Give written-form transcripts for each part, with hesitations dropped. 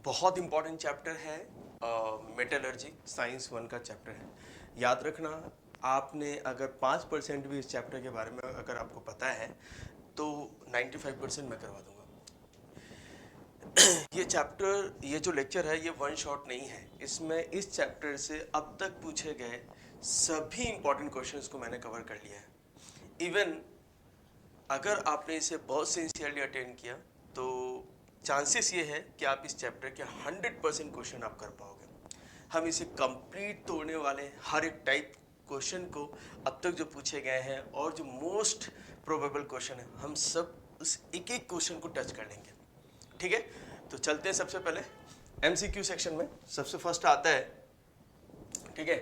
बहुत important chapter है, metallurgy science 1 का चैप्टर है। याद रखना, आपने अगर 5% भी इस चैप्टर के बारे में अगर आपको पता है तो 95% मैं करवा दूंगा। ये चैप्टर, ये जो लेक्चर है, ये वन शॉट नहीं है। इसमें इस चैप्टर से अब तक पूछे गए सभी इंपॉर्टेंट क्वेश्चंस को मैंने कवर कर लिया है। इवन अगर आपने इसे बहुत सिंसियरली अटेंड किया तो चांसेस ये है कि आप इस चैप्टर के 100% क्वेश्चन आप कर पाओगे। हम इसे कंप्लीट तोड़ने वाले हैं, हर एक टाइप क्वेश्चन को अब तक जो पूछे गए हैं और जो मोस्ट प्रोबेबल क्वेश्चन है, हम सब उस एक एक क्वेश्चन को टच कर लेंगे। ठीक है, तो चलते हैं सबसे पहले एमसीक्यू सेक्शन में। सबसे फर्स्ट आता है, ठीक है,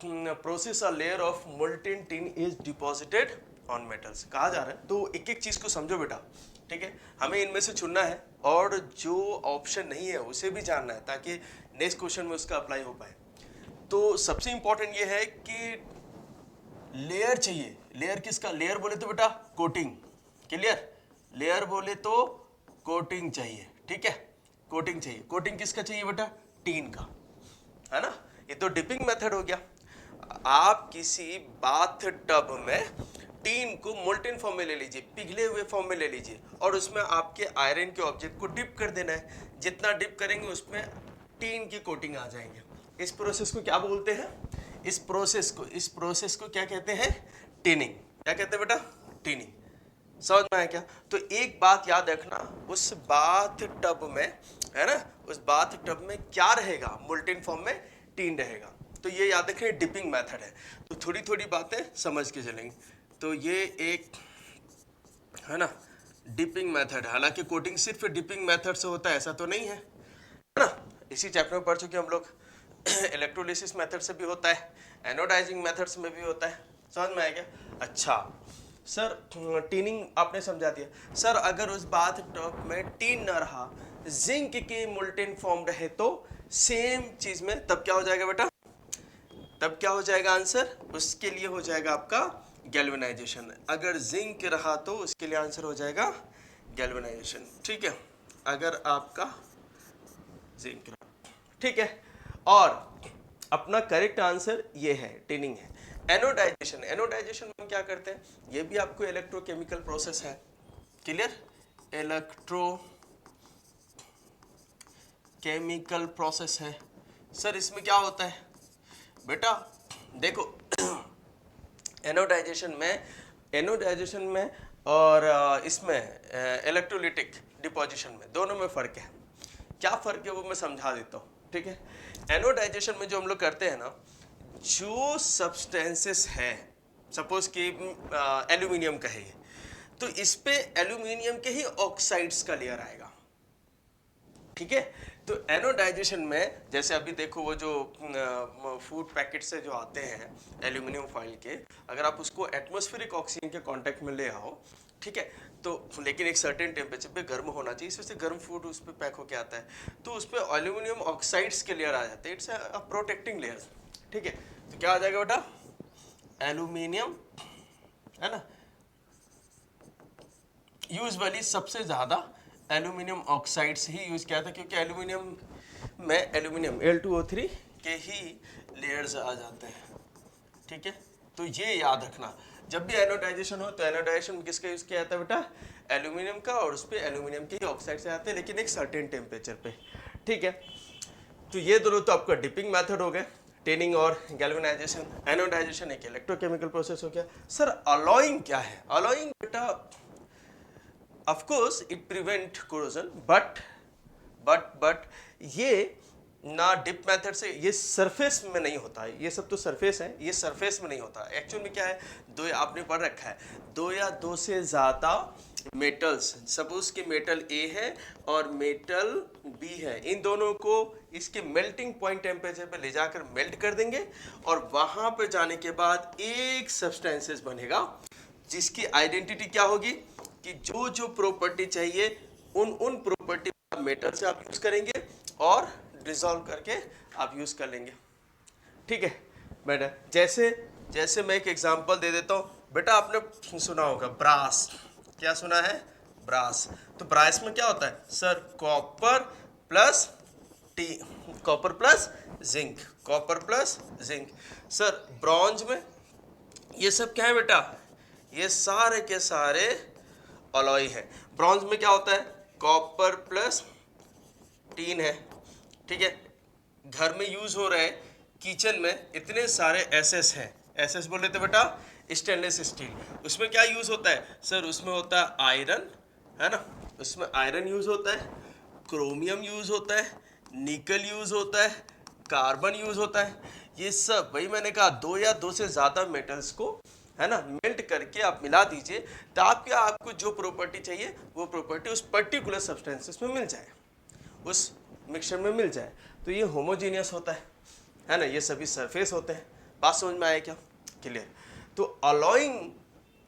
process a layer of molten tin is deposited on metals. कहा जा रहा है, तो एक एक चीज को समझो बेटा। ठीक है, हमें इनमें से चुनना है और जो ऑप्शन नहीं है उसे भी जानना है ताकि नेक्स्ट क्वेश्चन में उसका अप्लाई हो पाए। तो सबसे इंपॉर्टेंट ये है कि लेयर चाहिए। लेयर किसका? लेयर बोले तो बेटा कोटिंग। क्लियर? लेयर बोले तो कोटिंग चाहिए। ठीक है, कोटिंग चाहिए। कोटिंग किसका चाहिए बेटा? टीन का, है ना। ये तो डिपिंग मेथड हो गया। आप किसी बाथ टब में टीन को मोल्टेन फॉर्म में ले लीजिए, पिघले हुए फॉर्म में ले लीजिए और उसमें आपके आयरन के ऑब्जेक्ट को डिप कर देना है। जितना डिप करेंगे उसमें टीन की कोटिंग आ जाएंगे। इस प्रोसेस को क्या बोलते हैं? इस प्रोसेस को क्या कहते हैं? टिनिंग। क्या कहते हैं बेटा? टिनिंग। समझ में आया क्या? तो एक बात याद रखना, उस बाथ टब में, है ना, उस बाथ टब में क्या रहेगा? मोल्टेन फॉर्म में टीन रहेगा। तो ये याद रखें, डिपिंग मेथड है। तो थोड़ी थोड़ी बातें समझ के चलेंगे। तो ये एक, है ना, डिपिंग मेथड। हालांकि कोटिंग सिर्फ डिपिंग मेथड से होता है ऐसा तो नहीं है ना। इसी चैप्टर में पढ़ चुके हम लोग। इलेक्ट्रोलिसिस मेथड से भी होता है, एनोडाइजिंग मेथड्स में भी होता है। समझ में आया क्या? अच्छा सर, टीनिंग आपने समझा दिया। सर अगर उस बाथ टब में टीन ना रहा, जिंक के मोल्टेन फॉर्म रहे तो सेम चीज में तब क्या हो जाएगा बेटा? तब क्या हो जाएगा आंसर? उसके लिए हो जाएगा आपका गैल्वेनाइजेशन। अगर जिंक रहा तो उसके लिए आंसर हो जाएगा गैल्वेनाइजेशन। ठीक है, अगर आपका जिंक रहा, ठीक है। और अपना करेक्ट आंसर ये है, टिनिंग है। एनोडाइजेशन, एनोडाइजेशन में हम क्या करते हैं? ये भी आपको इलेक्ट्रोकेमिकल प्रोसेस है। क्लियर? इलेक्ट्रोकेमिकल प्रोसेस है। सर इसमें क्या होता है बेटा? देखो, एनोडाइजेशन में और इसमें इलेक्ट्रोलिटिक डिपोजिशन में, दोनों में फ़र्क है। क्या फ़र्क है वो मैं समझा देता हूँ। ठीक है, एनोडाइजेशन में जो हम लोग करते हैं ना, जो सब्सटेंसेस है, सपोज कि एल्यूमिनियम का है ये, तो इस पे एल्यूमिनियम के ही ऑक्साइड्स का लेयर आएगा। ठीक है, तो एनोडाइजेशन में जैसे अभी देखो, वो जो फूड पैकेट से जो आते हैं एल्यूमिनियम फॉइल के, अगर आप उसको एटमॉस्फेरिक ऑक्सीजन के कांटेक्ट में ले आओ, ठीक है, तो लेकिन एक सर्टेन टेम्परेचर पे गर्म होना चाहिए, इस वजह से गर्म फूड उस पर पैक होके आता है, तो उस पर एल्यूमिनियम ऑक्साइड्स के लेयर आ जाते हैं। It's a protecting layer. ठीक है, तो क्या आ जाएगा बेटा? एल्यूमिनियम, है ना। यूजुअली सबसे ज़्यादा एल्यूमिनियम ऑक्साइड्स ही यूज़ किया था, क्योंकि एल्यूमिनियम में एल्यूमिनियम Al2O3 के ही लेयर्स आ जाते हैं। ठीक है, तो ये याद रखना, जब भी एनोडाइजेशन हो तो एनोडाइजेशन में किसका यूज़ किया जाता है बेटा? एल्यूमिनियम का, और उस पर एल्यूमिनियम के ही ऑक्साइड से आते हैं, लेकिन एक सर्टेन टेम्परेचर पे। ठीक है, तो ये दोनों तो आपका डिपिंग मेथड हो गए, टेनिंग और गैल्वेनाइजेशन। एनोडाइजेशन एक इलेक्ट्रोकेमिकल प्रोसेस हो गया। सर अलॉइंग क्या है? अलॉइंग बेटा, of course it prevent corrosion, but ये ना डिप मेथड से, ये सरफेस में नहीं होता है। ये सब तो सरफेस है, ये सरफेस में नहीं होता। एक्चुअल में क्या है, दो, आपने पढ़ रखा है, दो या दो से ज़्यादा मेटल्स, सपोज कि मेटल ए है और मेटल बी है, इन दोनों को इसके मेल्टिंग पॉइंट टेम्परेचर पे ले जाकर मेल्ट कर देंगे और वहाँ पे जाने के बाद एक सब्सटेंसेस बनेगा जिसकी आइडेंटिटी क्या होगी कि जो जो प्रॉपर्टी चाहिए उन प्रॉपर्टी मेटल से आप यूज करेंगे और डिसॉल्व करके आप यूज कर लेंगे। ठीक है बेटा, जैसे मैं एक एग्जांपल दे देता हूँ बेटा, आपने सुना होगा ब्रास। क्या सुना है? ब्रास। तो ब्रास में क्या होता है sir? Copper plus T copper plus zinc, copper plus zinc. Sir bronze में ये सब क्या है बेटा, ये सारे के सारे अलॉय है। ब्रॉन्ज में क्या होता है, कॉपर प्लस टीन है, ठीक है। घर में यूज हो रहे किचन में इतने सारे एसएस हैं, एसएस बोल रहे थे बेटा स्टेनलेस स्टील। उसमें क्या यूज होता है सर, उसमें होता है आयरन, है ना, उसमें आयरन यूज होता है, क्रोमियम यूज होता है, निकल यूज होता है, कार्बन यूज होता है। ये सब वही मैंने कहा, दो या दो से ज्यादा मेटल्स को, है ना, मेल्ट करके आप मिला दीजिए, तो आपको जो प्रॉपर्टी चाहिए वो प्रॉपर्टी उस पर्टिकुलर सब्सटेंसेस में मिल जाए, उस मिक्सचर में मिल जाए। तो ये होमोजीनियस होता है ना, ये सभी सरफेस होते हैं। बात समझ में आया क्या, क्लियर। तो अलॉइंग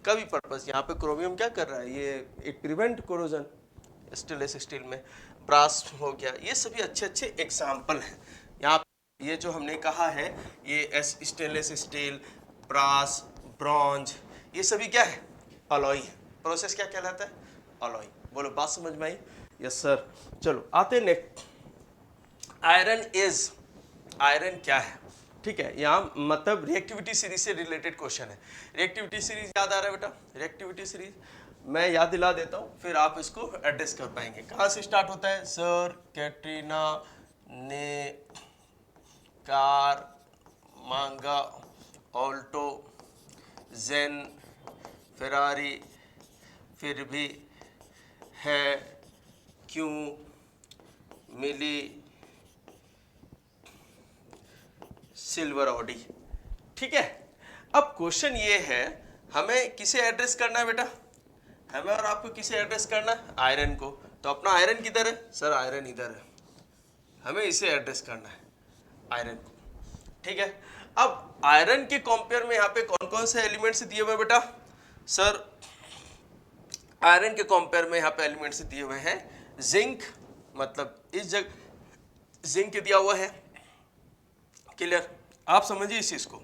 का भी पर्पस, यहाँ पे क्रोमियम क्या कर रहा है, ये it prevent corrosion, stainless steel में ब्रास हो गया, ये सभी अच्छे अच्छे एग्जाम्पल हैं। यहाँ पे ये जो हमने कहा है, ये स्टेनलेस स्टील, ब्रास, ब्रॉन्ज, ये सभी क्या है, अलॉय है। प्रोसेस क्या कहलाता है, अलॉय। बोलो बात समझ में आई, यस सर। चलो आते हैं नेक्स्ट, आयरन इज, आयरन क्या है, ठीक है। यहाँ मतलब रिएक्टिविटी सीरीज से रिलेटेड क्वेश्चन है। रिएक्टिविटी सीरीज याद आ रहा है बेटा, रिएक्टिविटी सीरीज मैं याद दिला देता हूँ, फिर आप इसको एड्रेस कर पाएंगे। कहाँ से स्टार्ट होता है सर, कैटरीना ने कार मांगा, ऑल्टो, जेन, फेरारी, फिर भी है, क्यों, मिली, सिल्वर ऑडी, ठीक है। अब क्वेश्चन ये है, हमें किसे एड्रेस करना है बेटा, हमें और आपको किसे एड्रेस करना है, आयरन को। तो अपना आयरन किधर है सर, आयरन इधर है, हमें इसे एड्रेस करना है, आयरन को, ठीक है। अब आयरन के कंपेयर में यहाँ पे कौन कौन से एलिमेंट्स दिए हुए बेटा, सर आयरन के कंपेयर में यहाँ पे एलिमेंट्स दिए हुए हैं, जिंक, मतलब इस जगह जिंक दिया हुआ है, क्लियर। आप समझिए इस चीज को,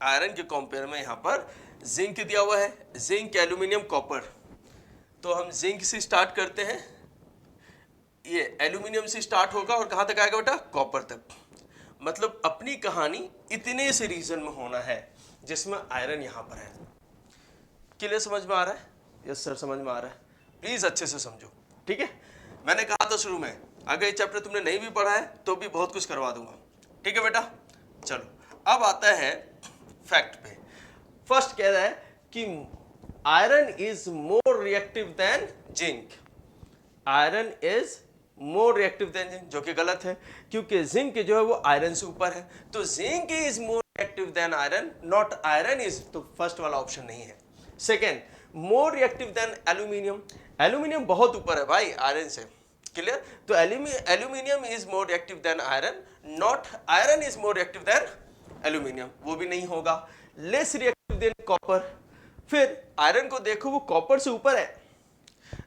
आयरन के कंपेयर में यहाँ पर जिंक दिया हुआ है, जिंक, एल्यूमिनियम, कॉपर। तो हम जिंक से स्टार्ट करते हैं, ये एल्यूमिनियम से स्टार्ट होगा और कहाँ तक आएगा बेटा, कॉपर तक। मतलब अपनी कहानी इतने से रीजन में होना है जिसमें आयरन यहाँ पर है। क्लियर, समझ में आ रहा है, यस सर समझ में आ रहा है, प्लीज अच्छे से समझो, ठीक है। मैंने कहा था शुरू में, अगर ये चैप्टर तुमने नहीं भी पढ़ा है तो भी बहुत कुछ करवा दूंगा, ठीक है बेटा। चलो अब आता है फैक्ट पे। फर्स्ट कह रहा है कि iron is more reactive than zinc, iron is more reactive than zinc, जो कि गलत है, क्योंकि जिंक जो है वो आयरन से ऊपर है। तो zinc is more reactive than iron, not iron is, तो फर्स्ट वाला ऑप्शन नहीं है। Second, more reactive than aluminium, aluminium बहुत ऊपर है भाई आयरन से, क्लियर। तो aluminium is more reactive than iron, not iron is more reactive than aluminium, वो भी नहीं होगा। लेस रिएक्टिव देन कॉपर, फिर आयरन को देखो वो कॉपर से ऊपर है,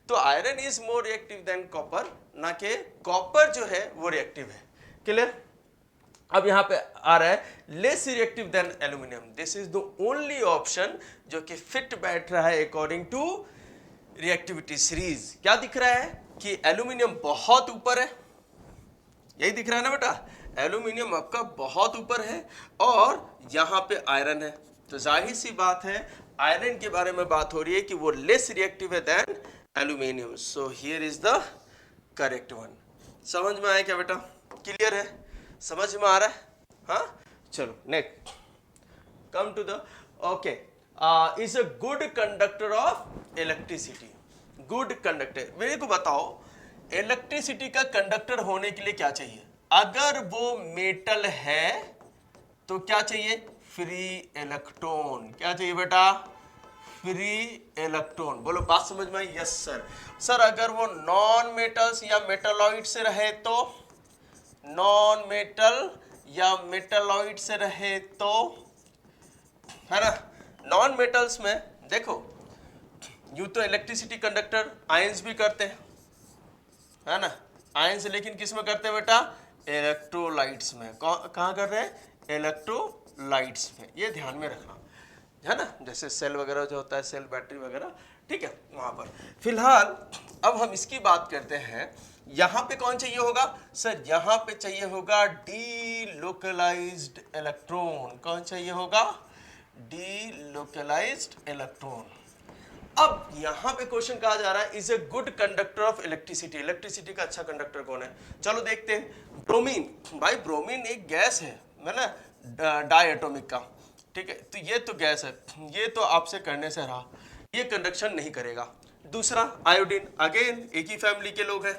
तो iron is more reactive than copper, ना कि कॉपर जो है वो रिएक्टिव है, क्लियर। अब यहां पे आ रहा है less reactive than aluminium, this is the only option जो कि फिट बैठ रहा है अकॉर्डिंग टू रिएक्टिविटी सीरीज। क्या दिख रहा है कि एल्यूमिनियम बहुत ऊपर है, यही दिख रहा है ना बेटा, एल्यूमिनियम आपका बहुत ऊपर है और यहां पे आयरन है। तो जाहिर सी बात है आयरन के बारे में बात हो रही है कि वो लेस रिएक्टिव है then aluminium, so here is the correct one. समझ में आया क्या बेटा, क्लियर है, समझ में आ रहा है, हाँ। चलो next, come to the okay, is a good conductor of electricity, good conductor. मेरे को बताओ इलेक्ट्रिसिटी का कंडक्टर होने के लिए क्या चाहिए, अगर वो मेटल है तो क्या चाहिए, फ्री इलेक्ट्रॉन, क्या चाहिए बेटा, फ्री इलेक्ट्रॉन। बोलो बात समझ में आई, यस सर। सर अगर वो नॉन मेटल्स या मेटलॉइड से रहे तो, नॉन मेटल या मेटलॉइड से रहे तो, है ना। नॉन मेटल्स में देखो यूं तो इलेक्ट्रिसिटी कंडक्टर आयंस भी करते हैं, है ना, आयंस, लेकिन किस में करते हैं बेटा, इलेक्ट्रोलाइट्स में। कहाँ कर रहे हैं, इलेक्ट्रोलाइट्स में, ये ध्यान में रखना, है ना, जैसे सेल वगैरह जो होता है, सेल बैटरी वगैरह, ठीक है, वहां पर। फिलहाल अब हम इसकी बात करते हैं यहां पे कौन चाहिए होगा सर, यहां पे चाहिए होगा डीलोकलाइज्ड इलेक्ट्रॉन। कौन चाहिए होगा, डीलोकलाइज्ड इलेक्ट्रॉन। अब यहां पे क्वेश्चन कहा जा रहा है is a good conductor of electricity. Electricity का अच्छा कंडक्टर कौन है, चलो देखते हैं। ब्रोमीन, भाई ब्रोमीन एक गैस है ना, डाई एटॉमिक का, ठीक है, तो ये तो गैस है, ये तो आपसे करने से रहा, ये कंडक्शन नहीं करेगा। दूसरा आयोडीन, अगेन एक ही फैमिली के लोग हैं,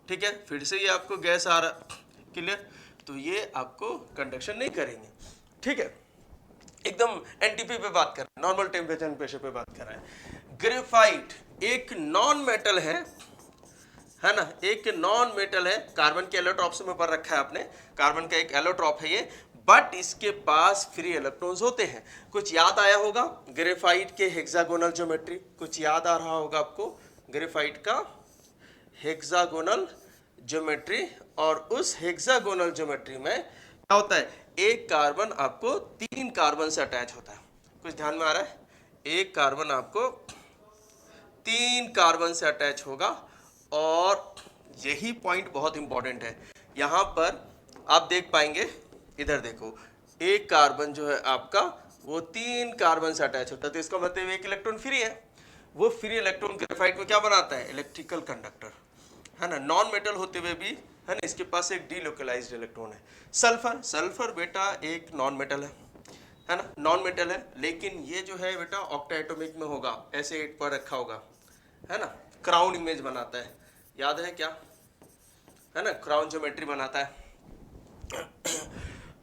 ठीक है, फिर से ये आपको गैस आ रहा, क्लियर, तो ये आपको कंडक्शन नहीं करेंगे, ठीक है, एकदम एनटीपी पे बात कर रहे हैं, नॉर्मल टेम्परेचर एंड प्रेशर पे बात कर रहे हैं। ग्रेफाइट एक नॉन मेटल है ना, एक नॉन मेटल है, कार्बन के एलोट्रॉप से में पढ़ रखा है आपने, कार्बन का एक एलोट्रॉप है ये, बट इसके पास फ्री इलेक्ट्रॉन्स होते हैं। कुछ याद आया होगा ग्रेफाइट के हेक्सागोनल ज्योमेट्री, कुछ याद आ रहा होगा आपको ग्रेफाइट का हेक्सागोनल ज्योमेट्री, और उस हेक्सागोनल ज्योमेट्री में क्या होता है, एक कार्बन आपको 3 कार्बन से अटैच होता है। कुछ ध्यान में आ रहा है, एक कार्बन आपको 3 कार्बन से अटैच होगा, और यही पॉइंट बहुत इंपॉर्टेंट है। यहां पर आप देख पाएंगे, इधर देखो, एक कार्बन जो है आपका वो 3 कार्बन से अटैच होता है, तो इसका मतलब एक इलेक्ट्रॉन फ्री है। वो फ्री इलेक्ट्रॉन ग्रेफाइट में क्या बनाता है, इलेक्ट्रिकल कंडक्टर, है ना, नॉन मेटल होते हुए भी, है ना, इसके पास एक डीलोकलाइज्ड इलेक्ट्रॉन है। सल्फर, सल्फर बेटा एक नॉन मेटल है ना, नॉन मेटल है, लेकिन ये जो है बेटा ऑक्टा एटॉमिक में होगा, ऐसे 8 पर रखा होगा, है ना, क्राउन इमेज बनाता है, याद है क्या, है ना, क्राउन ज्योमेट्री बनाता है।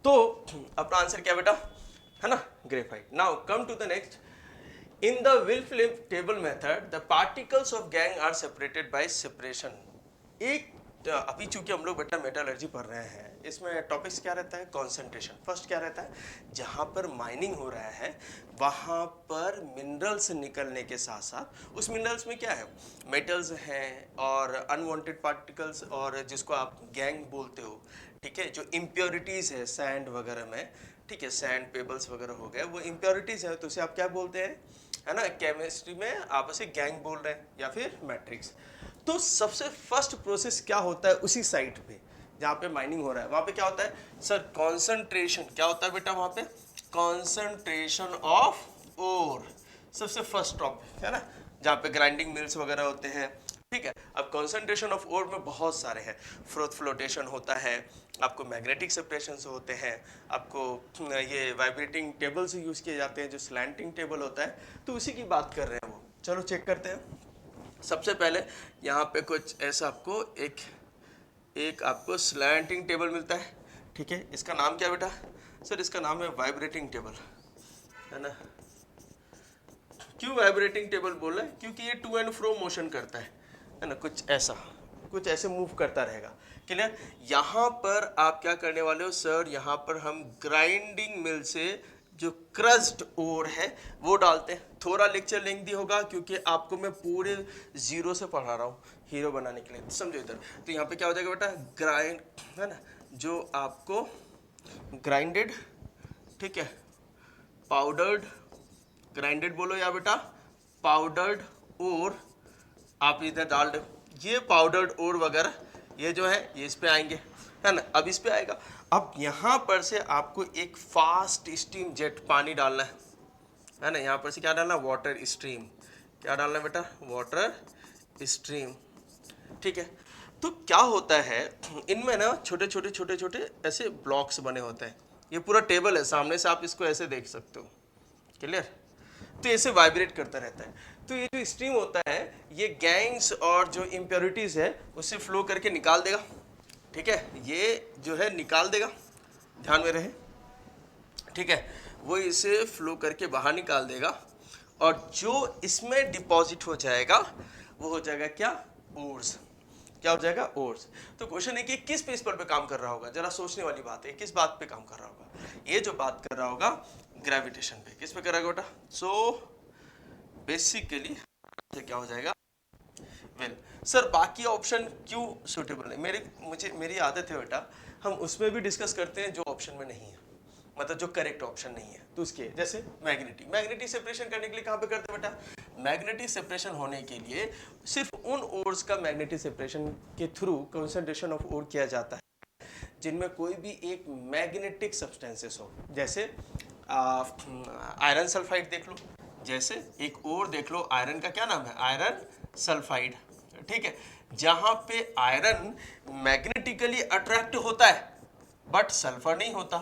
तो अपना आंसर क्या बेटा, है ना, graphite. Now come to the next, in the Wilflin table method the particles of gang are separated by separation। एक अभी चूंकि हम लोग बेटा मेटलर्जी पढ़ रहे हैं, इसमें टॉपिक्स क्या रहता है, कंसंट्रेशन। फर्स्ट क्या रहता है, जहाँ पर माइनिंग हो रहा है वहाँ पर मिनरल्स निकलने के साथ साथ उस मिनरल्स में क्या है, मेटल्स हैं और अनवांटेड पार्टिकल्स, और जिसको आप गैंग बोलते हो, ठीक है, जो इम्प्योरिटीज़ है सैंड वगैरह में, ठीक है, सैंड पेबल्स वगैरह हो गए, वो इम्प्योरिटीज़ है, तो उसे आप क्या बोलते हैं, है ना, केमिस्ट्री में आप उसे गैंग बोल रहे हैं या फिर मैट्रिक्स। तो सबसे फर्स्ट प्रोसेस क्या होता है उसी साइट पे जहाँ पे माइनिंग हो रहा है, वहाँ पे क्या होता है सर, कॉन्सेंट्रेशन। क्या होता है बेटा वहाँ पे, कॉन्सेंट्रेशन ऑफ ओर, सबसे फर्स्ट टॉपिक, है ना, जहाँ पे ग्राइंडिंग मिल्स वगैरह होते हैं, ठीक है। अब कॉन्सेंट्रेशन ऑफ ओर में बहुत सारे हैं, फ्लोटेशन होता है, आपको मैग्नेटिक सेपरेशन से होते हैं, आपको ये वाइब्रेटिंग टेबल्स यूज़ किए जाते हैं, जो स्लैंटिंग टेबल होता है, तो उसी की बात कर रहे हैं वो। चलो चेक करते हैं। सबसे पहले यहाँ पे कुछ ऐसा आपको एक आपको स्लैंटिंग टेबल मिलता है, ठीक है, इसका नाम क्या बेटा, सर इसका नाम है वाइब्रेटिंग टेबल, है ना। क्यों वाइब्रेटिंग टेबल बोल रहे हैं, क्योंकि ये टू एंड फ्रो मोशन करता है ना, कुछ ऐसे मूव करता रहेगा, क्लियर। यहाँ पर आप क्या करने वाले हो सर, यहाँ पर हम ग्राइंडिंग मिल से जो क्रस्ट ओर है वो डालते हैं। थोड़ा लेक्चर लेंथी होगा क्योंकि आपको मैं पूरे जीरो से पढ़ा रहा हूँ हीरो बनाने के लिए, समझो इधर। तो यहाँ पे क्या हो जाएगा बेटा, ग्राइंड, है ना, जो आपको ग्राइंडेड, ठीक है, पाउडर्ड, ग्राइंडेड बोलो या बेटा पाउडर्ड ओर आप इधर डाल दो। ये पाउडर्ड ओर वगैरह ये जो है ये इस पे आएंगे, है ना। अब इस पे आएगा, अब यहाँ पर से आपको एक फास्ट स्टीम जेट पानी डालना है ना। यहाँ पर से क्या डालना, वाटर स्ट्रीम, क्या डालना है बेटा, वाटर स्ट्रीम, ठीक है। तो क्या होता है इनमें ना छोटे छोटे ऐसे ब्लॉक्स बने होते हैं। ये पूरा टेबल है, सामने से आप इसको ऐसे देख सकते हो, क्लियर। तो ऐसे वाइब्रेट करता रहता है। तो ये जो स्ट्रीम होता है ये गैंग्स और जो इम्प्योरिटीज है उससे फ्लो करके निकाल देगा, ठीक है, ये जो है निकाल देगा, ध्यान में रहे, ठीक है। वो इसे फ्लो करके बाहर निकाल देगा और जो इसमें डिपॉजिट हो जाएगा वो हो जाएगा क्या, ओर्स। क्या हो जाएगा, ओर्स। तो क्वेश्चन है कि किस प्रिंसिपल पे काम कर रहा होगा, जरा सोचने वाली बात है, किस बात पे काम कर रहा होगा। ये जो बात कर रहा होगा ग्रेविटेशन पे, किस पे कर रहा होगा बेटा। सो बेसिकली क्या हो जाएगा, वेल सर बाकी ऑप्शन क्यों सूटेबल है, मेरी आदत है बेटा, हम उसमें भी डिस्कस करते हैं जो ऑप्शन में नहीं है। मतलब जो करेक्ट ऑप्शन नहीं है। तो उसके जैसे मैग्नेटिक सेपरेशन करने के लिए कहाँ पे करते हैं बेटा, मैग्नेटिक सेपरेशन होने के लिए सिर्फ उन ओर्स का मैग्नेटिक सेपरेशन के थ्रू कंसंट्रेशन ऑफ ओर किया जाता है जिनमें कोई भी एक मैग्नेटिक सब्सटेंसेस हो। जैसे आयरन सल्फाइड देख लो, जैसे एक और देख लो, आयरन का क्या नाम है, आयरन सल्फाइड, ठीक है। जहां पे आयरन मैग्नेटिकली अट्रैक्ट होता है बट सल्फर नहीं होता,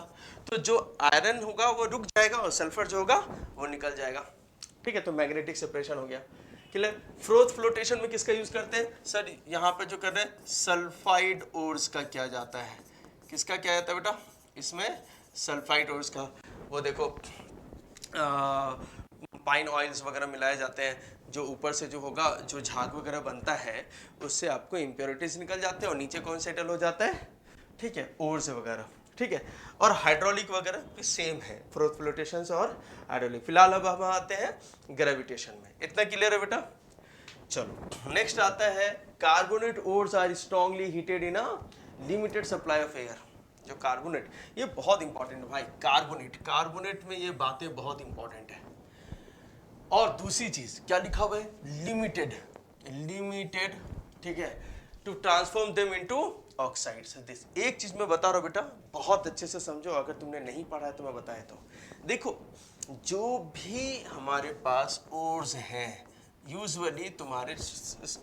तो जो आयरन होगा वो रुक जाएगा और सल्फर जो होगा वो निकल जाएगा, ठीक है। तो मैग्नेटिक सेपरेशन हो गया, क्लियर। फ्रोथ फ्लोटेशन में किसका यूज करते हैं सर, यहाँ पे जो कर रहे हैं सल्फाइड ओर्स का किया जाता है। किसका किया जाता है बेटा, इसमें सल्फाइड ओर्स का। वो देखो पाइन ऑयल्स वगैरह मिलाए जाते हैं, जो ऊपर से जो होगा जो झाग वगैरह बनता है उससे आपको इम्प्योरिटीज निकल जाते हैं और नीचे कौन सेटल हो जाता है, ठीक है, ओर्स वगैरह, ठीक है। और हाइड्रोलिक वगैरह भी सेम है, फ्रोथ फ्लोटेशन और हाइड्रोलिक। फिलहाल अब हम आते हैं ग्रेविटेशन में, इतना क्लियर है बेटा। चलो नेक्स्ट आता है carbonate ores are strongly heated in a limited supply of air. जो कार्बोनेट, ये बहुत इंपॉर्टेंट है भाई, कार्बोनेट में ये बातें बहुत इंपॉर्टेंट है। और दूसरी चीज क्या लिखा हुआ है, लिमिटेड, ठीक है, to transform them into oxides. This एक चीज मैं बता रहा हूं बेटा, बहुत अच्छे से समझो, अगर तुमने नहीं पढ़ा है तो मैं बताया तो। देखो जो भी हमारे पास ओर्स हैं यूजुअली तुम्हारे,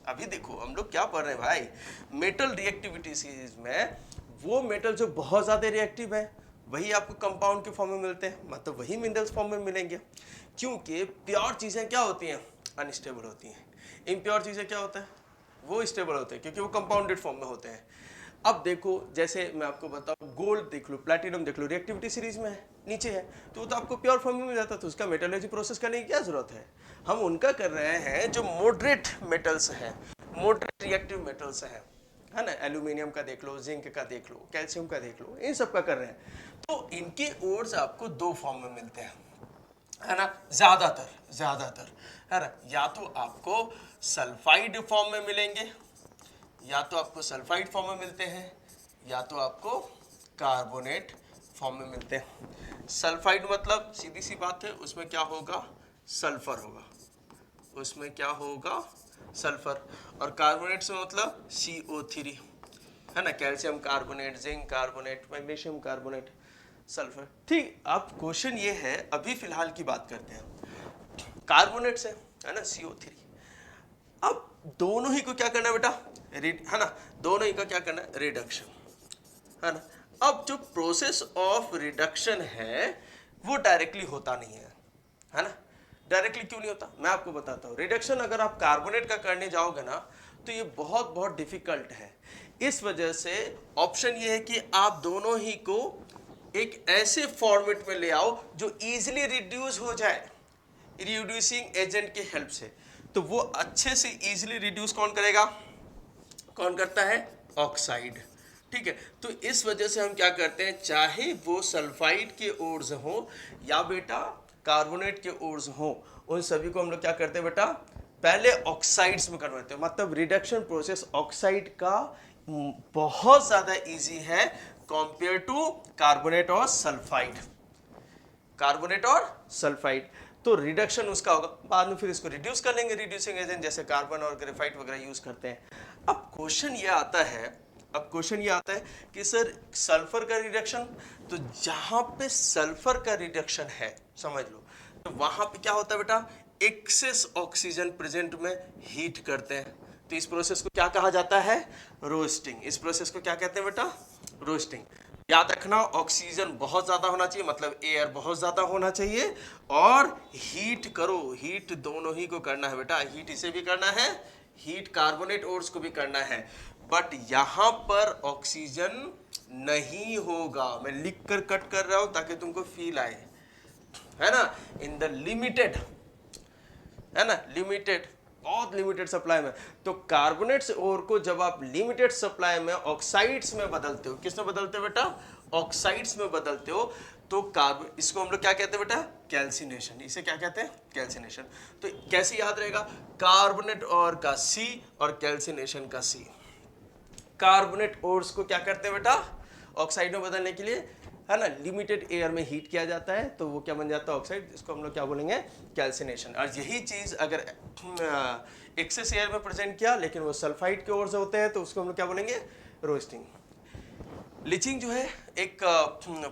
अभी देखो हम लोग क्या पढ़ रहे हैं भाई, मेटल रिएक्टिविटी सीरीज में वो मेटल जो बहुत ज्यादा रिएक्टिव है वही आपको कंपाउंड के फॉर्म में मिलते हैं, मतलब वही मिनरल्स फॉर्म में मिलेंगे। क्योंकि प्योर चीजें क्या होती हैं, अनस्टेबल होती हैं। इम्प्योर चीजें क्या होता है, वो स्टेबल होते हैं क्योंकि वो कंपाउंडेड फॉर्म में होते हैं। अब देखो जैसे मैं आपको बताऊं, गोल्ड देख लो, प्लैटिनम देख लो, रिएक्टिविटी सीरीज में है, नीचे है, तो वो तो आपको प्योर फॉर्म में मिल जाता है, तो उसका मेटलर्जी प्रोसेस करने की क्या जरूरत है। हम उनका कर रहे हैं जो मॉडरेट मेटल्स हैं, मॉडरेट रिएक्टिव मेटल्स हैं, है ना, एल्यूमिनियम का देख लो, जिंक का देख लो, कैल्शियम का देख लो, इन सब का कर रहे हैं। तो इनके ओर्स आपको दो फॉर्म में मिलते हैं, है ना, ज्यादातर, है ना, या तो आपको सल्फाइड फॉर्म में मिलेंगे, या तो आपको सल्फाइड फॉर्म में मिलते हैं, या तो आपको कार्बोनेट फॉर्म में मिलते हैं। सल्फाइड मतलब सीधी सी बात है, उसमें क्या होगा, सल्फर होगा, उसमें क्या होगा, सल्फर। और कार्बोनेट से मतलब CO3, है ना, calcium carbonate, zinc carbonate, magnesium carbonate, sulphur, ठीक। अब क्वेश्चन ये है, अभी फिलहाल की बात करते हैं कार्बोनेट से, है ना, CO3। अब दोनों ही को क्या करना है बेटा, है ना, दोनों ही का क्या करना है, रिडक्शन, है ना। अब जो प्रोसेस ऑफ रिडक्शन है वो डायरेक्टली होता नहीं है ना। डायरेक्टली क्यों नहीं होता, मैं आपको बताता हूँ। रिडक्शन अगर आप कार्बोनेट का करने जाओगे ना तो ये बहुत डिफिकल्ट है। इस वजह से ऑप्शन ये है कि आप दोनों ही को एक ऐसे फॉर्मेट में ले आओ जो इजीली रिड्यूस हो जाए रिड्यूसिंग एजेंट के हेल्प से। तो वो अच्छे से इजीली रिड्यूस कौन करेगा, कौन करता है, ऑक्साइड, ठीक है। तो इस वजह से हम क्या करते हैं, चाहे वो सल्फाइड के ओर्स हो या बेटा कार्बोनेट के ओर्स हो, उन सभी को हम लोग क्या करते हैं बेटा, पहले ऑक्साइड्स में कन्वर्ट करते हैं। मतलब रिडक्शन प्रोसेस ऑक्साइड का बहुत ज्यादा इजी है कंपेयर टू कार्बोनेट और सल्फाइड, कार्बोनेट और सल्फाइड। तो रिडक्शन उसका होगा, बाद में फिर इसको रिड्यूस कर लेंगे रिड्यूसिंग एजेंट, जैसे कार्बन और ग्रेफाइट वगैरह यूज करते हैं। अब क्वेश्चन ये आता है, कि सर सल्फर का रिडक्शन, तो जहां पे सल्फर का रिडक्शन है समझ लो, तो वहां पे क्या होता है बेटा, एक्सेस ऑक्सीजन प्रेजेंट में हीट करते हैं। तो इस प्रोसेस को क्या कहा जाता है, रोस्टिंग। इस प्रोसेस को क्या कहते हैं बेटा, रोस्टिंग। याद रखना, ऑक्सीजन बहुत ज्यादा होना चाहिए, मतलब एयर बहुत ज्यादा होना चाहिए, और हीट करो, हीट दोनों ही को करना है बेटा, हीट इसे भी करना है, हीट कार्बोनेट ओर्स को भी करना है। बट यहां पर ऑक्सीजन नहीं होगा, मैं लिख कर कट कर रहा हूं ताकि तुमको फील आए, है ना, इन द लिमिटेड, है ना, लिमिटेड, बहुत लिमिटेड सप्लाई में। तो कार्बोनेट्स ओर को जब आप लिमिटेड सप्लाई में ऑक्साइड्स में बदलते हो, किस में बदलते हो बेटा, ऑक्साइड्स में बदलते हो, तो कार्बन, इसको हम लोग क्या कहते हैं बेटा, कैल्सिनेशन। इसे क्या कहते हैं, कैल्सिनेशन। तो कैसे याद रहेगा, कार्बोनेट और का C और कैल्सिनेशन का C। कार्बोनेट ओर्स को क्या करते हैं बेटा, ऑक्साइड में बदलने के लिए है ना, लिमिटेड एयर में हीट किया जाता है तो वो क्या बन जाता है ऑक्साइड, जिसको हम लोग क्या बोलेंगे कैल्सिनेशन। और यही चीज़ अगर एक्सेस एयर में प्रेजेंट किया लेकिन वो सल्फाइड की ओर से होते हैं तो उसको हम लोग क्या बोलेंगे रोस्टिंग। लीचिंग जो है एक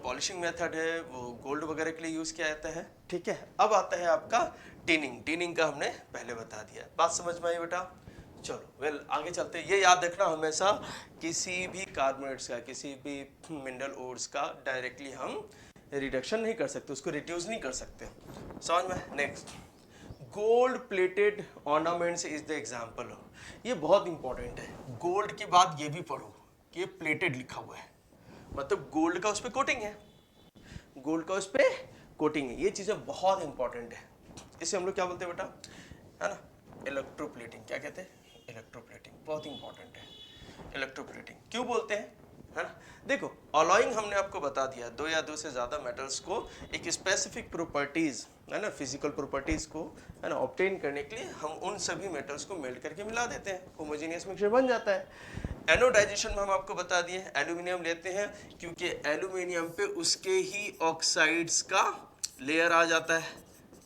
पॉलिशिंग मेथड है, वो गोल्ड वगैरह के लिए यूज़ किया जाता है। ठीक है, अब आता है आपका टिनिंग। टिनिंग का हमने पहले बता दिया, बात समझ में आई बेटा? चलो वेल आगे चलते हैं। ये याद रखना हमेशा किसी भी कार्बोनेट्स का, किसी भी मिनरल ओर्स का डायरेक्टली हम रिडक्शन नहीं कर सकते, उसको रिड्यूस नहीं कर सकते, समझ में? Next, gold plated ornaments is the example. ये बहुत इंपॉर्टेंट है। गोल्ड के बाद ये भी पढ़ो कि ये प्लेटेड लिखा हुआ है, मतलब गोल्ड का उस पर कोटिंग है, गोल्ड का उस पर कोटिंग है। ये चीज़ें बहुत इंपॉर्टेंट है। इसे हम लोग क्या बोलते हैं बेटा, है ना, इलेक्ट्रोप्लेटिंग। क्या कहते हैं? इलेक्ट्रोप्लेटिंग। बहुत इंपॉर्टेंट है इलेक्ट्रोप्लेटिंग। क्यों बोलते हैं, है ना? देखो अलॉइंग हमने आपको बता दिया, दो या दो से ज़्यादा मेटल्स को एक स्पेसिफिक प्रॉपर्टीज़, है ना, फिजिकल प्रॉपर्टीज़ को, है ना, ऑब्टेन करने के लिए हम उन सभी मेटल्स को मेल्ट करके मिला देते हैं, होमोजेनियस मिक्सचर बन जाता है। एनोडाइजेशन में हम आपको बता दिए एल्यूमिनियम लेते हैं क्योंकि एल्यूमिनियम पे उसके ही ऑक्साइड्स का लेयर आ जाता है,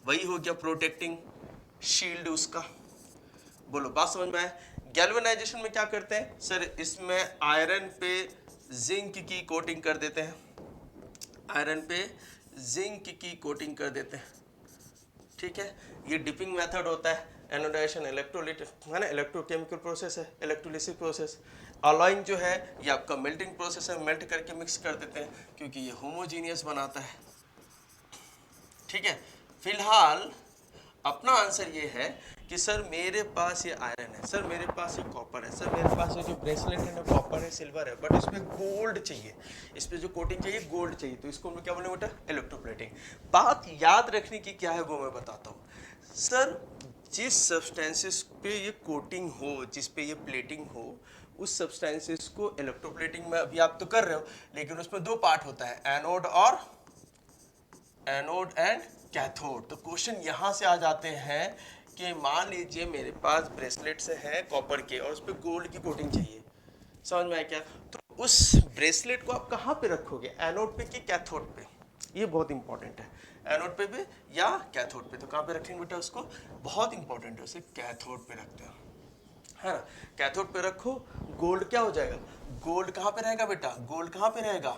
वही हो गया प्रोटेक्टिंग शील्ड उसका। बोलो बात समझ में आए? गैल्वेनाइजेशन में क्या करते हैं सर, इसमें आयरन पे जिंक की कोटिंग कर देते हैं, आयरन पे जिंक की कोटिंग कर देते हैं। ठीक है, ये डिपिंग मेथड होता है। एनोडाइजेशन इलेक्ट्रोलिट, है ना, इलेक्ट्रोकेमिकल प्रोसेस है, इलेक्ट्रोलिसिस प्रोसेस। अलॉइंग जो है ये आपका मेल्टिंग प्रोसेस है, मेल्ट करके मिक्स कर देते हैं क्योंकि ये होमोजीनियस बनाता है। ठीक है, फिलहाल अपना आंसर ये है कि सर मेरे पास ये आयरन है, सर मेरे पास ये कॉपर है, सर मेरे पास ये जो ब्रेसलेट है ना कॉपर है, सिल्वर है, बट इसमें गोल्ड चाहिए, इस पर जो कोटिंग चाहिए गोल्ड चाहिए, तो इसको हम क्या बोले बेटा, इलेक्ट्रोप्लेटिंग। बात याद रखने की क्या है वो मैं बताता हूँ। सर जिस सब्सटेंसेस पे ये कोटिंग हो, जिस पे ये प्लेटिंग हो, उस सब्सटेंसेस को इलेक्ट्रोप्लेटिंग में अभी आप तो कर रहे हो, लेकिन उसमें दो पार्ट होता है, एनोड और एनोड एंड कैथोड। तो क्वेश्चन यहाँ से आ जाते हैं कि मान लीजिए मेरे पास ब्रेसलेट्स हैं कॉपर के और उस पर गोल्ड की कोटिंग चाहिए, समझ में आया क्या? तो उस ब्रेसलेट को आप कहाँ पे रखोगे, एनोड पे कि कैथोड पे? ये बहुत इंपॉर्टेंट है, एनोड पे भी या कैथोड पे। तो कहाँ पे रखेंगे बेटा उसको, बहुत इंपॉर्टेंट है, उसे कैथोड पे रखते हैं, है ना। कैथोड पे रखो, गोल्ड क्या हो जाएगा, गोल्ड कहाँ पे रहेगा बेटा, गोल्ड कहाँ पे रहेगा,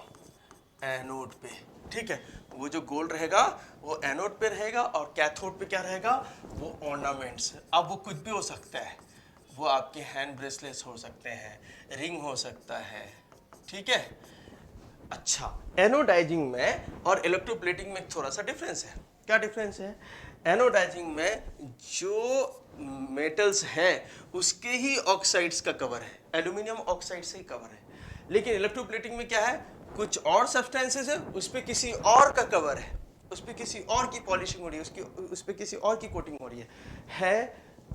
एनोड पे। ठीक है, वो जो गोल्ड रहेगा वो एनोड पे रहेगा और कैथोड पे क्या रहेगा, वो ऑर्नामेंट्स। अब वो कुछ भी हो सकता है, वो आपके हैंड ब्रेसलेट्स हो सकते हैं, रिंग हो सकता है। ठीक है, अच्छा एनोडाइजिंग में और इलेक्ट्रोप्लेटिंग में थोड़ा सा डिफरेंस है। क्या डिफरेंस है? एनोडाइजिंग में जो मेटल्स हैं उसके ही ऑक्साइड्स का कवर है, एल्यूमिनियम ऑक्साइड से ही कवर है, लेकिन इलेक्ट्रोप्लेटिंग में क्या है, कुछ और सब्सटेंसेस है उस पर किसी और का कवर है, उस पर किसी और की पॉलिशिंग हो रही है, उसकी उस पर किसी और की कोटिंग हो रही है।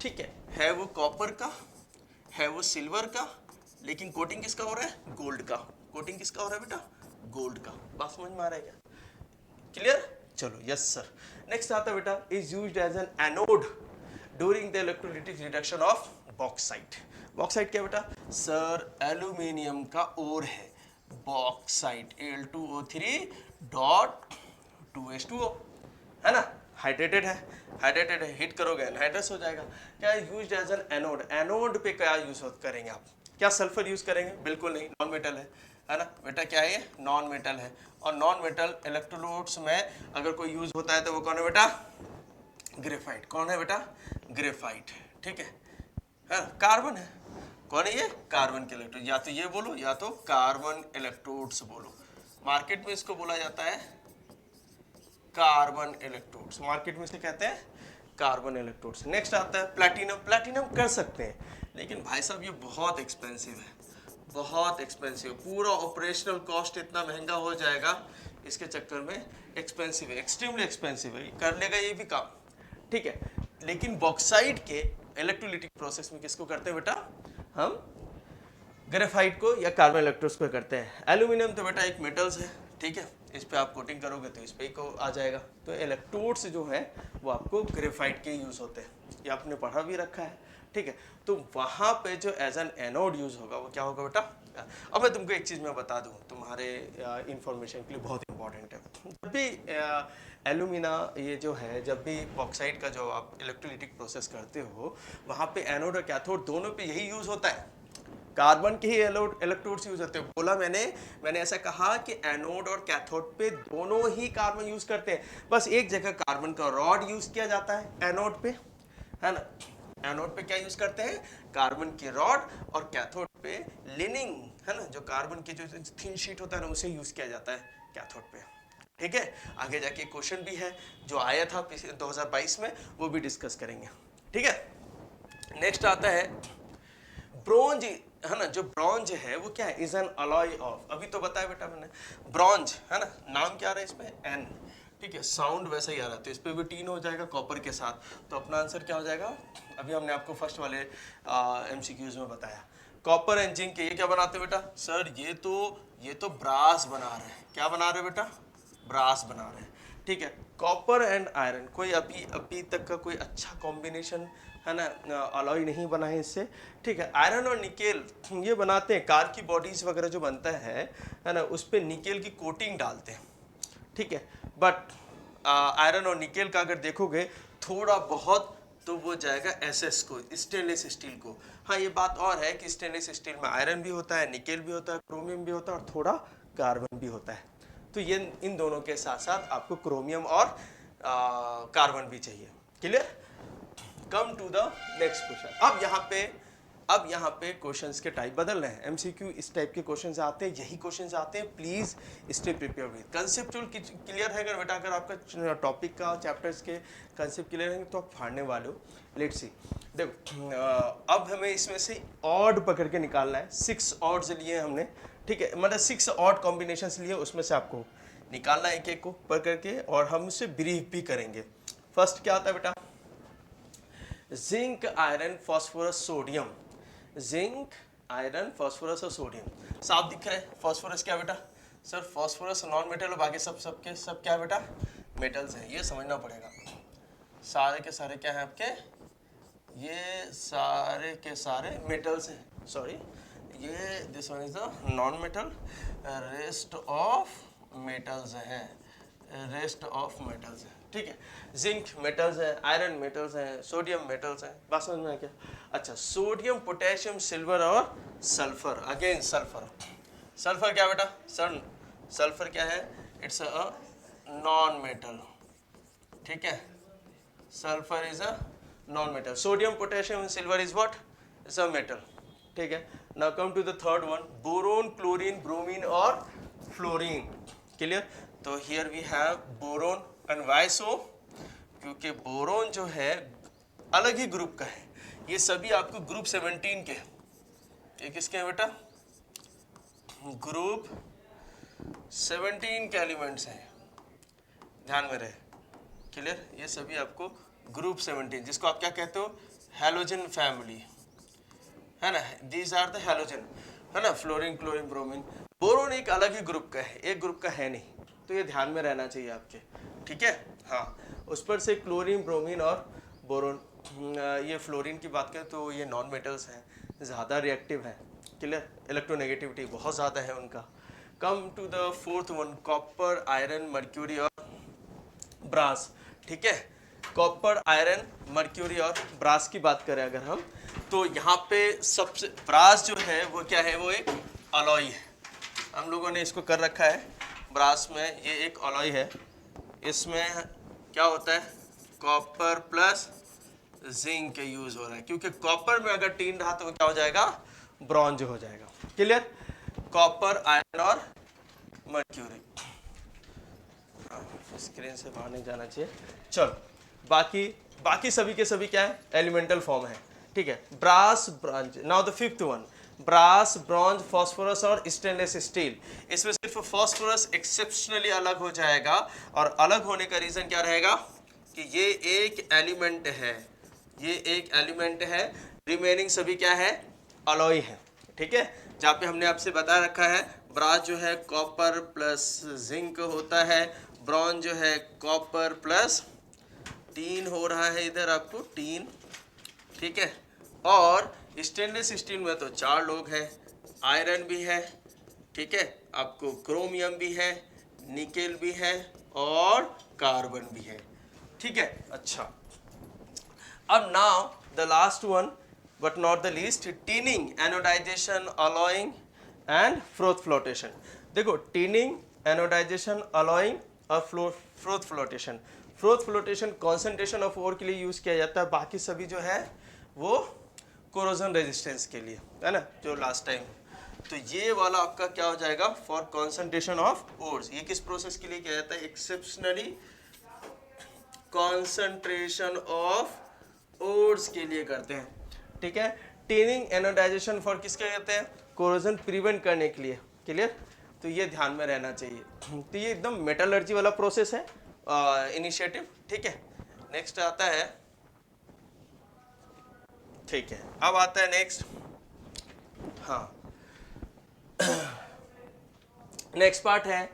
ठीक है वो कॉपर का, है वो सिल्वर का, लेकिन कोटिंग किसका हो रहा है, गोल्ड का। कोटिंग किसका हो रहा है बेटा, गोल्ड का। बात समझ में आ रहा है क्या, क्लियर? चलो यस सर। नेक्स्ट आता है बेटा, is used as an anode during the electrolytic reduction of bauxite. Bauxite क्या बेटा, सर एल्यूमिनियम का ओर है, बॉक्साइट Al2O3 डॉट 2H2O, है ना, हाइड्रेटेड है, हाइड्रेटेड है, हीट करोगे एनहाइड्रस हो जाएगा। क्या used as an anode, anode पे क्या यूज करेंगे आप, क्या सल्फर यूज करेंगे, बिल्कुल नहीं, नॉन मेटल है ना बेटा, क्या है ये, नॉन मेटल है। और नॉन मेटल इलेक्ट्रोलाइट्स में अगर कोई यूज होता है तो वो कौन है बेटा, ग्रेफाइट। कौन है बेटा, ग्रेफाइट। ठीक है, कार्बन है, कौन है ये, कार्बन के इलेक्ट्रोड, या तो ये बोलो या तो कार्बन इलेक्ट्रोड्स बोलो। मार्केट में इसको बोला जाता है कार्बन इलेक्ट्रोड्स, मार्केट में इसे कहते हैं कार्बन इलेक्ट्रोड्स। नेक्स्ट आता है प्लैटिनम। प्लैटिनम कर सकते हैं लेकिन भाई साहब ये बहुत एक्सपेंसिव है, बहुत एक्सपेंसिव, पूरा ऑपरेशनल कॉस्ट इतना महंगा हो जाएगा इसके चक्कर में, एक्सपेंसिव है, एक्सट्रीमली एक्सपेंसिव है, कर लेगा ये भी काम। ठीक है, लेकिन बॉक्साइट के इलेक्ट्रोलिटिक प्रोसेस में किसको करते हैं बेटा, हम ग्रेफाइट को या कार्बन इलेक्ट्रोड्स को करते हैं। एल्यूमिनियम तो बेटा एक मेटल्स है, ठीक है, इस पे आप कोटिंग करोगे तो इस पे को आ जाएगा। तो इलेक्ट्रोड्स जो है वो आपको ग्रेफाइट के यूज होते हैं, ये आपने पढ़ा भी रखा है। ठीक है, तो वहाँ पे जो एज एन एनोड यूज होगा वो क्या होगा बेटा। अब मैं तुमको एक चीज़ मैं बता दूँ तुम्हारे इंफॉर्मेशन के लिए, बहुत इंपॉर्टेंट है। जब भी एल्यूमिना ये जो है, जब भी बॉक्साइट का जो आप इलेक्ट्रोलिटिक प्रोसेस करते हो, वहाँ पे एनोड और कैथोड दोनों पे यही यूज़ होता है, कार्बन के ही इलेक्ट्रोड्स यूज होते हैं। बोला मैंने ऐसा कहा कि एनोड और कैथोड पे दोनों ही कार्बन यूज करते हैं, बस एक जगह कार्बन का रॉड यूज किया जाता है एनोड पे, है ना। एनोड पे क्या यूज करते हैं, कार्बन की रॉड, और कैथोड पे लिनिंग, है ना, जो कार्बन की जो थिन शीट होता है ना, उसे यूज किया जाता है कैथोड पे। ठीक है, आगे जाके क्वेश्चन भी है जो आया था 2022 में, वो भी डिस्कस करेंगे। ठीक है, नेक्स्ट आता है ब्रोंज, है ना। जो ब्रॉन्ज है वो क्या है, इज एन अलॉय ऑफ, अभी तो बताया बेटा मैंने, ब्रॉन्ज, है ना। नाम क्या आ रहा है इसमें, एन, ठीक है, साउंड वैसा ही आ रहा है, तो इस पे भी टीन हो जाएगा कॉपर के साथ, तो अपना आंसर क्या हो जाएगा। अभी हमने आपको फर्स्ट वाले एमसीक्यूज में बताया, कॉपर एंड जिंक, ये क्या बनाते हैं बेटा, सर ये तो ब्रास बना रहे हैं, क्या बना रहे हैं बेटा, ब्रास बना रहे हैं। ठीक है, कॉपर एंड आयरन, कोई अभी तक का कोई अच्छा कॉम्बिनेशन, है ना, अलॉय नहीं बना है इससे। ठीक है, आयरन और निकेल ये बनाते हैं, कार की बॉडीज वगैरह जो बनता है ना, उस पर निकेल की कोटिंग डालते हैं। ठीक है, बट आयरन और निकेल का अगर देखोगे थोड़ा बहुत, तो वो जाएगा एसएस को, स्टेनलेस स्टील को। हाँ, ये बात और है कि स्टेनलेस स्टील में आयरन भी होता है, निकेल भी होता है, क्रोमियम भी होता है, और थोड़ा कार्बन भी होता है। तो ये इन दोनों के साथ साथ आपको क्रोमियम और कार्बन भी चाहिए। Clear. Come to the next question. अब यहाँ पे क्वेश्चंस के टाइप बदल रहे हैं, एमसीक्यू इस टाइप के क्वेश्चंस आते हैं, यही क्वेश्चंस आते हैं, please stay prepare with. Conceptual clear है अगर बेटा, अगर आपका टॉपिक का चैप्टर्स के कंसेप्ट क्लियर है तो आप फाड़ने वाले हो। लेट्स सी, देखो अब हमें इसमें से ऑड पकड़ के निकालना है, 6 ऑड्स लिए हमने। ठीक है, मतलब 6 ऑड कॉम्बिनेशंस लिए, उसमें से आपको निकालना है एक एक को पकड़ के, और हम उससे ब्रीफ भी करेंगे। फर्स्ट क्या आता है बेटा, zinc iron phosphorus sodium, zinc iron phosphorus और सोडियम। साफ दिख रहा है, फॉस्फोरस क्या बेटा, सर फॉस्फोरस नॉन मेटल और बाकी सब क्या बेटा, मेटल्स हैं, ये समझना पड़ेगा। सारे के सारे क्या है आपके, ये सारे के सारे मेटल्स हैं, सॉरी, ये this one is the non metal, rest of metals हैं, रेस्ट ऑफ मेटल्स हैं। ठीक है, जिंक मेटल्स है, आयरन मेटल्स हैं, सोडियम मेटल्स हैं, बात समझ में आ क्या। अच्छा, सोडियम, पोटेशियम, सिल्वर और सल्फर, अगेन सल्फर। सल्फर क्या बेटा, सर सल्फर क्या है, इट्स अ नॉन मेटल। ठीक है, sulphur is a non metal, sodium, potassium and silver is what, is a metal. ठीक है, now come to the third one, boron, chlorine, bromine और fluorine. Clear. तो here we have boron, and why so, क्योंकि boron जो है अलग ही group का है, ये सभी आपको ग्रुप 17 के, ये किसके हैं बेटा, ग्रुप 17 के एलिमेंट्स हैं, ध्यान में रहे। क्लियर, ये सभी आपको ग्रुप 17, जिसको आप क्या कहते हो, हैलोजन फैमिली, है ना, दीज आर द हैलोजन, है ना, फ्लोरीन, क्लोरीन, ब्रोमीन। बोरोन एक अलग ही ग्रुप का है, एक ग्रुप का है नहीं, तो ये ध्यान में रहना चाहिए आपके। ठीक है, हाँ, उस पर से क्लोरीन, ब्रोमीन और बोरोन। ये फ्लोरीन की बात करें तो ये नॉन मेटल्स हैं, ज़्यादा रिएक्टिव हैं। क्लियर, इलेक्ट्रोनेगेटिविटी बहुत ज़्यादा है उनका। Come to the fourth one, copper, iron, mercury और ब्रास। ठीक है, कॉपर, आयरन, मर्क्यूरी और ब्रास की बात करें अगर हम, तो यहाँ पे सबसे ब्रास जो है वो क्या है, वो एक अलॉय है, हम लोगों ने इसको कर रखा है ब्रास में, ये एक अलॉय है। इसमें क्या होता है, कॉपर प्लस जिंक यूज हो रहा है, क्योंकि कॉपर में अगर टीन रहा तो वो क्या हो जाएगा, ब्रॉन्ज हो जाएगा। क्लियर, कॉपर, आयरन और मर्क्यूरी। स्क्रीन से बाहर नहीं जाना चाहिए। चलो, बाकी सभी के सभी क्या है, एलिमेंटल फॉर्म है। ठीक है, brass, bronze. Now the fifth one, brass, bronze, phosphorus और स्टेनलेस स्टील। इसमें सिर्फ फास्फोरस एक्सेप्शनली अलग हो जाएगा, और अलग होने का रीजन क्या रहेगा कि ये एक एलिमेंट है, ये एक एलिमेंट है, रिमेनिंग सभी क्या है, अलॉय है। ठीक है, जहाँ पे हमने आपसे बता रखा है, ब्रास जो है कॉपर प्लस जिंक होता है, ब्रॉन्ज जो है कॉपर प्लस टीन हो रहा है, इधर आपको टीन। ठीक है, और स्टेनलेस स्टील में तो 4 लोग हैं, आयरन भी है, ठीक है, आपको क्रोमियम भी है, निकेल भी है और कार्बन भी है, ठीक है। अच्छा, अब now the last one but not the least, tinning, anodisation, alloying and froth flotation. देखो, टीनिंग, एनोडाइजेशन, अलॉइंग और froth flotation. Froth flotation concentration of ore के लिए यूज किया जाता है, बाकी सभी जो है वो कोरोजन रेजिस्टेंस के लिए, है ना, जो लास्ट टाइम। तो ये वाला आपका क्या हो जाएगा, फॉर कॉन्सेंट्रेशन ऑफ ओर्स। ये किस प्रोसेस के लिए किया जाता है, एक्सेप्शनली कॉन्सेंट्रेशन ऑफ ओर्स के लिए करते हैं, ठीक है। टीनिंग, एनोडाइजेशन फॉर किसके कहते हैं, कोरोजन प्रिवेंट करने के लिए, क्लियर। तो ये ध्यान में रहना चाहिए। तो ये एकदम मेटलर्जी वाला प्रोसेस है, इनिशिएटिव, ठीक है। नेक्स्ट आता है, ठीक है, अब आता है नेक्स्ट, हाँ, नेक्स्ट पार्ट है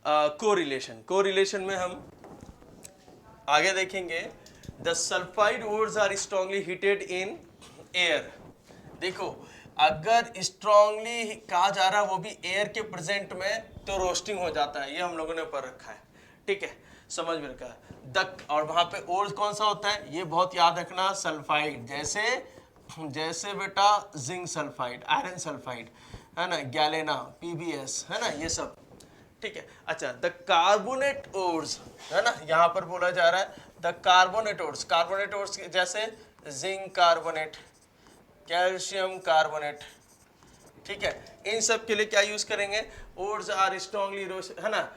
कोरिलेशन। कोरिलेशन में हम आगे देखेंगे, the sulphide ores are strongly heated in air. देखो, अगर स्ट्रांगली कहा जा रहा है वो भी एयर के प्रेजेंट में, तो रोस्टिंग हो जाता है, ये हम लोगों ने पढ़ रखा है, ठीक है, समझ में रखा है। और वहां पे ओर्स कौन सा होता है, ये बहुत याद रखना, सल्फाइड, जैसे बेटा जिंक सल्फाइड, आयरन सल्फाइड, है ना, गैलेना, पीबीएस, है ना, ये सब, ठीक है। अच्छा, द कार्बोनेट ओर्स, है ना, यहाँ पर बोला जा रहा है the carbonate ores. Carbonate ores जैसे जिंक कार्बोनेट, कैल्शियम कार्बोनेट, ठीक है, इन सब के लिए क्या यूज करेंगे, ओर्स आर स्ट्रांगली रोस्ट, है ना,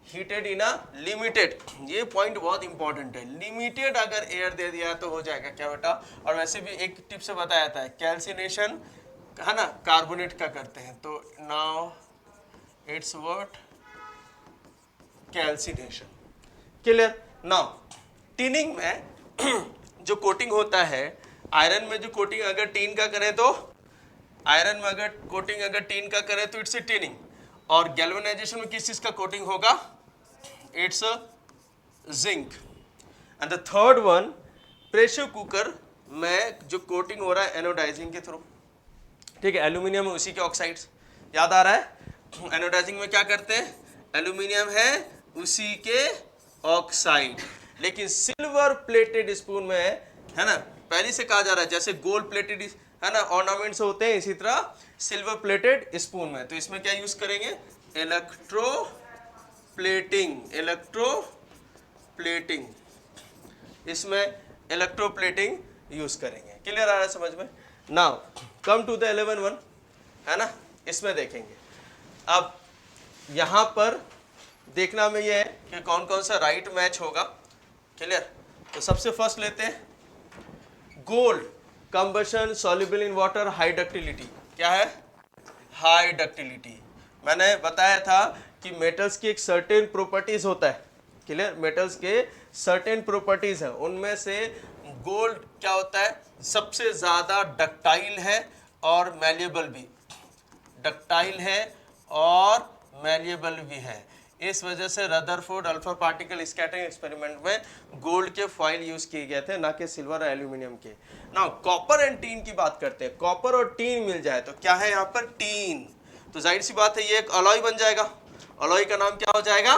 हीटेड इन अ लिमिटेड, ये पॉइंट बहुत इंपॉर्टेंट है, लिमिटेड अगर एयर दे दिया तो हो जाएगा क्या बेटा। और वैसे भी एक टिप से बताया जाता है, कैल्सिनेशन, है ना, कार्बोनेट का करते हैं, तो now it's what, calcination, clear. Now tinning में जो कोटिंग होता है, आयरन में जो कोटिंग अगर टीन का करें तो, आयरन में अगर कोटिंग अगर टीन का करें तो इट्स ए टिनिंग, और गैल्वेनाइजेशन में किस चीज का कोटिंग होगा, it's zinc. And the third one, pressure cooker में जो कोटिंग हो रहा है एनोडाइजिंग के थ्रू, ठीक है, एल्यूमिनियम है उसी के ऑक्साइड्स, याद आ रहा है, एनोडाइजिंग में क्या करते हैं, एल्यूमिनियम है उसी के ऑक्साइड। लेकिन सिल्वर प्लेटेड स्पून में है ना, पहले से कहा जा रहा है जैसे गोल्ड प्लेटेड, है ना, ऑर्नामेंट्स होते हैं, इसी तरह सिल्वर प्लेटेड स्पून में, तो इसमें क्या यूज करेंगे, इलेक्ट्रो प्लेटिंग, इलेक्ट्रो प्लेटिंग, इसमें इलेक्ट्रो प्लेटिंग यूज करेंगे, क्लियर आ रहा है समझ में। Now come to the 11 one, है ना, इसमें देखेंगे। अब यहां पर देखना में ये है कि कौन कौन सा राइट मैच होगा, क्लियर। तो सबसे फर्स्ट लेते हैं gold, combustion, soluble in water, high ductility. क्या है, हाई डक्टिलिटी। मैंने बताया था कि मेटल्स की एक सर्टेन प्रॉपर्टीज होता है, क्लियर, मेटल्स के सर्टेन प्रॉपर्टीज है, उनमें से गोल्ड क्या होता है, सबसे ज्यादा डक्टाइल है और मैलिएबल भी, डक्टाइल है और मैलिएबल भी है। इस वजह से Rutherford alpha particle scattering experiment में गोल्ड के फॉइल यूज किए गए थे, ना कि सिल्वर और एल्यूमिनियम के। नाउ कॉपर एंड टीन की बात करते हैं, कॉपर और टीन मिल जाए तो क्या है यहाँ पर, टीन, तो जाहिर सी बात है ये एक अलॉय बन जाएगा। अलॉय का नाम क्या हो जाएगा,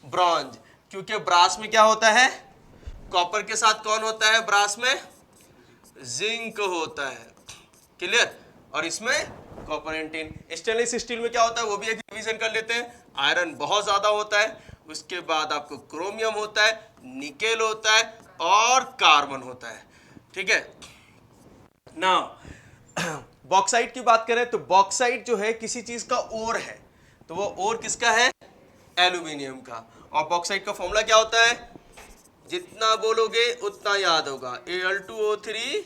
ब्रॉन्ज, क्योंकि ब्रास में क्या होता है, कॉपर के साथ कौन होता है, ब्रास में जिंक होता है, क्लियर, और इसमें copper and tin. Stainless steel में क्या होता है, वो भी एक रिवीजन कर लेते हैं, आयरन बहुत ज्यादा होता है, उसके बाद आपको क्रोमियम होता है, निकेल होता है और कार्बन होता है, ठीक है। नाउ बॉक्साइट की बात करें तो बॉक्साइट जो है किसी चीज का ओर है, तो वो ओर किसका है, एल्यूमिनियम का। और बॉक्साइट का फॉर्मूला क्या होता है, जितना बोलोगे उतना याद होगा, Al2O3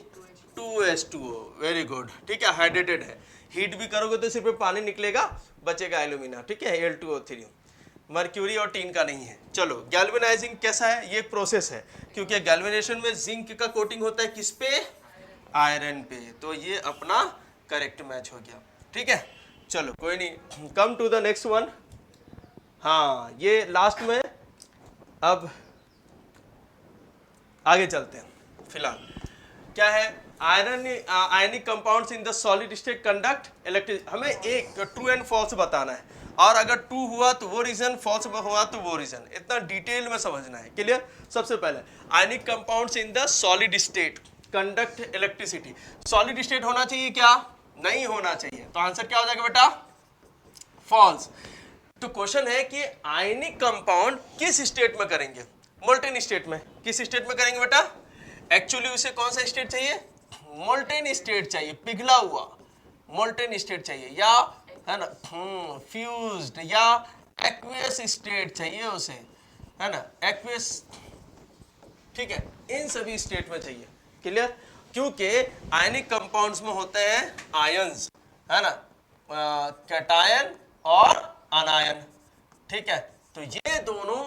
2H2O, वेरी गुड, ठीक है, हाइड्रेटेड है, हीट भी करोगे तो सिर्फ पानी निकलेगा, बचेगा एल्यूमिना, ठीक है, Al2O3, मर्क्यूरी और टीन का नहीं है। चलो गैल्वेनाइजिंग कैसा है, ये प्रोसेस है, क्योंकि गैल्वेनेशन में जिंक का कोटिंग होता है किस पे, आयरन पे, तो ये अपना करेक्ट मैच हो गया, ठीक है। चलो कोई नहीं, come to the next one. हाँ, ये लास्ट में, अब आगे चलते हैं। फिलहाल क्या है, ionic compounds in the solid state conduct electric, हमें एक ट्रू एंड फॉल्स बताना है। और अगर ट्रू हुआ तो वो रीजन, फॉल्स हुआ तो वो रीजन। इतना डिटेल में समझना है, क्लियर। सबसे पहले ionic compounds in the solid state conduct electricity. Solid state होना चाहिए क्या? नहीं होना चाहिए, तो आंसर क्या हो जाएगा बेटा? फॉल्स। तो क्वेश्चन है कि आयनिक कंपाउंड किस स्टेट में करेंगे? मोल्टेन स्टेट में। किस स्टेट में करेंगे बेटा? एक्चुअली उसे कौन सा स्टेट चाहिए? मोल्टेन स्टेट चाहिए, पिघला हुआ मोल्टेन स्टेट चाहिए, या है ना फ्यूज्ड या एक्वियस स्टेट चाहिए उसे, है ना, एक्वियस, ठीक है, इन सभी स्टेट में चाहिए, क्लियर। क्योंकि आयनिक कंपाउंड्स में होते हैं आयंस, है ना, कैटायन और अनायन, ठीक है। तो ये दोनों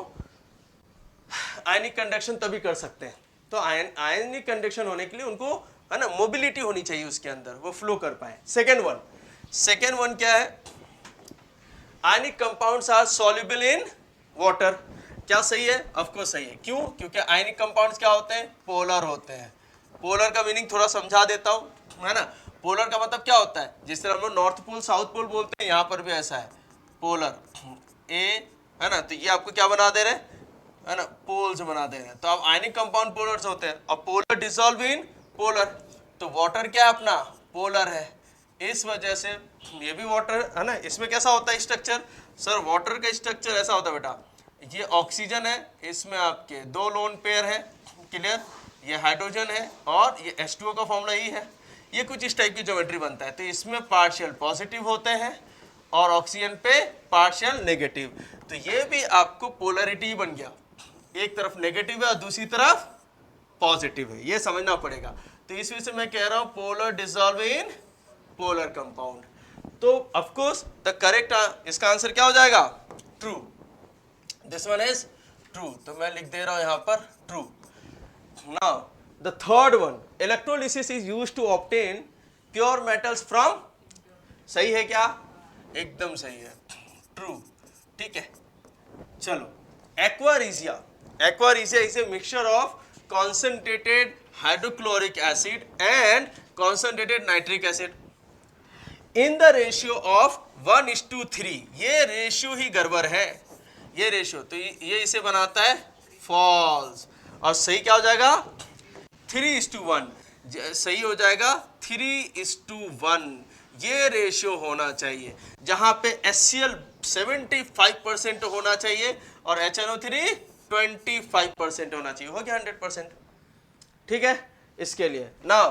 आयनिक कंडक्शन तभी कर सकते हैं। तो आयनिक कंडक्शन होने के लिए उनको, है ना, मोबिलिटी होनी चाहिए उसके अंदर, वो फ्लो कर पाए। सेकेंड वन क्या है? Ionic compounds are soluble in water. क्या सही है? ऑफ कोर्स सही है। क्यों? क्योंकि आयनिक कंपाउंड्स क्या होते हैं? पोलर होते हैं। पोलर का मीनिंग थोड़ा समझा देता हूं, है ना। पोलर का मतलब क्या होता है? जिस तरह हम लोग नॉर्थ पोल साउथ पोल बोलते हैं, यहां पर भी ऐसा है, पोलर ए, है ना। तो ये आपको क्या बना दे रहे हैं, है ना, पोल्स बना दे रहे हैं। तो अब आयनिक कंपाउंड पोलर्स होते हैं, और पोलर डिसॉल्व इन पोलर। तो वाटर क्या है अपना? पोलर है। इस वजह से ये भी वाटर है ना। इसमें कैसा होता है स्ट्रक्चर? सर वाटर का स्ट्रक्चर ऐसा होता है बेटा, ये ऑक्सीजन है, इसमें आपके 2 लोन पेयर है, क्लियर, ये हाइड्रोजन है, और ये H2O का फॉर्मूला ही है। ये कुछ इस टाइप की ज्योमेट्री बनता है। तो इसमें पार्शियल पॉजिटिव होते हैं और ऑक्सीजन पे पार्शियल नेगेटिव। तो ये भी आपको पोलरिटी बन गया, एक तरफ नेगेटिव है और दूसरी तरफ पॉजिटिव है, ये समझना पड़ेगा। तो इस वजह से मैं कह रहा हूं polar dissolve in polar compound. तो ऑफ कोर्स द करेक्ट, इसका आंसर क्या हो जाएगा? True. This one is true, तो मैं लिख दे रहा हूं यहां पर true. Now the third one, electrolysis is used to obtain pure metals from. सही है क्या? एकदम सही है, ट्रू, ठीक है। चलो, aqua regia. Aquaresia is a mixture of concentrated hydrochloric acid and concentrated nitric acid in the ratio of 1:3। ये रेशियो ही गड़बड़ है, ये रेशियो। तो ये इसे बनाता है फॉल्स, और सही क्या हो जाएगा? 3:1। सही हो जाएगा 3:1। ये रेशियो होना चाहिए, जहां पे HCl 75% होना चाहिए और HNO3 25% होना चाहिए। हो गया 100%, ठीक है। इसके लिए now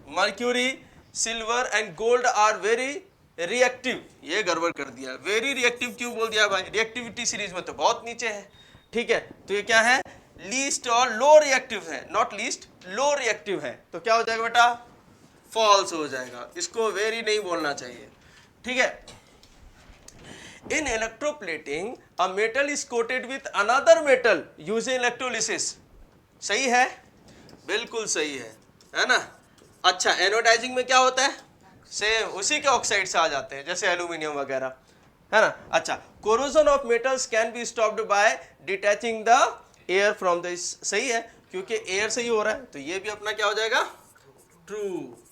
mercury silver and gold are very reactive. ये गड़बड़ कर दिया, वेरी रिएक्टिव क्यों बोल दिया भाई? रिएक्टिविटी सीरीज में तो बहुत नीचे है, ठीक है। तो ये क्या है? लीस्ट और लो रिएक्टिव है, नॉट लीस्ट, लो रिएक्टिव है। तो क्या हो जाएगा बेटा? फॉल्स हो जाएगा, इसको वेरी नहीं बोलना चाहिए, ठीक है। In electroplating, a metal is coated with another metal using electrolysis। सही है, बिल्कुल सही है ना। अच्छा, एनोडाइजिंग में क्या होता है? सेम उसी के ऑक्साइड से आ जाते हैं, जैसे एल्यूमिनियम वगैरह, है ना। अच्छा, corrosion of metals can be stopped bye detaching the air from the. सही है, क्योंकि एयर से ही हो रहा है, तो ये भी अपना क्या हो जाएगा? True.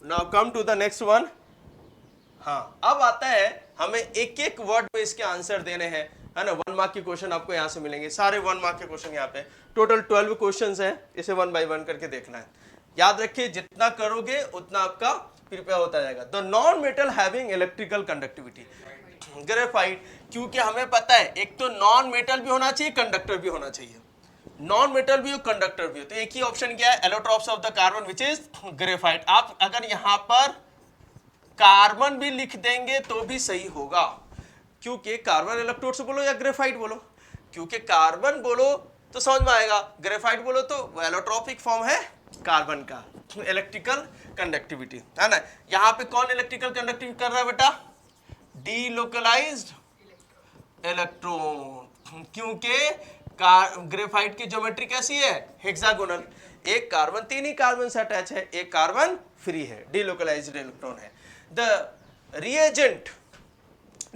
Now come to the next one. हाँ, अब आता है हमें एक एक वर्ड में इसके आंसर देने हैं, है ना। 1 मार्क के क्वेश्चन आपको यहाँ से मिलेंगे, सारे 1 मार्क के क्वेश्चन यहाँ पे। टोटल 12 क्वेश्चंस हैं, इसे 1 बाय 1 करके देखना है। याद रखिए, जितना करोगे उतना आपका प्रिपेयर होता जाएगा। The non metal having electrical conductivity, graphite. क्योंकि हमें पता है एक तो नॉन मेटल भी होना चाहिए, कंडक्टर भी होना चाहिए। नॉन मेटल भी हो, कंडक्टर भी हो, तो एक ही ऑप्शन क्या है? Allotropes of the carbon which is graphite. आप अगर यहाँ पर कार्बन भी लिख देंगे तो भी सही होगा, क्योंकि कार्बन इलेक्ट्रोड बोलो या ग्रेफाइट बोलो, क्योंकि कार्बन बोलो तो समझ में आएगा, ग्रेफाइट बोलो तो एलोट्रोपिक फॉर्म है कार्बन का। इलेक्ट्रिकल कंडक्टिविटी, है ना। यहाँ पे कौन इलेक्ट्रिकल कंडक्टिविटी कर रहा है बेटा? डीलोकलाइज्ड इलेक्ट्रॉन, क्योंकि ग्रेफाइट की ज्योमेट्री कैसी है? हेक्सागोनल। एक कार्बन, 3 ही कार्बन से अटैच है, एक कार्बन फ्री है, डीलोकलाइज्ड इलेक्ट्रॉन है। The reagent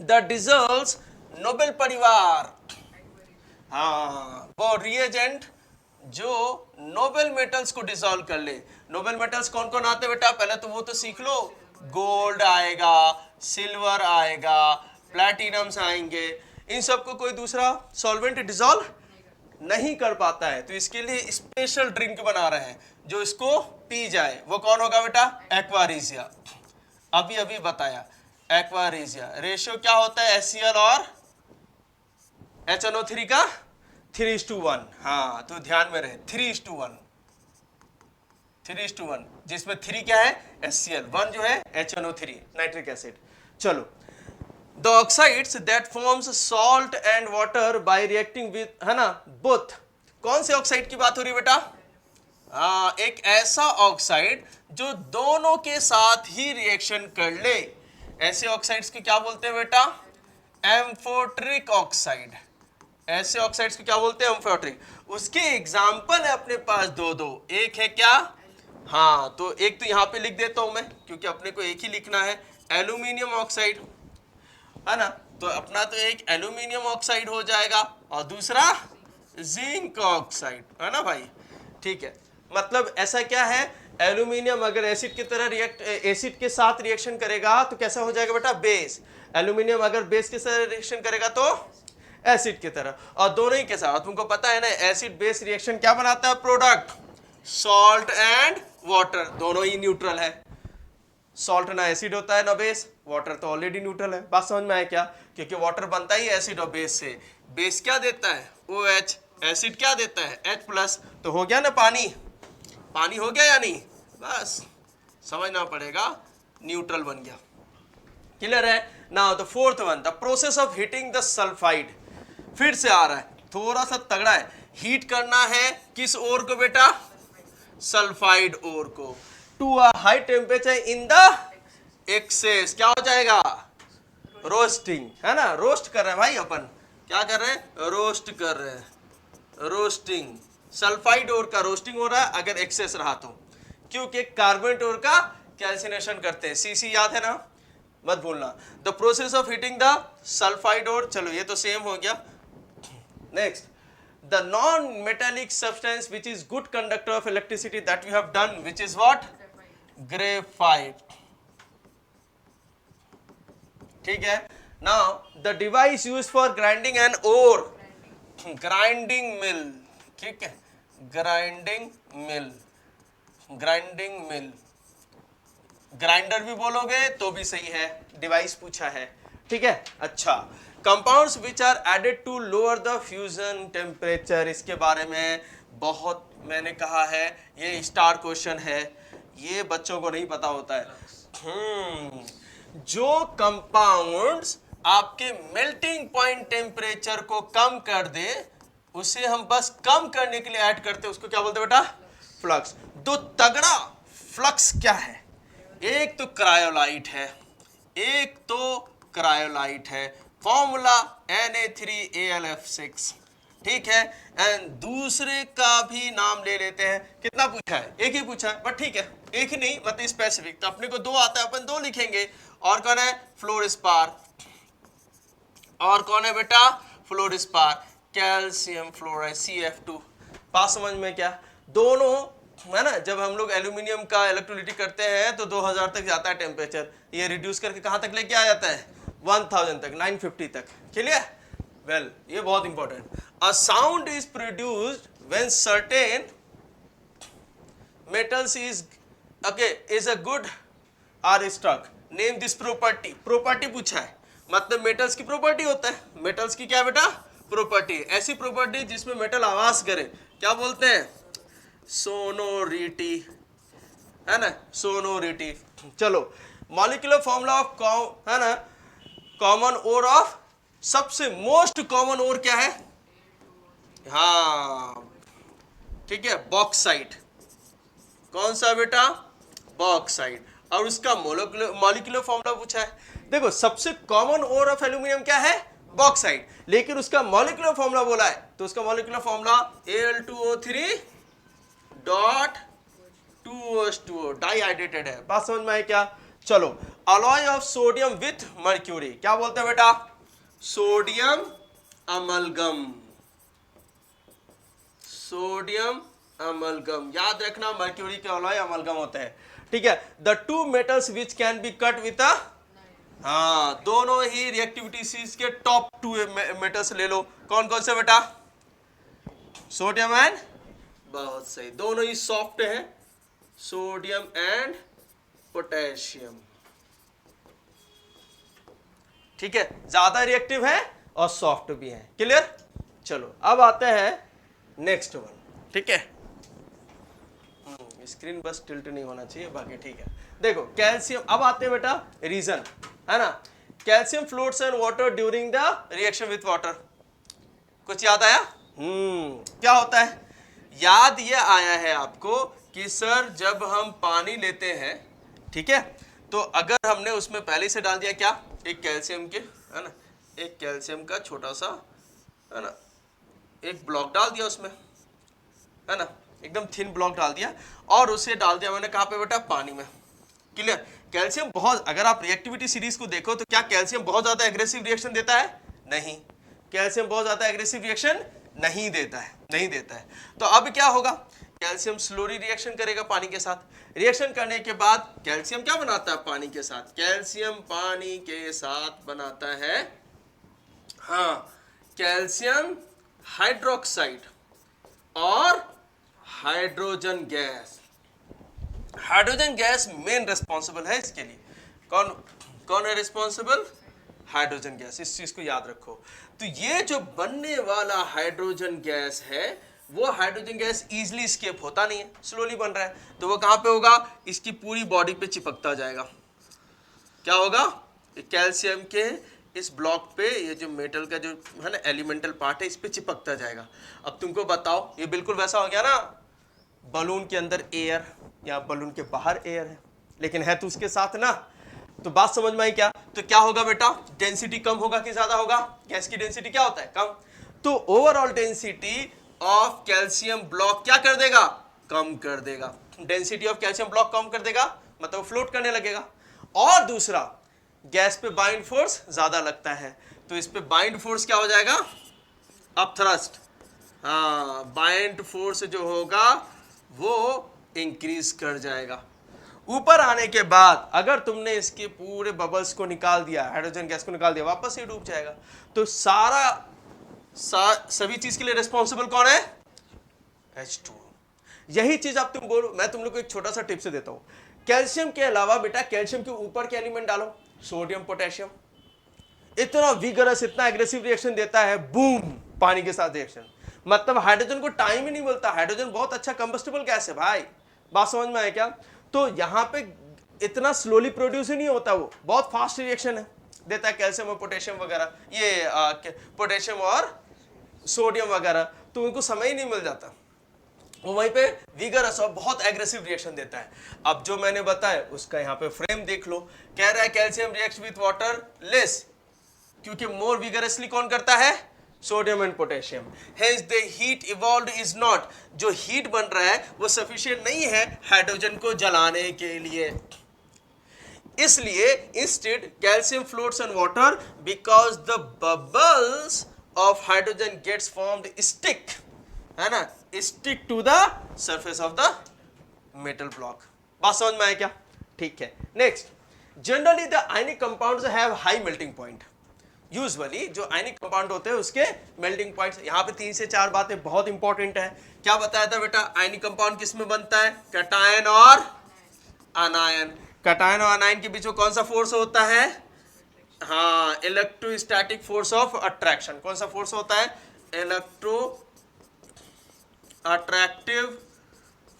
the dissolves Nobel परिवार। हाँ, वो रिएजेंट जो नोबेल मेटल्स को डिसॉल्व कर ले। नोबेल मेटल्स कौन कौन आते हैं बेटा? पहले तो वो तो सीख लो, गोल्ड आएगा, सिल्वर आएगा, प्लैटिनम्स आएंगे, इन सबको कोई दूसरा सॉल्वेंट डिसॉल्व नहीं कर पाता है। तो इसके लिए स्पेशल ड्रिंक बना रहे हैं जो इसको पी जाए। वो कौन होगा बेटा? एक्वारेजिया। अभी अभी बताया एक्वारेजिया। रेशियो क्या होता है HCl और HNO3 का? 3:1। हाँ, तो ध्यान में रहे 3:1, 3:1, जिसमें 3 क्या है? HCl, 1 जो है HNO3 नाइट्रिक एसिड। चलो, the oxides that forms salt and water bye reacting with, है ना, बोथ। कौन से ऑक्साइड की बात हो रही है बेटा? हाँ, एक ऐसा ऑक्साइड जो दोनों के साथ ही रिएक्शन कर ले, ऐसे ऑक्साइड्स को क्या बोलते हैं बेटा? Amphoteric oxide. ऐसे ऑक्साइड्स को क्या बोलते हैं? एम्फोट्रिक। उसके एग्जाम्पल है अपने पास दो। एक है क्या? हाँ, तो एक तो यहां पे लिख देता हूं मैं, क्योंकि अपने को एक ही लिखना है, एल्यूमिनियम ऑक्साइड, है ना। तो अपना तो एक एल्यूमिनियम ऑक्साइड हो जाएगा और दूसरा जिंक ऑक्साइड, है ना भाई। ठीक है, मतलब ऐसा क्या है, एल्यूमिनियम अगर एसिड की तरह एसिड के साथ रिएक्शन करेगा तो कैसा हो जाएगा बेटा? बेस। एल्यूमिनियम अगर बेस के साथ रिएक्शन करेगा तो एसिड की तरह। और दोनों ही के साथ, तुमको पता है ना, एसिड बेस रिएक्शन क्या बनाता है? प्रोडक्ट, सॉल्ट एंड वाटर, दोनों ही न्यूट्रल है। सॉल्ट ना एसिड होता है ना बेस, वाटर तो ऑलरेडी न्यूट्रल है। बात समझ में आया क्या? क्योंकि वाटर बनता ही एसिड और बेस से। बेस क्या देता है? OH। एसिड क्या देता है? H+। तो हो गया ना पानी, पानी हो गया या नहीं? बस समझना पड़ेगा, न्यूट्रल बन गया। क्लियर है? Now the fourth one, the process of heating the sulphide. फिर से आ रहा है, थोड़ा सा तगड़ा है। हीट करना है किस ओर को बेटा? सल्फाइड ओर को, to a high temperature in the excess. क्या हो जाएगा? रोस्टिंग, है ना। रोस्ट कर रहे हैं भाई अपन, क्या कर रहे हैं? रोस्ट कर रहे हैं, रोस्टिंग। सल्फाइड ओर का रोस्टिंग हो रहा है अगर एक्सेस रहा तो, क्योंकि कार्बोनेट ओर का कैल्सिनेशन करते हैं। CC याद है ना, मत भूलना। The process of heating the sulphide ore, चलो ये तो सेम हो गया। Next, the non-metallic substance which is good conductor of electricity that we have done, which is what? Graphite. ठीक है। Now the device used for grinding an ore, grinding mill, ठीक है, grinding mill, grinding mill, grinder भी बोलोगे तो भी सही है, डिवाइस पूछा है, ठीक है। अच्छा, compounds which are added to lower the fusion temperature, इसके बारे में बहुत मैंने कहा है, ये स्टार क्वेश्चन है, ये बच्चों को नहीं पता होता है। जो कंपाउंड्स आपके मेल्टिंग पॉइंट टेम्परेचर को कम कर दे, उसे हम बस कम करने के लिए ऐड करते हैं, उसको क्या बोलते हैं बेटा? फ्लक्स। दो तगड़ा फ्लक्स क्या है? एक तो क्रायोलाइट है, एक तो क्रायोलाइट है, फॉर्मूला Na3AlF6, ठीक है। एंड दूसरे का भी नाम ले लेते हैं। कितना पूछा है? एक ही पूछा है, बट ठीक है, एक ही नहीं, मतलब स्पेसिफिक। तो अपने को दो आता है, अपन दो लिखेंगे। और कौन है? फ्लोरस्पार। और कौन है बेटा? Fluorspar, calcium fluoride CF2। बात समझ में क्या? दोनों, है ना, जब हम लोग एल्यूमिनियम का इलेक्ट्रोलिटिक करते हैं तो 2000 तक जाता है टेम्परेचर, ये रिड्यूस करके कहां तक लेके आ जाता है? 1000 तक, 950 तक। क्लियर? वेल, ये बहुत important. A sound is produced when certain metals is a good are stuck. Name this property. Property पूछा है, मतलब मेटल्स की प्रॉपर्टी होता है। मेटल्स की क्या बेटा? प्रॉपर्टी। ऐसी प्रॉपर्टी जिसमें मेटल आवाज करे, क्या बोलते हैं? सोनोरिटी, है ना, सोनोरिटी। चलो, मॉलिक्यूलर फॉर्मूला ऑफ, है ना, कॉमन ओर ऑफ, सबसे मोस्ट कॉमन ओर क्या है? हाँ, ठीक है, बॉक्साइट। कौन सा बेटा? बॉक्साइट। और उसका मॉलिक्यूलर फॉर्मूला पूछा है। देखो, सबसे कॉमन ओर ऑफ एल्यूमिनियम क्या है? बॉक्साइट। लेकिन उसका मॉलिक्यूलर फॉर्मूला बोला है, तो उसका molecular formula Al2O3 dot 2H2O, डाइहाइड्रेटेड है। बात समझ में आई क्या? चलो, alloy of sodium with mercury, क्या बोलते हैं बेटा? Sodium amalgam. सोडियम अमलगम, याद रखना, मर्क्यूरी के अलॉय अमलगम होते हैं। ठीक है, the two metals which can be cut with a, हाँ दोनों ही रिएक्टिविटी सीरीज के टॉप 2 मेटल्स ले लो, कौन कौन से बेटा? सोडियम एंड, बहुत सही, दोनों ही सॉफ्ट है, सोडियम एंड पोटेशियम। ठीक है, ज्यादा रिएक्टिव है और सॉफ्ट भी है। क्लियर? चलो अब आते हैं नेक्स्ट वन। ठीक है, स्क्रीन बस टिल्ट नहीं होना चाहिए, बाकी ठीक है। देखो कैल्शियम, अब आते हैं बेटा रीजन, है ना? Calcium floats in water during the reaction with water. कुछ याद आया? क्या होता है? याद ये आया है आपको कि सर जब हम पानी लेते हैं, ठीक है, तो अगर हमने उसमें पहले से डाल दिया क्या, एक कैल्शियम के, है ना, एक कैल्शियम का छोटा सा, है ना, एक ब्लॉक डाल दिया उसमें, है ना, एकदम थिन ब्लॉक डाल दिया और उसे डाल दिया मैंने कहाँ पे बेटा? पानी में। क्लियर? कैल्शियम बहुत, अगर आप रिएक्टिविटी सीरीज को देखो तो क्या कैल्शियम बहुत ज्यादा एग्रेसिव रिएक्शन देता है? नहीं, कैल्शियम बहुत ज्यादा एग्रेसिव रिएक्शन नहीं देता है, नहीं देता है। तो अब क्या होगा? कैल्शियम स्लोली रिएक्शन करेगा पानी के साथ। रिएक्शन करने के बाद कैल्शियम क्या बनाता है पानी के साथ? कैल्शियम पानी के साथ बनाता है, हाँ, कैल्शियम हाइड्रोक्साइड और hydrogen gas. Hydrogen gas main responsible है इसके लिए। कौन कौन है रिस्पॉन्सिबल? Hydrogen gas. इस चीज को याद रखो। तो ये जो बनने वाला हाइड्रोजन गैस है, वो हाइड्रोजन गैस इजीली स्केप होता नहीं है, स्लोली बन रहा है, तो वो कहां पे होगा? इसकी पूरी बॉडी पे चिपकता जाएगा। क्या होगा? कैल्शियम के इस ब्लॉक पे, ये जो मेटल का जो है ना एलिमेंटल पार्ट है, इस पे चिपकता जाएगा। अब तुमको बताओ, ये बिल्कुल वैसा हो गया ना, बलून के अंदर एयर या बलून के बाहर एयर है, लेकिन है तो उसके साथ ना। तो बात समझ में आई क्या? तो क्या होगा बेटा? डेंसिटी कम होगा कि ज्यादा होगा? गैस की डेंसिटी क्या होता है? कम। तो overall density of calcium block क्या कर देगा? कम कर देगा। डेंसिटी ऑफ कैल्शियम ब्लॉक कम कर देगा, मतलब फ्लोट करने लगेगा। और दूसरा, गैस पे बाइंड फोर्स ज्यादा लगता है, तो इस पे बाइंड फोर्स क्या हो जाएगा? अपथ्रस्ट। हाँ, बाइंड फोर्स जो होगा वो इंक्रीज कर जाएगा। ऊपर आने के बाद अगर तुमने इसके पूरे बबल्स को निकाल दिया, हाइड्रोजन गैस को निकाल दिया, वापस ही डूब जाएगा। तो सभी चीज के लिए रिस्पॉन्सिबल कौन है? H2। यही चीज आप तुम बोलो, मैं तुम लोग को एक छोटा सा टिप्स देता हूं। कैल्शियम के अलावा बेटा कैल्शियम के ऊपर के एलिमेंट डालो, सोडियम पोटेशियम। इतना विगरस, इतना एग्रेसिव रिएक्शन देता है, बूम, पानी के साथ रिएक्शन। मतलब हाइड्रोजन को टाइम ही नहीं मिलता। हाइड्रोजन बहुत अच्छा कंबस्टेबल गैस है भाई, बात समझ में आया क्या? तो यहां पे इतना स्लोली प्रोड्यूस ही नहीं होता, वो बहुत फास्ट रिएक्शन है देता है कैल्शियम और पोटेशियम वगैरह, ये पोटेशियम और सोडियम वगैरह, तो उनको समय ही नहीं मिल जाता। वो वहीं पे विगरस और बहुत एग्रेसिव रिएक्शन देता है। अब जो मैंने बताया उसका यहाँ पे फ्रेम देख लो, कह रहा है calcium reacts with water less, क्योंकि मोर विगरसली कौन करता है? Sodium and potassium. Hence the heat evolved is not, जो हीट बन रहा है वो सफिशिएंट नहीं है हाइड्रोजन को जलाने के लिए। इसलिए instead calcium floats in water because the bubbles of hydrogen gets formed stick, है ना, stick to the surface of the metal block. बात समझ में आया क्या? ठीक है। Next, generally the ionic compounds have high melting point. Usually जो आयनिक कंपाउंड होते हैं उसके मेल्टिंग पॉइंट्स, यहाँ पे 3 से 4 बातें बहुत इंपॉर्टेंट है। क्या बताया था बेटा? आयनिक कंपाउंड किस में बनता है? कैटायन और अनायन। कैटायन और अनायन के बीच में कौन सा फोर्स होता है? हाँ, इलेक्ट्रोस्टैटिक फोर्स ऑफ अट्रैक्शन। कौन सा फोर्स होता है? इलेक्ट्रो अट्रैक्टिव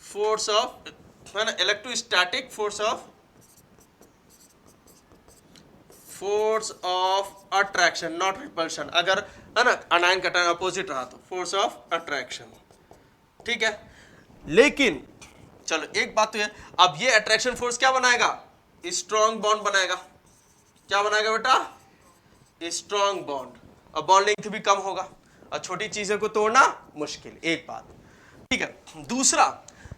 फोर्स ऑफ, है ना, electrostatic force of attraction, not repulsion. अगर, है ना, अनायन कैटायन अपोजिट रहा तो फोर्स ऑफ अट्रैक्शन। ठीक है, लेकिन चलो एक बात तो है, अब ये अट्रैक्शन फोर्स क्या बनाएगा? स्ट्रॉन्ग बॉन्ड बनाएगा। क्या बनाएगा बेटा? Strong bond. अब बॉन्ड लेंथ भी कम होगा और छोटी चीजों को तोड़ना मुश्किल। एक बात, ठीक है।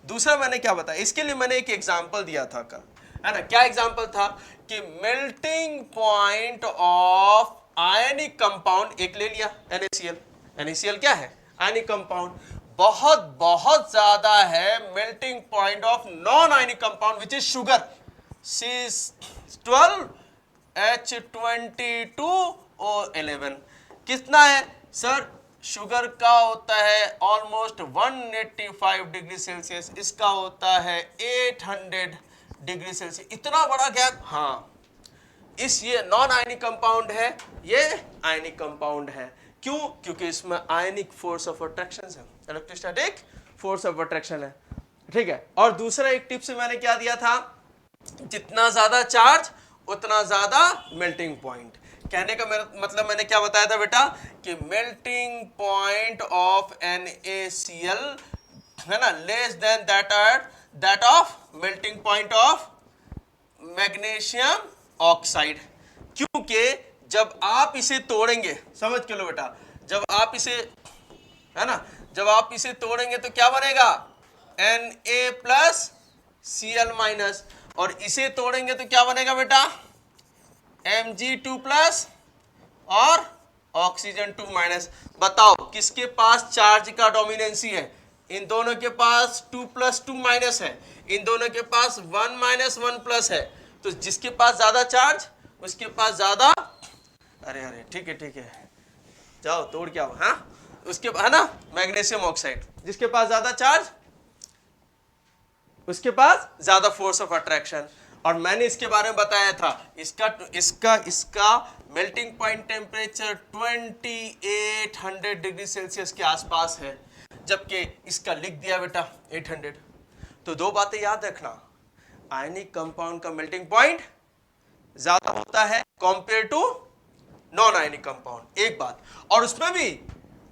दूसरा मैंने क्या बताया इसके लिए? मैंने एक एग्जांपल दिया था कल, है ना। क्या एग्जांपल था? कि melting point of ionic compound एक ले लिया, NaCl। NaCl क्या है? Ionic compound. बहुत बहुत ज्यादा है melting point of non ionic compound which is sugar, C12 H22O11। कितना है सर? शुगर का होता है ऑलमोस्ट 185 डिग्री सेल्सियस, इसका होता है 800 डिग्री सेल्सियस। इतना बड़ा गैप। हाँ, इस ये नॉन आयनिक कंपाउंड है, ये आयनिक कंपाउंड है। क्यों? क्योंकि इसमें आयनिक फोर्स ऑफ अट्रैक्शन है, इलेक्ट्रोस्टैटिक फोर्स ऑफ अट्रैक्शन है। ठीक है। और दूसरा एक टिप से मैंने क्या दिया था, जितना ज्यादा चार्ज उतना ज्यादा मेल्टिंग पॉइंट। कहने का मतलब मैंने क्या बताया था बेटा, कि मेल्टिंग पॉइंट ऑफ NaCl है ना, less than that of melting point of magnesium oxide. क्योंकि जब आप इसे तोड़ेंगे, समझ के लो बेटा, जब आप इसे, है ना, जब आप इसे तोड़ेंगे तो क्या बनेगा, Na+Cl-, और इसे तोड़ेंगे तो क्या बनेगा बेटा, Mg2+ और ऑक्सीजन 2-। बताओ किसके पास चार्ज का डोमिनेंसी है? इन दोनों के पास 2+2- है, इन दोनों के पास 1-1+ है। तो जिसके पास ज्यादा चार्ज उसके पास ज्यादा, अरे ठीक है, जाओ तोड़ के आओ। हाँ, उसके है ना, मैग्नीशियम ऑक्साइड, जिसके पास ज्यादा चार्ज उसके पास ज्यादा फोर्स ऑफ अट्रैक्शन। और मैंने इसके बारे में बताया था, इसका melting point temperature 2800 degree Celsius के आसपास है, जबकि इसका लिख दिया बेटा 800। तो दो बातें याद रखना, आयनिक कंपाउंड का मेल्टिंग पॉइंट ज्यादा होता है compare to non ionic compound, एक बात। और उसमें भी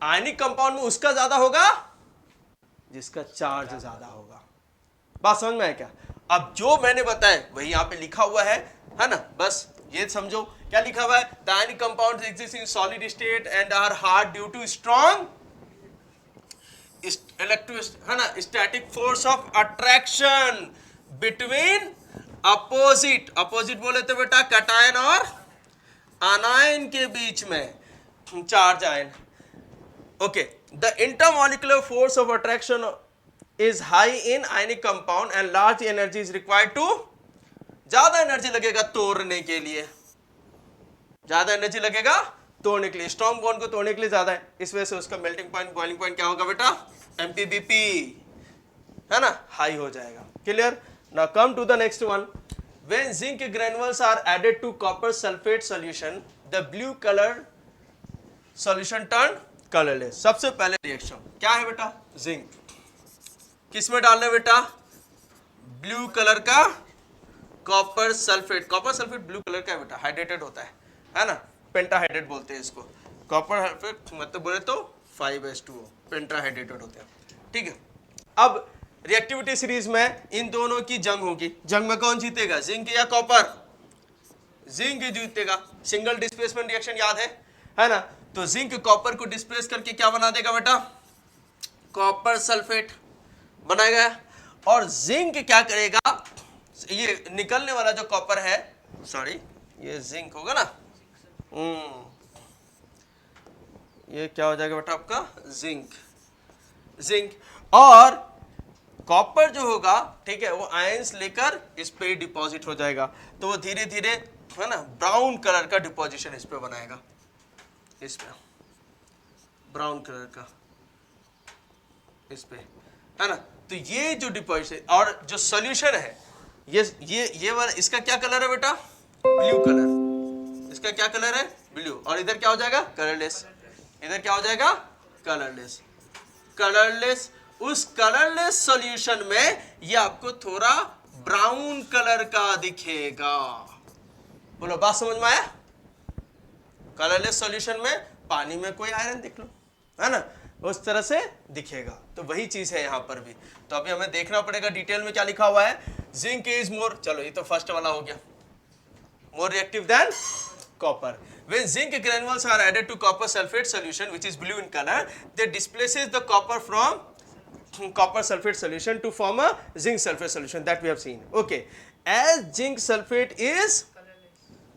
आयनिक कंपाउंड में उसका ज्यादा होगा जिसका चार्ज ज्यादा होगा। बात समझ में है क्या? अब जो मैंने बताया वही यहाँ पे लिखा हुआ है ना, बस ये समझो क्या लिखा हुआ है। The ionic compounds exist in solid state and are hard due to strong static force of attraction between opposite बोले तो बेटा कैटायन और आनायन के बीच में charge ion. Okay, the intermolecular force of attraction is high in ionic compound and large energy is required to, ज्यादा energy लगेगा तोड़ने के लिए, ज्यादा एनर्जी लगेगा तोड़ने के लिए, स्ट्रॉन्ग बॉन्ड को तोड़ने के लिए ज्यादा है, इस वजह से उसका मेल्टिंग पॉइंट, बॉइलिंग पॉइंट क्या होगा बेटा, MPBP, है ना, हाई हो जाएगा। Clear? Now come to the next one. When zinc granules are added to copper sulphate solution, the blue colour solution turn colourless. सबसे पहले रिएक्शन क्या है बेटा, जिंक किस में डालना है बेटा, ब्लू कलर का copper sulphate. Copper sulphate blue colour का है बेटा, हाइड्रेटेड होता है ना, पेंटाहाइड्रेट बोलते हैं इसको। कॉपर सल्फेट मतलब बोले तो 5H2O, पेंटाहाइड्रेटेड होते हैं। ठीक है, अब रिएक्टिविटी सीरीज में इन दोनों की जंग होगी। जंग में कौन जीतेगा, जिंक या कॉपर? जिंक जीतेगा। सिंगल डिस्प्लेसमेंट रिएक्शन याद है ना? तो जिंक कॉपर को डिस्प्लेस करके क्या बना देगा बेटा, कॉपर सल्फेट बनाएगा। और जिंक क्या करेगा, ये निकलने वाला जो कॉपर है, सॉरी ये जिंक होगा ना, ये क्या हो जाएगा बेटा आपका जिंक। और कॉपर जो होगा, ठीक है, वो आयंस लेकर इस पे डिपॉजिट हो जाएगा। तो वो धीरे धीरे, है ना, ब्राउन कलर का डिपॉजिशन इस पे बनाएगा, इस पे ब्राउन कलर का इस पे, है ना। तो ये जो डिपॉजिशन और जो सॉल्यूशन है, ये वाला, इसका क्या कलर है बेटा, ब्लू कलर। इसका क्या कलर है, ब्लू। और इधर क्या हो जाएगा, कलरलेस। इधर क्या हो जाएगा, कलरलेस। उस कलरलेस सॉल्यूशन में ये आपको थोड़ा ब्राउन कलर का दिखेगा। बोलो बात समझ में आया? कलरलेस सॉल्यूशन में पानी में कोई आयरन देख लो, है ना, उस तरह से दिखेगा। तो वही चीज है यहाँ पर भी। तो अभी हमें देखना पड़ेगा डिटेल में क्या लिखा हुआ है। जिंक इज मोर, चलो ये तो फर्स्ट वाला हो गया, more reactive than copper. When zinc granules are added to copper sulfate solution, which is blue in color, they displaces the copper from copper sulfate solution to form a zinc sulfate solution that we have seen. Okay, as zinc sulfate is,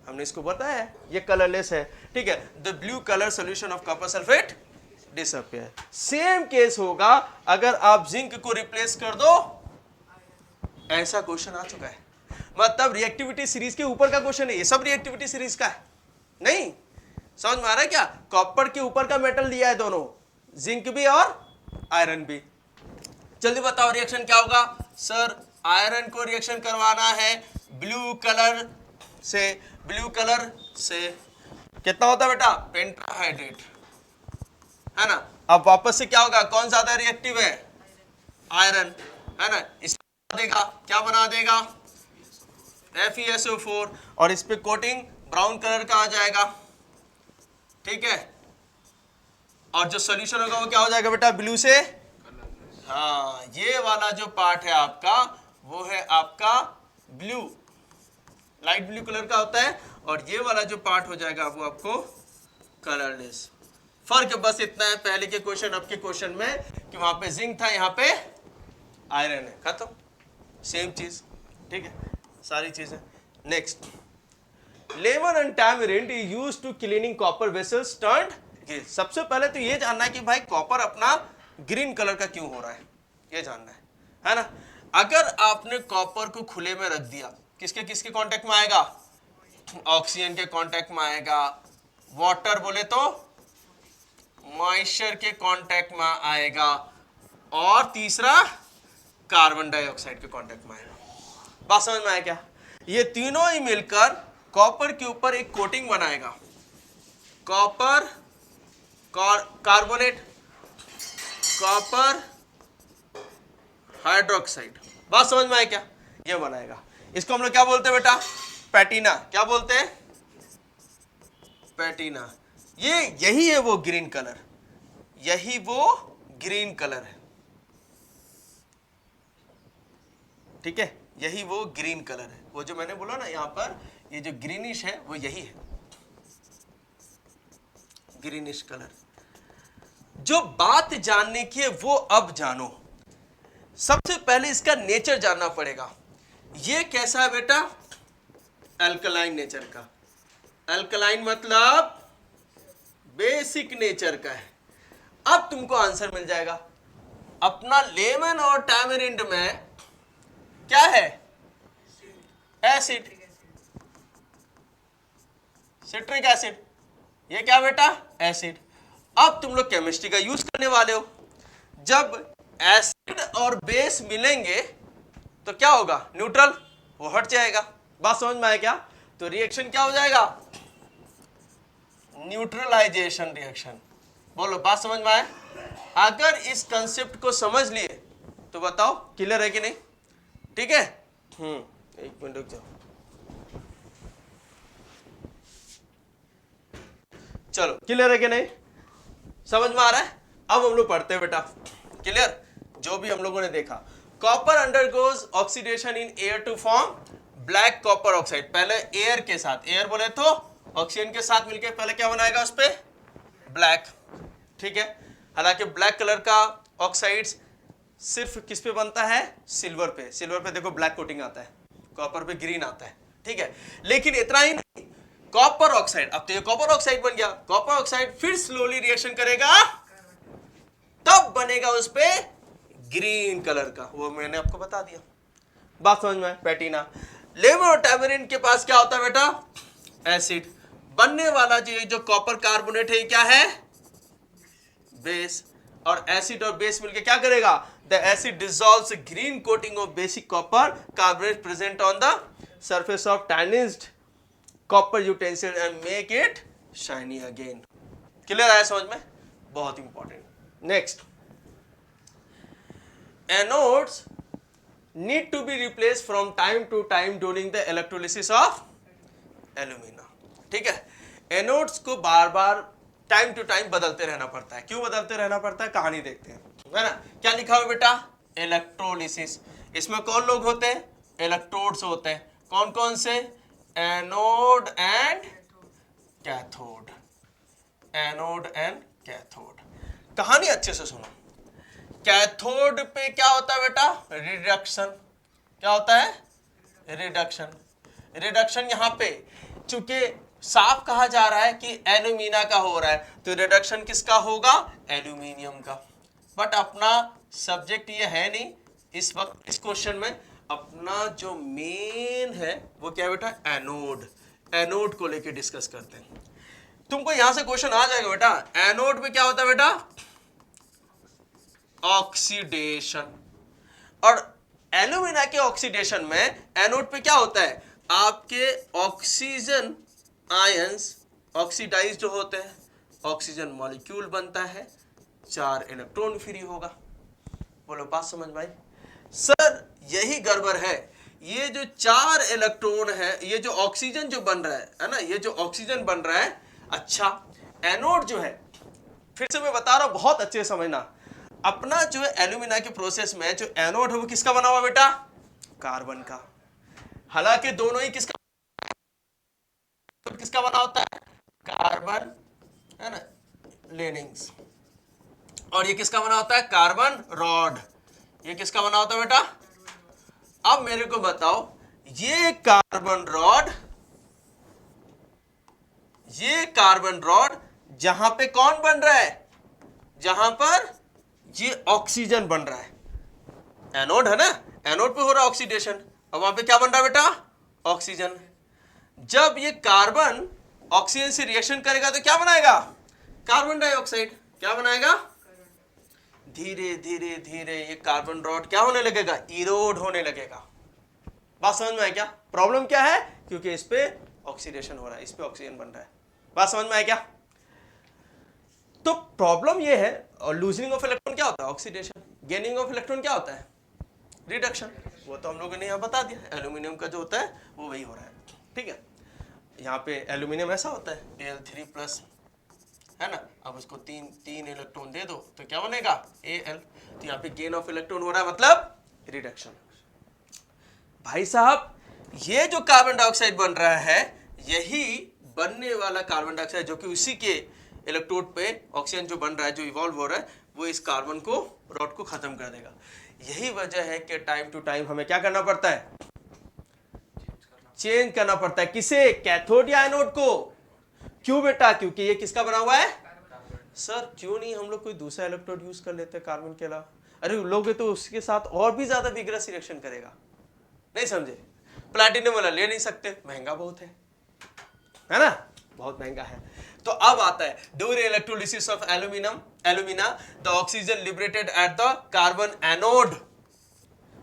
हमने इसको बताया है, ये colourless है, ठीक है। The blue color solution of copper sulfate disappear. Same case होगा अगर आप जिंक को रिप्लेस कर दो, ऐसा क्वेश्चन आ चुका है। मतलब रिएक्टिविटी सीरीज के ऊपर का क्वेश्चन है, ये सब रिएक्टिविटी सीरीज का है। नहीं समझ में आ रहा है क्या? कॉपर के ऊपर का मेटल दिया है दोनों, जिंक भी और आयरन भी। जल्दी बताओ रिएक्शन क्या होगा? सर आयरन को रिएक्शन करवाना है ब्लू कलर से, ब्लू कलर से कितना होता है बेटा? पेंटाहाइड्रेट, है ना। अब वापस से क्या होगा? कौन ज्यादा रिएक्टिव है? आयरन, है ना। इस देगा क्या बना देगा? FeSO4, और इस पे कोटिंग ब्राउन कलर का आ जाएगा, ठीक है। और जो सॉल्यूशन होगा वो क्या हो जाएगा बेटा? ब्लू से, हाँ ये वाला जो पार्ट है आपका वो है आपका ब्लू, लाइट ब्लू कलर का होता है, और ये वाला जो पार्ट हो जाएगा वो आपको कलरलेस। फर्क बस इतना है पहले के क्वेश्चन अब के क्वेश्चन में कि वहां पे जिंक था, यहाँ पे आयरन है, खत्म, सेम चीज, ठीक है, सारी चीजें। Next, lemon and tamarind is used to cleaning copper vessels turned. सबसे पहले तो ये जानना है कि भाई कॉपर अपना ग्रीन कलर का क्यों हो रहा है, ये जानना है ना। अगर आपने कॉपर को खुले में रख दिया, किसके किसके कांटेक्ट में आएगा? ऑक्सीजन के कांटेक्ट में आएगा, वाटर बोले तो मॉइस्चर के कांटेक्ट में आएगा, और तीसरा कार्बन डाइऑक्साइड के कांटेक्ट में आएगा। बात समझ में आया क्या? ये तीनों ही मिलकर कॉपर के ऊपर एक कोटिंग बनाएगा, कॉपर कार्बोनेट, कॉपर हाइड्रोक्साइड। बात समझ में आया क्या? ये बनाएगा, इसको हम लोग क्या बोलते हैं बेटा? पैटिना। क्या बोलते हैं? पैटिना। ये यही है वो ग्रीन कलर, यही वो ग्रीन कलर है, ठीक है, यही वो ग्रीन कलर है। वो जो मैंने बोला ना यहां पर ये जो ग्रीनिश है वो यही है, ग्रीनिश कलर। जो बात जानने की है वो अब जानो। सबसे पहले इसका नेचर जानना पड़ेगा। ये कैसा है बेटा? अल्कलाइन नेचर का। अल्कलाइन मतलब बेसिक नेचर का है। अब तुमको आंसर मिल जाएगा। अपना लेमन और टैमरिंड में क्या है? Acid, citric acid. ये क्या बेटा? एसिड। अब तुम लोग केमिस्ट्री का यूज करने वाले हो। जब एसिड और बेस मिलेंगे तो क्या होगा? न्यूट्रल, वो हट जाएगा। बात समझ में आया क्या? तो रिएक्शन क्या हो जाएगा? Neutralisation reaction. बोलो बात समझ में आया? अगर इस कंसेप्ट को समझ लिए तो बताओ क्लियर है कि नहीं? ठीक है, एक मिनट रुक जाओ। चलो क्लियर है कि नहीं? समझ में आ रहा है? अब हम लोग पढ़ते हैं बेटा। क्लियर? जो भी हम लोगों ने देखा, copper undergoes oxidation in air to form black copper oxide. पहले एयर के साथ, एयर बोले तो ऑक्सीजन के साथ मिलकर पहले क्या बनाएगा उस पे? ब्लैक, ठीक है। हालांकि ब्लैक कलर का ऑक्साइड्स सिर्फ किस पे बनता है? सिल्वर पे। सिल्वर पे देखो ब्लैक कोटिंग आता है, कॉपर पे ग्रीन आता है, ठीक है। लेकिन इतना ही नहीं, कॉपर ऑक्साइड, अब तो ये कॉपर ऑक्साइड बन गया। कॉपर ऑक्साइड फिर स्लोली रिएक्शन करेगा, तब बनेगा उस पे ग्रीन कलर का। वो मैंने आपको बता दिया। बात समझ में? पैटिना। लेमन और टैमरिंड के पास क्या होता है बेटा? एसिड। बनने वाला जो कॉपर कार्बोनेट है क्या है? बेस। और एसिड और बेस मिलके क्या करेगा? The acid dissolves green coating of basic copper carbonate present on the surface of tarnished copper utensil and make it shiny again. Clear आया समझ में? बहुत important. Next, anodes need to be replaced from time to time during the electrolysis of alumina। ठीक है, anodes को बार बार time to time बदलते रहना पड़ता है। क्यों बदलते रहना पड़ता है? कहानी देखते हैं, है ना। क्या लिखा हुआ बेटा? इलेक्ट्रोलिसिस। इसमें कौन लोग होते हैं? इलेक्ट्रोड्स होते हैं। कौन कौन से? Anode and cathode. Anode and cathode. कहानी अच्छे से सुनो। कैथोड पे क्या होता है बेटा? रिडक्शन। क्या होता है? रिडक्शन। रिडक्शन यहाँ पे चूंकि साफ कहा जा रहा है कि एल्यूमिना का हो रहा है, तो रिडक्शन किसका होगा? एल्यूमिनियम का। बट अपना सब्जेक्ट ये है नहीं इस वक्त इस क्वेश्चन में। अपना जो मेन है वो क्या है बेटा? एनोड। एनोड को लेके डिस्कस करते हैं। तुमको यहां से क्वेश्चन आ जाएगा बेटा, एनोड में क्या होता है बेटा? ऑक्सीडेशन। और एल्यूमिना के ऑक्सीडेशन में एनोड पे क्या होता है? आपके ऑक्सीजन आयंस ऑक्सीडाइज जो होते हैं, ऑक्सीजन मॉलिक्यूल बनता है, 4 इलेक्ट्रॉन फ्री होगा। बोलो बात समझ में आई? सर यही गड़बड़ है, ये जो 4 इलेक्ट्रॉन है, ये जो ऑक्सीजन जो बन रहा है ना, ये जो ऑक्सीजन बन रहा है, अच्छा एनोड जो है, फिर से मैं बता रहा हूं बहुत अच्छे से समझना, अपना जो है एल्यूमिना के प्रोसेस में जो एनोड है वो किसका बना हुआ बेटा? कार्बन का। हालांकि दोनों ही किसका बना होता है? कार्बन, है ना, लेनिंग्स। और ये किसका बना होता है? Carbon rod. ये किसका बना होता है बेटा? अब मेरे को बताओ, ये कार्बन रॉड जहां पे कौन बन रहा है? जहां पर ये ऑक्सीजन बन रहा है, एनोड है ना, एनोड पे हो रहा है ऑक्सीडेशन। अब वहां पे क्या बन रहा है बेटा? ऑक्सीजन। जब ये कार्बन ऑक्सीजन से रिएक्शन करेगा तो क्या बनाएगा? Carbon dioxide. क्या बनाएगा? धीरे धीरे धीरे ये कार्बन रॉड क्या होने लगेगा? इरोड होने लगेगा। बात समझ में आया क्या? प्रॉब्लम क्या है? क्योंकि इस पे ऑक्सीडेशन हो रहा है, इस पे ऑक्सीजन बन रहा है। बात समझ में आया क्या? तो प्रॉब्लम ये है, और लूजनिंग ऑफ इलेक्ट्रॉन क्या होता है? ऑक्सीडेशन। गेनिंग ऑफ इलेक्ट्रॉन क्या होता है? रिडक्शन। वो तो हम लोगों ने यहाँ बता दिया, एल्यूमिनियम का जो होता है वो वही हो रहा है। ठीक है, यहाँ पे एल्यूमिनियम ऐसा होता है Al3+, है ना। अब उसको तीन इलेक्ट्रॉन दे दो तो क्या बनेगा? Al। तो यहाँ पे गेन ऑफ इलेक्ट्रॉन हो रहा है, मतलब रिडक्शन। भाई साहब, ये जो कार्बन डाइऑक्साइड बन रहा है, यही बनने वाला कार्बन डाइऑक्साइड जो कि उसी के इलेक्ट्रोड पे ऑक्सीजन जो बन रहा है, जो इवॉल्व हो रहा है, वो इस कार्बन को, रॉड को खत्म कर देगा। यही वजह है कि टाइम टू टाइम हमें क्या करना पड़ता है? चेंज करना पड़ता है। किसे? कैथोड या एनोड को। क्यों बेटा? क्योंकि ये किसका बना हुआ है? सर क्यों नहीं हम लोग कोई दूसरा इलेक्ट्रोड यूज कर लेते हैं कार्बन के अलावा? अरे लोगे तो उसके साथ और भी ज्यादा विग्रस रिएक्शन करेगा। नहीं समझे? प्लैटिनम वाला ले नहीं सकते, महंगा बहुत है ना, बहुत महंगा है। तो अब आता है during electrolysis of alumina the oxygen liberated at the carbon anode,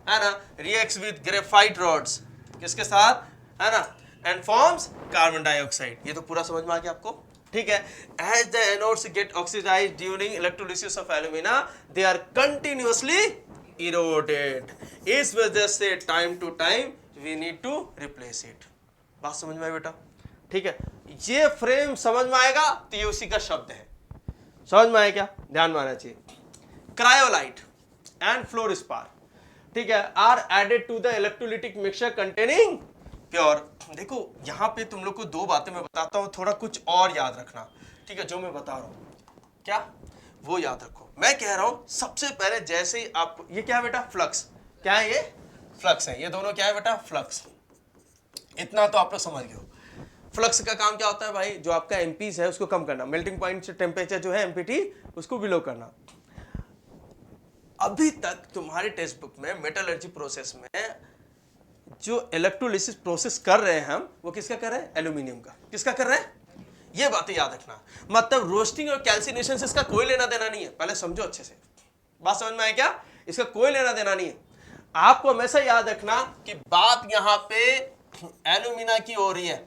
है ना, रिएक्ट्स विद ग्रेफाइट रॉड्स, किसके साथ, है ना, एंड फॉर्म्स कार्बन डाइऑक्साइड। ये तो पूरा समझ में आ गया आपको? ठीक है। As the anodes get oxidised during electrolysis of alumina, they are continuously eroded. इस वजह से time to time we need to replace it. बात समझ में आई बेटा? ठीक है, ये फ्रेम समझ में आएगा तो ये उसी का शब्द है। समझ में आया क्या? ध्यान में आना चाहिए। क्रायोलाइट एंड फ्लोरस्पार, ठीक है, are added to the electrolytic mixture containing pure. देखो यहां पे तुम लोग को दो बातें मैं बताता हूं, थोड़ा कुछ और याद रखना। ठीक है, जो मैं बता रहा हूं क्या वो याद रखो। मैं कह रहा हूं सबसे पहले, जैसे ही आपको, ये क्या है बेटा? फ्लक्स। क्या है ये? फ्लक्स है। ये दोनों क्या है बेटा? फ्लक्स। इतना तो आप लोग समझ गए हो। फ्लक्स का काम क्या होता है भाई? जो आपका एमपीस है उसको कम करना, मेल्टिंग पॉइंट से टेम्परेचर जो है एमपीटी उसको बिलो करना। अभी तक तुम्हारे टेक्स्ट बुक में मेटलर्जी प्रोसेस में जो इलेक्ट्रोलिसिस प्रोसेस कर रहे हैं हम, वो किसका कर रहे हैं? एल्यूमिनियम का। किसका कर रहे हैं? ये बातें याद रखना। मतलब रोस्टिंग और कैल्सिनेशन से इसका कोई लेना देना नहीं है, पहले समझो अच्छे से। बात समझ में आया क्या? इसका कोई लेना देना नहीं है। आपको हमेशा याद रखना कि बात यहां पे एल्यूमिना की हो रही है।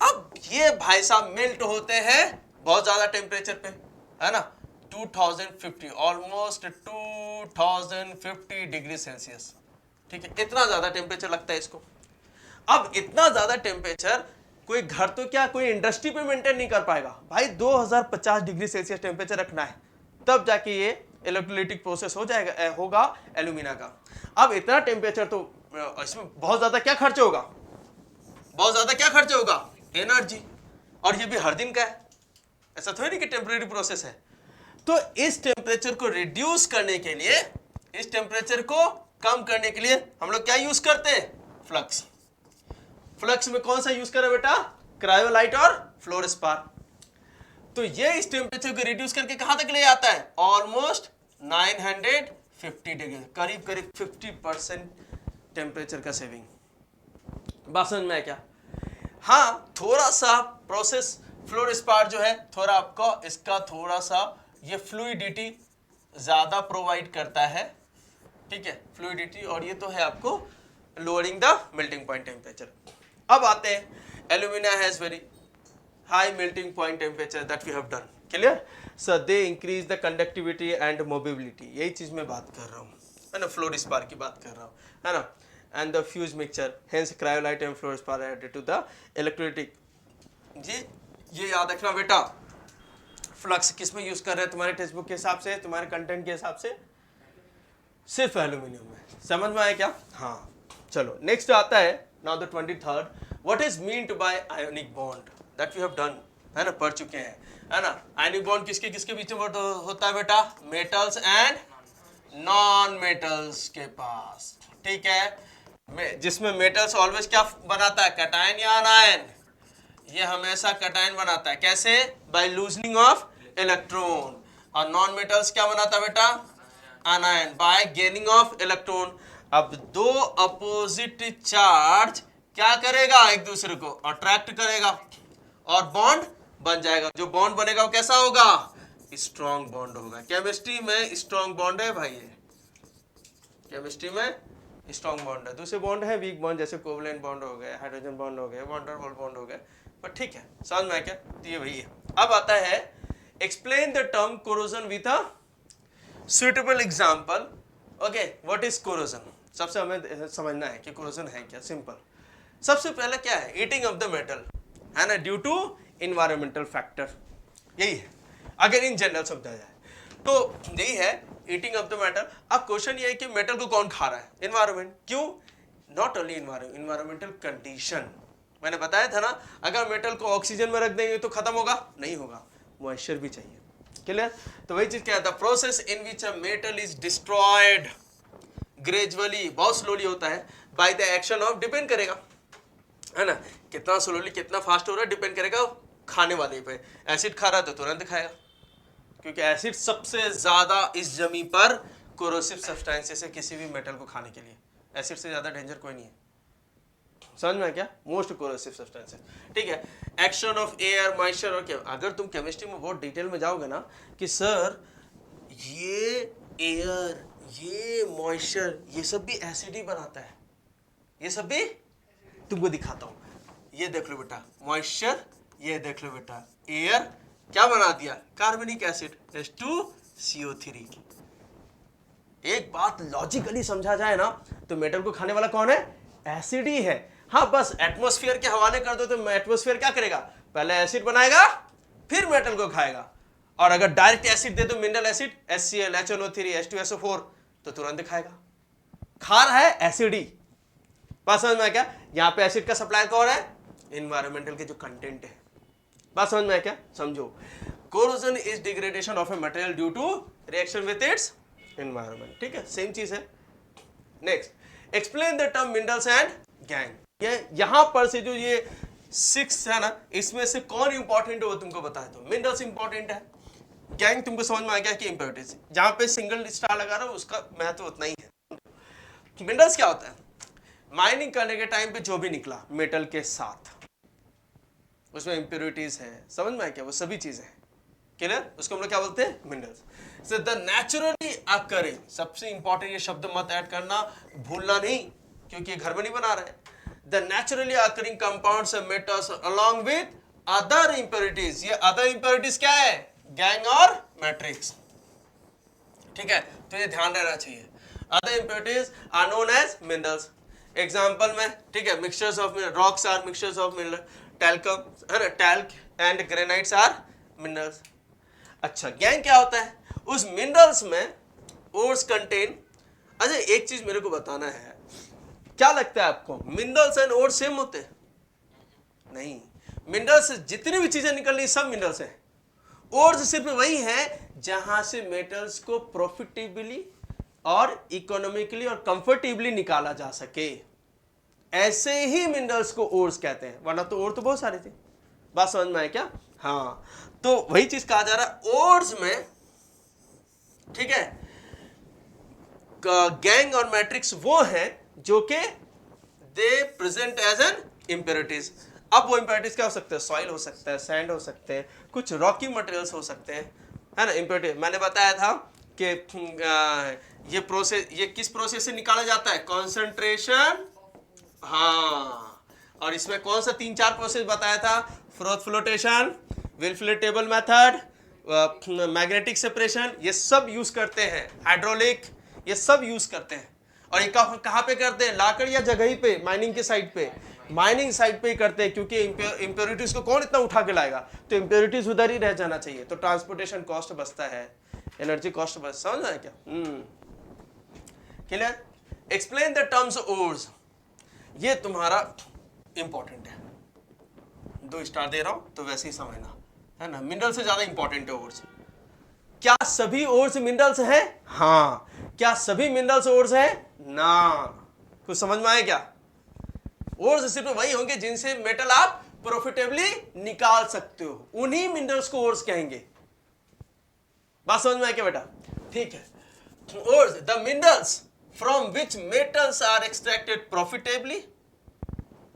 अब ये भाई साहब मेल्ट होते हैं बहुत ज्यादा टेम्परेचर पे, है ना, 2050, ऑलमोस्ट 2050 डिग्री सेल्सियस। ठीक है, इतना ज्यादा टेम्परेचर लगता है इसको। अब इतना ज्यादा टेम्परेचर कोई घर तो क्या, कोई इंडस्ट्री पे मेंटेन नहीं कर पाएगा भाई। 2050 डिग्री सेल्सियस टेम्परेचर रखना है, तब जाके ये इलेक्ट्रोलिटिक प्रोसेस हो जाएगा, होगा एल्यूमिना का। अब इतना टेम्परेचर तो इसमें बहुत ज्यादा क्या खर्च होगा? बहुत ज्यादा क्या खर्च होगा? एनर्जी। और ये भी हर दिन का है, ऐसा थोड़ी नहीं कि टेम्परेरी प्रोसेस है। तो इस टेम्परेचर को रिड्यूस करने के लिए, इस टेम्परेचर को कम करने के लिए हम लोग क्या यूज करते हैं? फ्लक्स। फ्लक्स में कौन सा यूज करें बेटा? क्रायोलाइट और फ्लोरस्पार। तो ये इस टेम्परेचर को रिड्यूस करके कहां तक ले जाता है, ऑलमोस्ट 950 डिग्री, करीब करीब 50% टेम्परेचर का सेविंग। बात समझ में है क्या? हाँ, थोड़ा सा प्रोसेस फ्लोरस्पार जो है थोड़ा आपको इसका थोड़ा सा ये फ्लूइडिटी ज्यादा प्रोवाइड करता है, ठीक है, फ्लूइडिटी, और ये तो है आपको lowering the melting point temperature. अब आते हैं alumina has very high melting point temperature that we have done, clear sir, they increase the conductivity and mobility, यही चीज मैं बात कर रहा हूँ, है ना, फ्लोरस्पार की बात कर रहा हूँ, है ना, and the fuse mixture, hence cryolite and fluorspar added to the electrolytic. ये याद रखना बेटा, फ्लक्स किस में यूज कर रहे हैं तुम्हारे टेक्स्ट बुक के हिसाब से, तुम्हारे कंटेंट के हिसाब से, सिर्फ एल्यूमिनियम में। समझ में आया क्या? हाँ, चलो नेक्स्ट आता है now the 23rd, what is meant by ionic bond, that we have done, है ना, पढ़ चुके हैं, है ना। आयोनिक बॉन्ड किसके किसके बीच में होता है बेटा, मेटल्स एंड नॉन मेटल्स के पास, ठीक है, जिसमें मेटल्स ऑलवेज क्या बनाता है, कैटायन या अनायन, ये हमेशा कैटायन बनाता है, कैसे, बाय लूजनिंग ऑफ इलेक्ट्रॉन, और नॉन मेटल्स क्या बनाता है बेटा, अनायन, बाय गेनिंग ऑफ इलेक्ट्रॉन। अब दो अपोजिट चार्ज क्या करेगा, एक दूसरे को अट्रैक्ट करेगा और बॉन्ड बन जाएगा। जो बॉन्ड बनेगा वो कैसा होगा, स्ट्रॉन्ग बॉन्ड होगा। केमिस्ट्री में स्ट्रॉन्ग बॉन्ड है भाई, ये केमिस्ट्री में स्ट्रॉन्ग बॉन्ड है। दूसरे बॉन्ड है वीक बॉन्ड, जैसे कोवलेंट बॉन्ड हो गए, हाइड्रोजन बॉन्ड हो गए, वॉन डेर वाल बॉन्ड हो गए, पर ठीक है, समझ में क्या, तो ये वही है। अब आता है explain the term corrosion with a suitable example. Okay, what is corrosion, सबसे हमें समझना है कि कोरोजन है क्या। सिंपल, सबसे पहले क्या है, ईटिंग ऑफ द मेटल, है ना, ड्यू टू इन्वायरमेंटल फैक्टर, यही है अगर इन जनरल समझा जाए तो, यही है ईटिंग ऑफ द मेटल। अब क्वेश्चन ये है कि मेटल को कौन खा रहा है, इन्वायरमेंट, क्यों, नॉट ओनली इन्वायरमेंटल कंडीशन, मैंने बताया था ना, अगर मेटल को ऑक्सीजन में रख देंगे तो खत्म होगा, नहीं होगा, मॉइस्चर भी चाहिए, क्लियर। तो वही चीज क्या है, the process in which a metal is destroyed gradually, बहुत स्लोली होता है, bye the action of, depend करेगा, है ना, कितना स्लोली कितना फास्ट हो रहा है डिपेंड करेगा खाने वाले पे। एसिड खा रहा है तो तुरंत खाएगा, क्योंकि एसिड सबसे ज्यादा इस जमी पर कोरोसिव सब्सटेंसेस है किसी भी मेटल को खाने के लिए, एसिड से ज्यादा डेंजर कोई नहीं है, समझ में क्या, मोस्ट कोरोसिव सब्सटेंसेस, ठीक है। एक्शन ऑफ एयर, मॉइस्चर और क्या, अगर तुम केमिस्ट्री में बहुत डिटेल में जाओगे ना कि सर ये एयर, ये मॉइस्चर, ये सब भी एसिड ही बनाता है, ये सब भी, तुमको दिखाता हूं, ये देख लो बेटा मॉइस्चर, ये देख लो बेटा एयर, क्या बना दिया, कार्बनिक एसिड H2CO3। एक बात लॉजिकली समझा जाए ना तो मेटल को खाने वाला कौन है, एसिड ही है। हाँ, बस एटमॉस्फेयर के हवाले कर दो तो एटमॉस्फेयर क्या करेगा, पहले एसिड बनाएगा फिर मेटल को खाएगा, और अगर डायरेक्ट एसिड दे दो, mineral acid HCl, HNO3, H2SO4, तो तुरंत खाएगा, खा रहा है एसिड ही। बात समझ में क्या, यहाँ पे एसिड का सप्लायर कौन है, इन्वायरमेंटल के जो कंटेंट है। बात समझ में क्या, समझो, corrosion is degradation of a material due to reaction with its environment, ठीक है, सेम चीज है। Next, explain the term minerals and gangue. ये यहां पर से जो ये 6 है ना, इसमें से कौन इंपॉर्टेंट है वो तुमको बताया, तो मिनरल्स इंपॉर्टेंट है, गैंग तुमको समझ में आ गया कि इंपॉर्टेंस, जहां पे सिंगल स्टार लगा रहा हूं उसका महत्व उतना ही है। मिनरल्स क्या होता है, माइनिंग करने के टाइम पे जो भी निकला मेटल के साथ, उसमें इंप्योरिटीज है, समझ में आया क्या, वो सभी चीजें हैं, क्लियर, उसको हम लोग क्या बोलते हैं, minerals. So the naturally occurring, सबसे इंपॉर्टेंट ये शब्द मत ऐड करना, भूलना नहीं, क्योंकि ये घर में नहीं बना रहे। The naturally occurring compounds of metals along with other impurities, ये अदर इंप्योरिटीज क्या है, गैंग और मैट्रिक्स, ठीक है, तो ये ध्यान रहना चाहिए। Other impurities are known as minerals. Example में, ठीक है, mixtures of rocks are mixtures of mineral, talcum है ना, talc and granites are minerals. अच्छा, गैंग क्या होता है, उस मिनरल्स में ओर्स कंटेन। अच्छा, एक चीज मेरे को बताना है, क्या लगता है आपको, मिनरल्स एंड ओर्स सेम होते हैं? नहीं, मिनरल्स से जितनी भी चीजें निकलनी सब मिनरल्स हैं, ओर्स सिर्फ वही है जहां से मेटल्स को प्रॉफिटेबली और इकोनॉमिकली और कंफर्टेबली निकाला जा सके, ऐसे ही मिनरल्स को ओर्स कहते हैं, वरना तो और तो बहुत सारे थे, बात समझ में आए क्या? हाँ, तो वही चीज कहा जा रहा है ओड्स में, ठीक है, गैंग और मैट्रिक्स वो है जो कि they present as an impurities. अब वो इम्प्योरिटीज क्या हो सकते हैं? सॉइल हो सकता है, सैंड हो सकते हैं, कुछ रॉकी मटेरियल्स हो सकते हैं, है ना। इम्प्योरिटी मैंने बताया था कि ये प्रोसेस, ये किस प्रोसेस से निकाला जाता है? कॉन्सेंट्रेशन, हाँ, और इसमें कौन सा 3-4 प्रोसेस बताया था? Froth flotation, Wilfley table method, magnetic separation, ये सब यूज करते हैं, हाइड्रोलिक, ये सब यूज करते हैं। और ये कहाँ पे करते हैं? लाकड़ या जगह पे, माइनिंग के साइड पे, माइनिंग साइड पे ही करते हैं, क्योंकि इंप्योरिटीज को कौन इतना उठा के लाएगा, तो इंप्योरिटीज उधर ही रह जाना चाहिए, तो ट्रांसपोर्टेशन कॉस्ट बचता है, एनर्जी कॉस्ट बच, समझ आया क्या? Clear? Explain the terms ores, ये तुम्हारा इंपॉर्टेंट है, 2 स्टार दे रहा हूं तो वैसे ही समझना, है ना। मिनरल से ज्यादा इंपॉर्टेंट है ओर्स। क्या सभी ओर्स मिनरल्स हैं? हाँ। क्या सभी मिनरल्स ओर्स हैं? ना। कुछ समझ में आया क्या? ओर्स सिर्फ वही होंगे जिनसे मेटल आप प्रॉफिटेबली निकाल सकते हो, उन्हीं मिनरल्स को ओर्स कहेंगे। बात समझ में आया क्या बेटा? ठीक है। Ores the minerals from which metals are extracted profitably.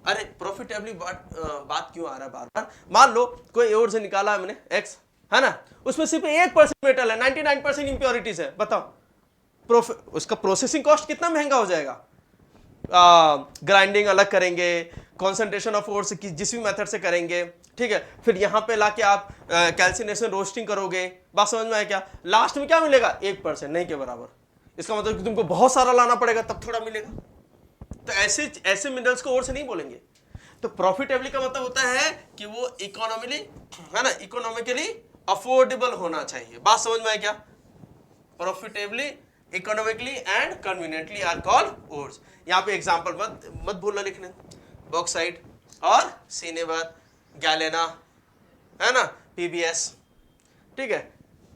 अरे प्रॉफिटेबली बात क्यों आ रहा है बार बार? मान लो कोई ओर से निकाला हमने एक्स, है ना, उसमें सिर्फ 1% मेटल है, 99% इंप्योरिटीज है, बताओ उसका प्रोसेसिंग कॉस्ट कितना महंगा हो जाएगा? ग्राइंडिंग अलग करेंगे, कॉन्सेंट्रेशन ऑफ ओर्स की जिस भी मेथड से करेंगे, ठीक है, फिर यहां पे लाके आप कैल्सिनेशन रोस्टिंग करोगे, बात समझ में आया क्या? लास्ट में क्या मिलेगा? 1% नहीं के बराबर। इसका मतलब कि तुमको बहुत सारा लाना पड़ेगा तब थोड़ा मिलेगा। तो ऐसे मिनरल्स को ओर्स नहीं बोलेंगे। तो प्रॉफिटेबली का मतलब होता है कि वो इकोनॉमिकली, है ना, इकोनॉमिकली अफोर्डेबल होना चाहिए। बात समझ में आया क्या? Profitably, economically and conveniently are called ores. यहाँ पे एग्जांपल मत भूलना लिखने, बॉक्साइट और सिनेबर, गैलेना, है ना, पीबीएस, ठीक है,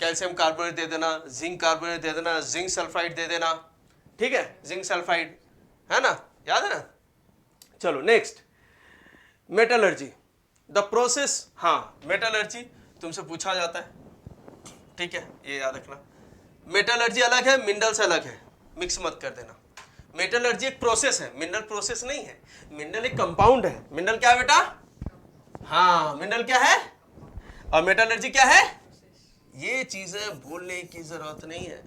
कैल्शियम कार्बोनेट दे देना, जिंक कार्बोनेट दे देना, जिंक सल्फाइड दे देना, ठीक है, जिंक सल्फाइड, है ना, याद है ना। चलो नेक्स्ट, मेटलर्जी, द प्रोसेस। हाँ, मेटलर्जी तुमसे पूछा जाता है, ठीक है, ये याद रखना। मेटलर्जी अलग है, मिनरल्स अलग है, मिक्स मत कर देना। मेटलर्जी एक प्रोसेस है, मिनरल प्रोसेस नहीं है। मिनरल एक कंपाउंड है। मिनरल क्या है बेटा? हाँ, मिनरल क्या है और मेटलर्जी क्या है? ये चीजें भूलने की जरूरत नहीं है।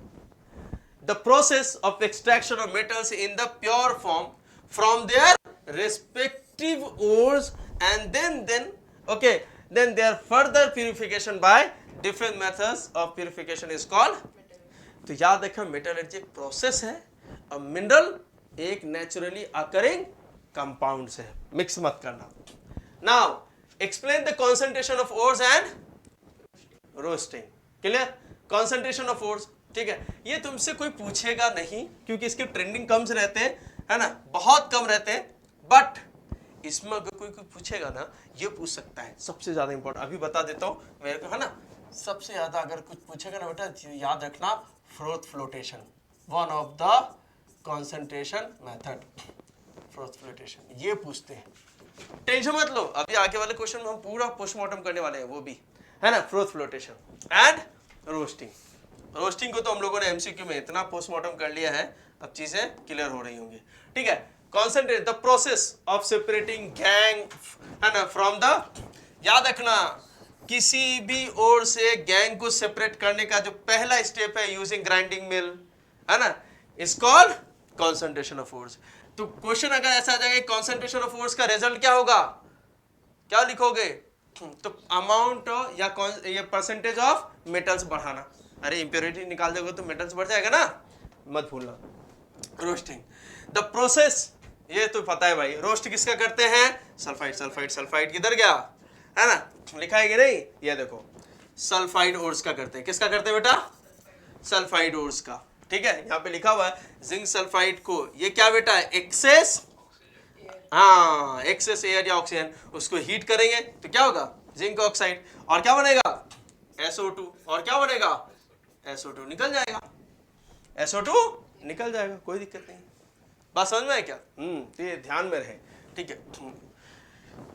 The process of extraction of metals in the pure form from their respective ores and then their further purification by different methods of purification is called। तो याद रखो, मेटलर्जी एक प्रोसेस है और मिनरल एक नेचुरली अकरिंग कंपाउंड है, mix मत करना। Now explain the concentration of ores and roasting. Clear? Concentration of ores, ठीक है, ये तुमसे कोई पूछेगा नहीं क्योंकि इसके ट्रेंडिंग कम रहते हैं, है ना, बहुत कम रहते हैं। बट इसमें अगर कोई पूछेगा ना, ये पूछ सकता है सबसे ज्यादा इंपॉर्टेंट, अभी बता देता हूँ मेरे को, है ना, सबसे ज्यादा अगर कुछ पूछेगा ना बेटा, याद रखना, froth flotation, one of the concentration method, froth flotation, ये पूछते हैं। टेंशन मत लो, अभी आगे वाले क्वेश्चन में हम पूरा पोस्टमार्टम करने वाले हैं, वो भी, है ना, froth flotation and roasting. Roasting को तो हम लोगों ने एमसीक्यू में इतना पोस्टमार्टम कर लिया है, अब चीजें क्लियर हो रही होंगी, ठीक है। Concentrate the process of separating gang, है ना, फ्रॉम द, याद रखना, किसी भी ओर से गैंग को सेपरेट करने का जो पहला स्टेप है यूजिंग ग्राइंडिंग मिल, है ना, is called concentration of ores. तो क्वेश्चन अगर ऐसा आ जाएगा कॉन्सेंट्रेशन ऑफ ओर्स का रिजल्ट क्या होगा, क्या लिखोगे? तो अमाउंट या परसेंटेज ऑफ मेटल्स बढ़ाना। अरे इंप्योरिटी निकाल दोगे तो मेटल्स बढ़ जाएगा ना, मत भूलना। रोस्टिंग द प्रोसेस, ये तो पता है भाई, रोस्ट किसका करते हैं? सल्फाइड, सल्फाइड, सल्फाइड किधर गया, है ना, लिखा है कि नहीं? ये देखो, सल्फाइड ओर्स का करते हैं, किसका करते हैं बेटा? सल्फाइड ओर्स का, ठीक है, यहाँ पे लिखा हुआ है जिंक सल्फाइड को, ये क्या बेटा है? एक्सेस, हाँ, एक्सेस एयर या ऑक्सीजन, उसको हीट करेंगे तो क्या होगा? जिंक ऑक्साइड, और क्या बनेगा? SO2, और क्या बनेगा? SO2 निकल जाएगा, SO2 निकल जाएगा, कोई दिक्कत नहीं। बात समझ में है क्या? तो ये ध्यान में रहे, ठीक है।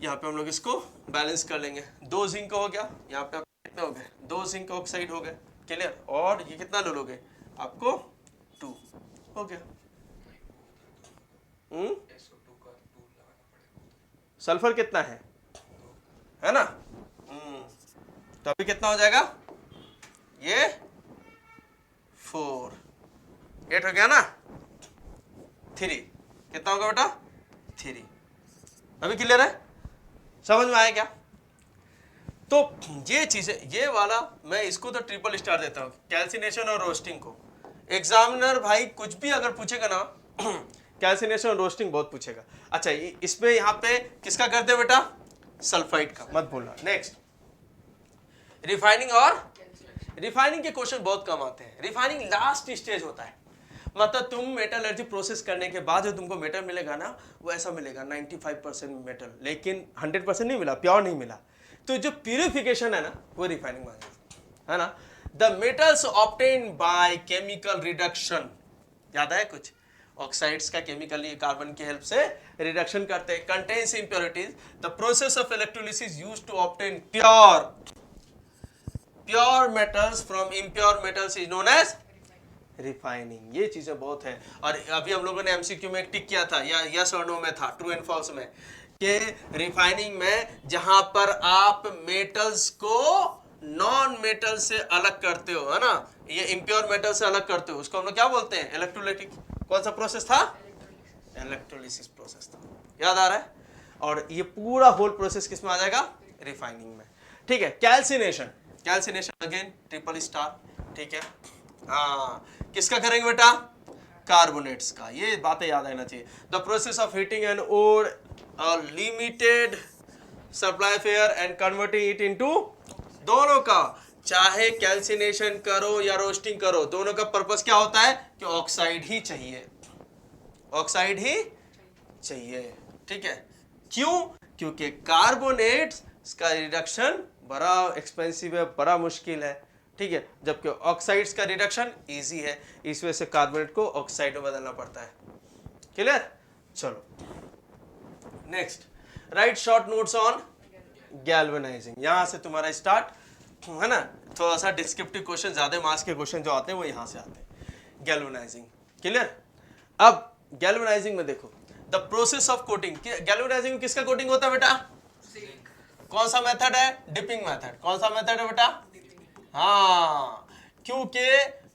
यहाँ पे हम लोग इसको बैलेंस कर लेंगे। 2 जिंक हो गया, यहाँ पे कितने हो गए, 2 जिंक ऑक्साइड हो गए, क्लियर। और ये कितना ले लोगे, आपको 2 हो गया। सल्फर कितना है ना। तो अभी कितना हो जाएगा, ये 4, 8 हो गया ना, 3 कितना होगा बेटा, 3। अभी क्लियर है, समझ में आया क्या। तो ये चीजें, ये वाला मैं इसको तो ट्रिपल स्टार देता हूँ, कैल्सिनेशन और रोस्टिंग को। एग्जामिनर भाई कुछ भी अगर पूछेगा ना कैल्सिनेशन और रोस्टिंग बहुत पूछेगा। अच्छा इसमें यहाँ पे किसका कर दे बेटा, सल्फाइड का, मत भूलना। नेक्स्ट रिफाइनिंग, और रिफाइनिंग के क्वेश्चन बहुत कम आते हैं। रिफाइनिंग लास्ट स्टेज होता है, मतलब तुम मेटलर्जी प्रोसेस करने के बाद जो तुमको मेटल मिलेगा ना, वो ऐसा मिलेगा 95% मेटल, लेकिन 100% नहीं मिला, प्योर नहीं मिला। तो जो प्यूरिफिकेशन है ना, वो रिफाइनिंग में है ना। The metals obtained by chemical reduction, याद है कुछ, ऑक्साइड्स का केमिकली कार्बन की हेल्प से रिडक्शन करते हैं, contains impurities. The process of electrolysis used to obtain pure metals from impure metals is known as refining. ये चीजें बहुत है। और अभी हम लोगों ने एमसीक्यू में एक टिक किया था, या यस और नो में था, ट्रू एंड फॉल्स में, कि रिफाइनिंग में जहां पर आप मेटल्स को नॉन मेटल से अलग करते हो, है ना, ये इम्प्योर मेटल से अलग करते हो, उसको हम लोग क्या बोलते हैं, इलेक्ट्रोलाइटिक। कौन सा प्रोसेस था, इलेक्ट्रोलिसिस प्रोसेस था, याद आ रहा है। और ये पूरा होल प्रोसेस किस में आ जाएगा, रिफाइनिंग में। ठीक है, calcination, calcination again triple star, ठीक है। हाँ, किसका करेंगे बेटा, कार्बोनेट्स का, ये बातें याद रहना चाहिए। The process of heating an ore limited supply fair and converting it into, दोनों का चाहे कैल्सिनेशन करो या रोस्टिंग करो, दोनों का पर्पस क्या होता है कि ऑक्साइड ही चाहिए, ऑक्साइड ही चाहिए, ठीक है। क्यों, क्योंकि कार्बोनेट्स का रिडक्शन बड़ा एक्सपेंसिव है, बड़ा मुश्किल है, ठीक है, जबकि ऑक्साइड्स का रिडक्शन इजी है, इस वजह से कार्बोनेट को ऑक्साइड में बदलना पड़ता है। क्लियर, चलो next, write short notes on galvanising. यहां से तुम्हारा स्टार्ट है ना, थोड़ा सा डिस्क्रिप्टिव क्वेश्चन, ज्यादा मार्क्स के क्वेश्चन जो आते हैं वो यहां से आते हैं। Galvanising, clear. अब गैल्वेनाइजिंग में देखो, the process of coating, galvanising में किसका कोटिंग होता है बेटा, कौन सा मेथड है, डिपिंग मेथड। कौन सा मेथड है बेटा, हाँ, क्योंकि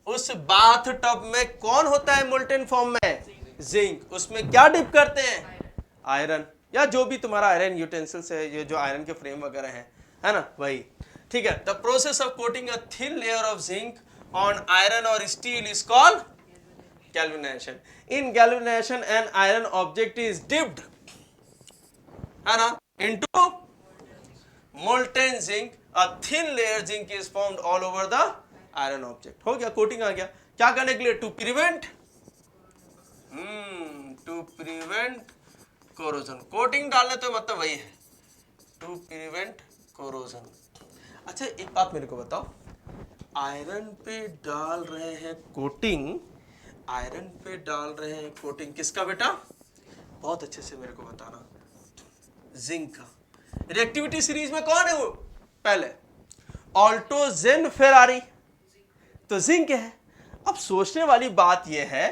उस बाथ टब में कौन होता है मोल्टेन फॉर्म में, जिंक, उसमें क्या डिप करते हैं, आयरन, या जो भी तुम्हारा आयरन यूटेंसिल्स है, ये जो आयरन के फ्रेम वगैरह है ना, वही, ठीक है। The process of coating a thin layer of zinc on iron और steel is called galvanization. In galvanization an iron object is dipped, है ना, into molten zinc, a thin layer zinc is formed all over the iron object. हो गया, coating आ गया। क्या करने के लिए, टू प्रिवेंट कोरोजन। कोटिंग डालने तो मतलब वही है, टू प्रिवेंट कोरोजन। अच्छा एक बात मेरे को बताओ, आयरन पे डाल रहे हैं कोटिंग, आयरन पे डाल रहे हैं कोटिंग किसका बेटा, बहुत अच्छे से मेरे को बताना, जिंक का। रिएक्टिविटी सीरीज में कौन है वो, पहले ऑल्टोजेन फेरारी, तो जिंक है। अब सोचने वाली बात यह है,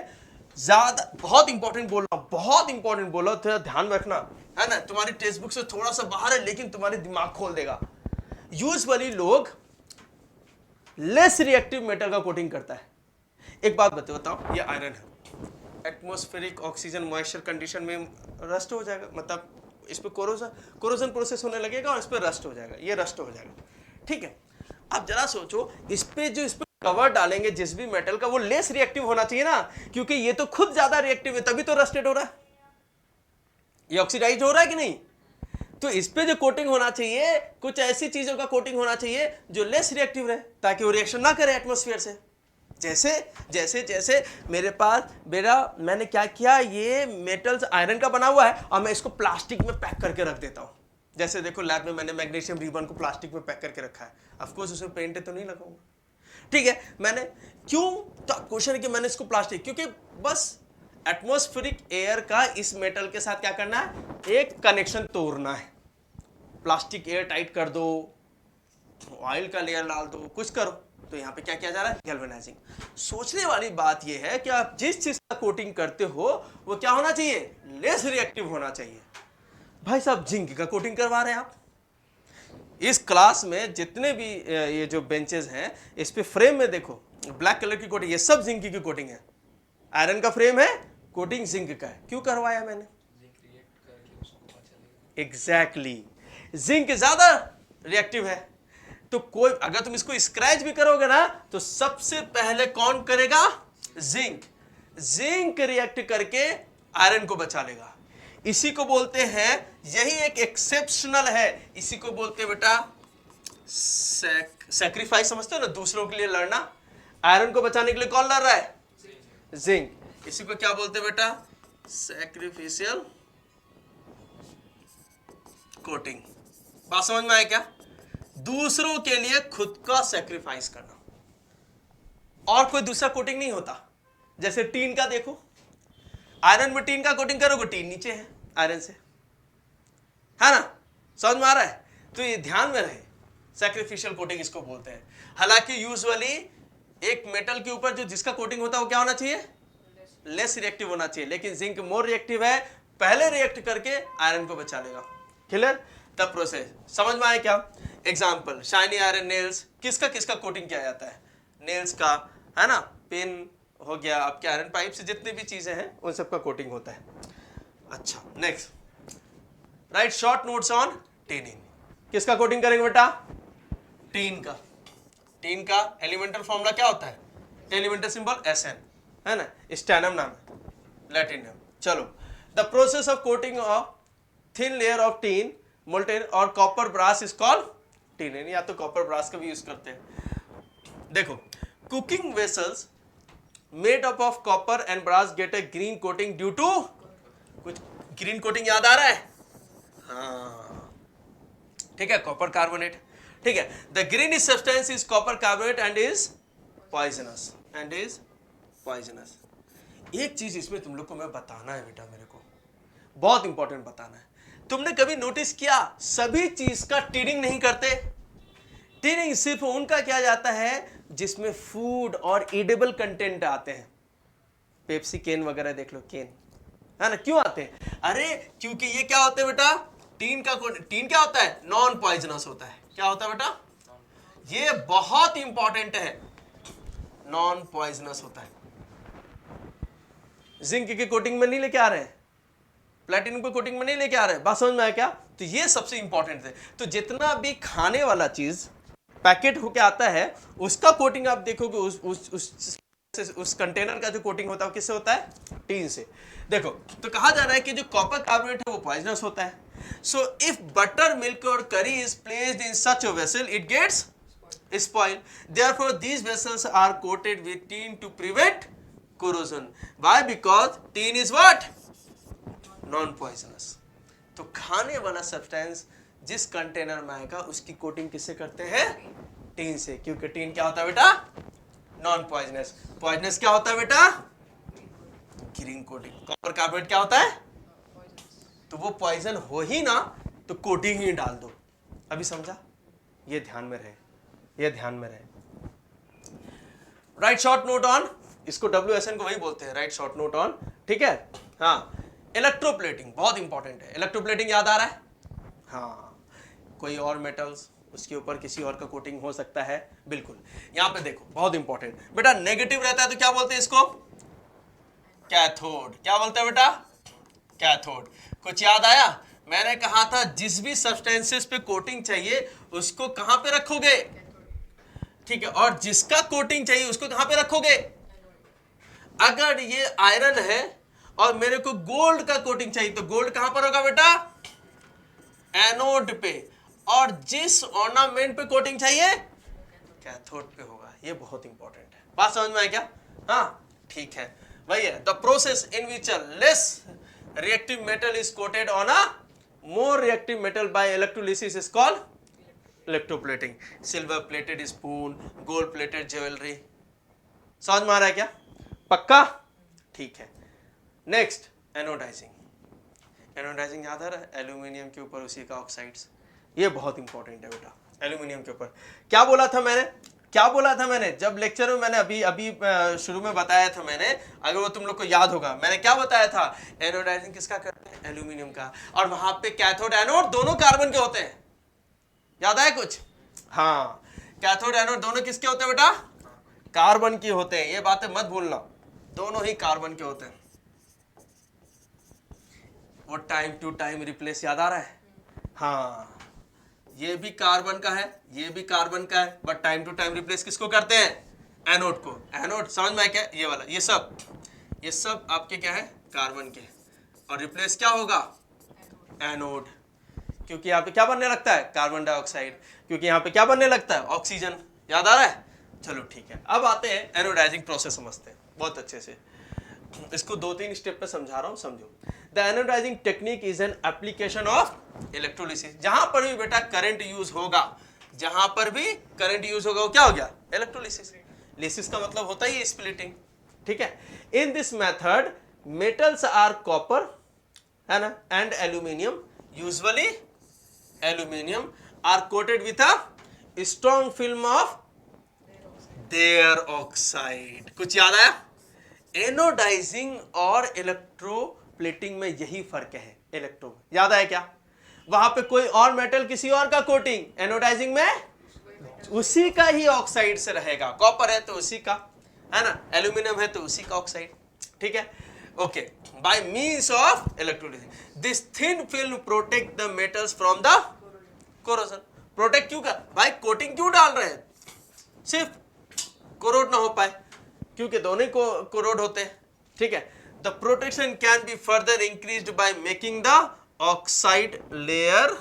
ज्यादा बहुत इंपॉर्टेंट बोलना, बहुत इंपॉर्टेंट बोलो, थोड़ा ध्यान रखना, है ना, तुम्हारी टेक्स्ट बुक से थोड़ा सा बाहर है लेकिन तुम्हारे दिमाग खोल देगा। यूजुअली लोग लेस रिएक्टिव मेटल का कोटिंग करता है। एक बात बताओ, ये आयरन है, एटमॉस्फेरिक ऑक्सीजन मॉइस्चर कंडीशन में रस्ट हो जाएगा, मतलब इस पे कोरोजन प्रोसेस होने लगेगा और इस पे रस्ट हो जाएगा, ये रस्ट हो जाएगा, ठीक है। अब जरा सोचो, इस पे कवर डालेंगे जिस भी मेटल का, वो लेस रिएक्टिव होना चाहिए ना, क्योंकि ये तो खुद ज्यादा रिएक्टिव है, तभी तो रस्टेड हो रहा है, ये ऑक्सीडाइज हो रहा है कि नहीं। तो इस पे जो कोटिंग होना चाहिए, कुछ ऐसी चीजों का कोटिंग होना चाहिए जो लेस रिएक्टिव रहे, ताकि वो रिएक्शन ना करे एटमॉस्फेयर से। जैसे मेरे पास मैंने क्या किया, ये मेटल्स आयरन का बना हुआ है और मैं इसको प्लास्टिक में पैक करके रख देता हूं। जैसे देखो लैब में मैंने मैग्नीशियम रिबन को प्लास्टिक में पैक करके रखा है, ऑफ कोर्स उसमें पेंट तो नहीं लगाऊंगा, ठीक है। मैंने क्यों, तो क्वेश्चन है कि मैंने इसको प्लास्टिक, क्योंकि बस एटमॉस्फेरिक एयर का इस मेटल के साथ क्या करना है, एक कनेक्शन तोड़ना है, प्लास्टिक एयर टाइट कर दो, ऑयल का लेयर डाल दो, कुछ करो, तो यहाँ पे क्या किया जा रहा है, गैल्वेनाइजिंग। सोचने वाली बात यह है कि आप जिस चीज का कोटिंग करते हो वो क्या होना चाहिए, लेस रिएक्टिव होना चाहिए। भाई साहब जिंक का कोटिंग करवा रहे हैं आप। इस क्लास में जितने भी ये जो बेंचेस हैं इस पे फ्रेम में देखो ब्लैक कलर की कोटिंग, ये सब जिंक की कोटिंग है। आयरन का फ्रेम है, कोटिंग जिंक का है। क्यों करवाया मैंने, एग्जैक्टली जिंक ज्यादा रिएक्टिव है। तो कोई अगर तुम इसको स्क्रैच भी करोगे ना तो सबसे पहले कौन करेगा, जिंक। जिंक रिएक्ट करके आयरन को बचा लेगा। इसी को बोलते हैं, यही एक एक्सेप्शनल है, इसी को बोलते हैं बेटा सैक्रिफाइस। समझते हो ना, दूसरों के लिए लड़ना। आयरन को बचाने के लिए कौन लड़ रहा है, जिंक। इसी को क्या बोलते हैं बेटा, सैक्रिफिशियल कोटिंग। बात समझ में आया क्या, दूसरों के लिए खुद का सैक्रिफाइस करना। और कोई दूसरा कोटिंग नहीं होता। जैसे टीन का देखो, आयरन में टीन का कोटिंग करोगे, टीन नीचे है आयरन से, है ना, समझ में आ रहा है। तो ये ध्यान में रहे, सैक्रिफिशियल कोटिंग इसको बोलते हैं। हालांकि यूजुअली एक मेटल के ऊपर जो जिसका कोटिंग होता है वो क्या होना चाहिए, लेस रिएक्टिव होना चाहिए, लेकिन जिंक मोर रिएक्टिव है, पहले रिएक्ट करके आयरन को बचा लेगा। क्लियर, तब प्रोसेस समझ में आया क्या। एग्जाम्पल, शाइनी आयरन नेल्स, किसका किसका कोटिंग किया जाता है, नेल्स का, है ना, पेन हो गया, आपके आयरन पाइप से जितनी भी चीजें हैं उन सबका कोटिंग होता है। अच्छा, next, write short notes on tinning. किसका कोटिंग करेंगे बेटा, टीन का। टीन का एलिमेंटल फॉर्मूला क्या होता है, एलिमेंटल सिंबल Sn, है ना, स्टैनम नाम है, लैटिन नाम। चलो, the process of coating of thin layer of tin molten और कॉपर ब्रास इज कॉल्ड टीनिंग, या तो कॉपर ब्रास का भी यूज करते हैं। देखो, cooking vessels made up of copper and brass get a green coating due to, कुछ green coating याद आ रहा है, हाँ ठीक है, कॉपर कार्बोनेट। ठीक है, the green substance is copper carbonate and is poisonous, एक चीज इसमें तुम लोग को मैं बताना है बेटा, मेरे को बहुत इंपॉर्टेंट बताना है। तुमने कभी नोटिस किया सभी चीज का टीनिंग नहीं करते। टीनिंग सिर्फ उनका किया जाता है जिसमें फूड और ईडेबल कंटेंट आते हैं। पेप्सी केन वगैरह देख लो, केन, है ना, क्यों आते हैं, अरे क्योंकि ये क्या होते हैं बेटा, टीन क्या होता है, नॉन पॉइजनस होता है। क्या होता है बेटा, ये बहुत इंपॉर्टेंट है, नॉन पॉइजनस होता है। जिंक की कोटिंग में नहीं लेके आ रहे हैं, प्लेटिनम की कोटिंग में नहीं लेके आ रहे हैं, बात समझ में आया क्या। तो ये सबसे इंपॉर्टेंट है। तो जितना भी खाने वाला चीज पैकेट होके आता है उसका कोटिंग आप देखोगे, उस कंटेनर का जो कोटिंग होता है वो किससे होता है, टीन से। देखो, तो कहा जा रहा है कि जो कॉपर कार्बोनेट है वो पॉइजनस होता है। सो इफ बटर, मिल्क और curry is placed in such a vessel it gets spoiled. Therefore, these vessels are coated with tin to prevent corrosion. Why? Because tin is what? Non-poisonous. तो खाने वाला substance जिस container में आएगा उसकी coating किससे करते हैं, टीन से, क्योंकि टीन क्या होता है बेटा, नॉन पॉइजनस। पॉइजनस क्या होता है बेटा, ग्रीन कोटिंग। कॉपर कार्बोनेट क्या होता है, तो वो पॉइजन हो ही ना तो कोटिंग ही डाल दो। अभी समझा, ये ध्यान में रहे, ये ध्यान में रहे। राइट शॉर्ट नोट ऑन, इसको WSN को वही बोलते हैं, राइट शॉर्ट नोट ऑन, ठीक है। हाँ, इलेक्ट्रोप्लेटिंग बहुत इंपॉर्टेंट है। इलेक्ट्रोप्लेटिंग याद आ रहा है, हाँ, कोई और मेटल्स उसके ऊपर किसी और का कोटिंग हो सकता है, बिल्कुल। यहां पे देखो बहुत इंपॉर्टेंट बेटा, नेगेटिव रहता है तो क्या बोलते हैं इसको, कैथोड। क्या बोलते हैं बेटा, कैथोड। कुछ याद आया, मैंने कहा था जिस भी सब्सटेंसेस पे कोटिंग चाहिए उसको कहां पे रखोगे, ठीक है, और जिसका कोटिंग चाहिए उसको कहां पे रखोगे। अगर ये आयरन है और मेरे को गोल्ड का कोटिंग चाहिए तो गोल्ड कहां पर होगा बेटा, एनोड पे, और जिस ऑर्नामेंट पे कोटिंग चाहिए कैथोड पे होगा। ये बहुत इंपॉर्टेंट है, बात समझ में आया क्या, हाँ ठीक है, वही है। The process in which a less reactive metal is coated on a more reactive metal by electrolysis is called electroplating. Silver plated spoon, gold plated jewelry, समझ में आ रहा है क्या, पक्का, ठीक है। Next, anodising. एनोडाइजिंग याद आ रहा है, एल्यूमिनियम के ऊपर उसी का ऑक्साइड्स, ये बहुत इंपॉर्टेंट है बेटा एल्यूमिनियम के ऊपर। क्या बोला था मैंने जब लेक्चर में मैंने अभी शुरू में बताया था मैंने, अगर वो तुम लोग को याद होगा, मैंने क्या बताया था, एनोडाइजिंग किसका करते हैं, एल्यूमिनियम का, और वहां पे कैथोड एनोड दोनों कार्बन के होते हैं, याद आया कुछ? हाँ, कैथोड एनोड दोनों किसके होते हैं बेटा, कार्बन के होते हैं, ये बातें मत भूलना, दोनों ही कार्बन के होते हैं। वो टाइम टू टाइम रिप्लेस याद आ रहा है? हाँ, ये भी कार्बन का है, ये भी कार्बन का है, but time to time replace किसको करते हैं, एनोड को। एनोड समझ में आया क्या, ये वाला, ये सब आपके क्या है, कार्बन के, और रिप्लेस क्या होगा, एनोड। क्योंकि यहाँ पे क्या बनने लगता है, कार्बन डाइऑक्साइड, क्योंकि यहाँ पे क्या बनने लगता है, ऑक्सीजन। याद आ रहा है? चलो ठीक है, अब आते हैं एनोडाइजिंग प्रोसेस समझते हैं बहुत अच्छे से। इसको 2-3 स्टेप पे समझा रहा हूँ, समझो। The anodising technique is an application of electrolysis. जहां पर भी बेटा करंट यूज होगा, जहां पर भी करंट यूज होगा, वो क्या हो गया, इलेक्ट्रोलिसिस। लिसिस का मतलब होता ही स्प्लिटिंग, ठीक है। In this method metals are copper, है ना, and aluminium, usually aluminium are coated with a strong film of their oxide. कुछ याद आया? एनोडाइजिंग और इलेक्ट्रोप्लेटिंग में यही फर्क है, इलेक्ट्रो, याद आया क्या? वहां पे कोई और मेटल किसी और का कोटिंग, एनोडाइजिंग में उसी का ही ऑक्साइड से रहेगा। कॉपर है तो उसी का, है ना, एल्यूमिनियम है तो उसी का ऑक्साइड, ठीक है, okay. By means of electrolysis this thin film protect the metals from the corrosion. Protect क्यों कर भाई, कोटिंग क्यों डाल रहे हैं, सिर्फ कोरोड ना हो पाए, क्योंकि दोनों को कोरोड होते हैं, ठीक है। The protection can be further increased by making the oxide layer,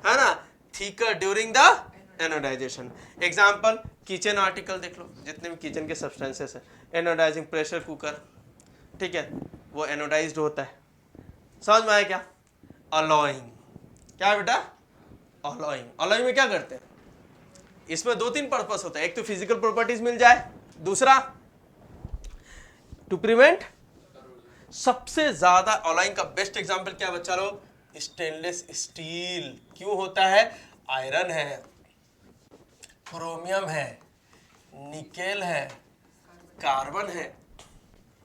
है ना, thicker during the anodization. Example, kitchen article देख लो, जितने भी किचन के सब्सटेंसेस है, एनोडाइजिंग प्रेशर कुकर, ठीक है, वो एनोडाइज्ड होता है। समझ में आया क्या? अलॉइंग, क्या है बेटा, अलॉइंग। अलॉइंग में क्या करते हैं, इसमें 2-3 पर्पस होता है, एक तो फिजिकल प्रॉपर्टीज मिल जाए, दूसरा टू प्रिवेंट, सबसे ज्यादा अलॉइंग का बेस्ट एग्जांपल क्या बच्चा लोग, स्टेनलेस स्टील। क्यों होता है, आयरन है, क्रोमियम है, निकेल है, कार्बन है।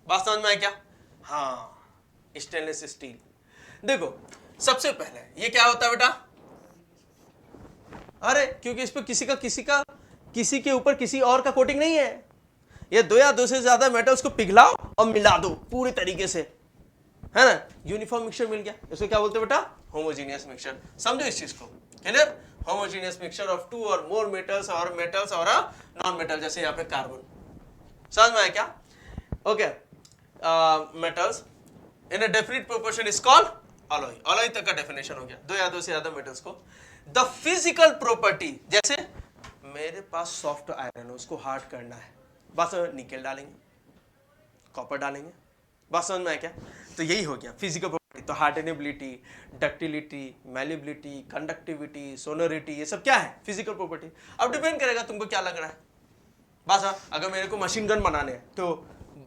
बात समझ में आया क्या? हाँ, स्टेनलेस स्टील। देखो सबसे पहले ये क्या होता है बेटा, अरे क्योंकि इस पर किसी के ऊपर किसी और का कोटिंग नहीं है, ये 2 या 2 से ज्यादा मेटल्स को पिघलाओ और मिला दो पूरी तरीके से, है ना, यूनिफॉर्म मिक्सचर मिल गया। इसको क्या बोलते हैं बेटा, होमोजेनियस मिक्सचर। समझो इस चीज को, क्लियर? होमोजेनियस मिक्सचर ऑफ 2 और मोर मेटल्स और नॉन मेटल, जैसे यहाँ पे कार्बन। समझ में आया क्या? Okay, metals in a definite proportion is called alloy. Alloy तक का डेफिनेशन हो गया, 2 या 2 से ज्यादा मेटल्स को। द फिजिकल प्रॉपर्टी, जैसे मेरे पास सॉफ्ट आयरन है, उसको हार्ड करना है, बस निकेल डालेंगे, कॉपर डालेंगे। बस समझ में आया क्या? तो यही हो गया फिजिकल प्रॉपर्टी। तो hardenability, ductility, malleability, conductivity, sonority, ये सब क्या है, फिजिकल प्रॉपर्टी। अब डिपेंड करेगा तुमको क्या लग रहा है। बस अगर मेरे को मशीन गन बनाने हैं तो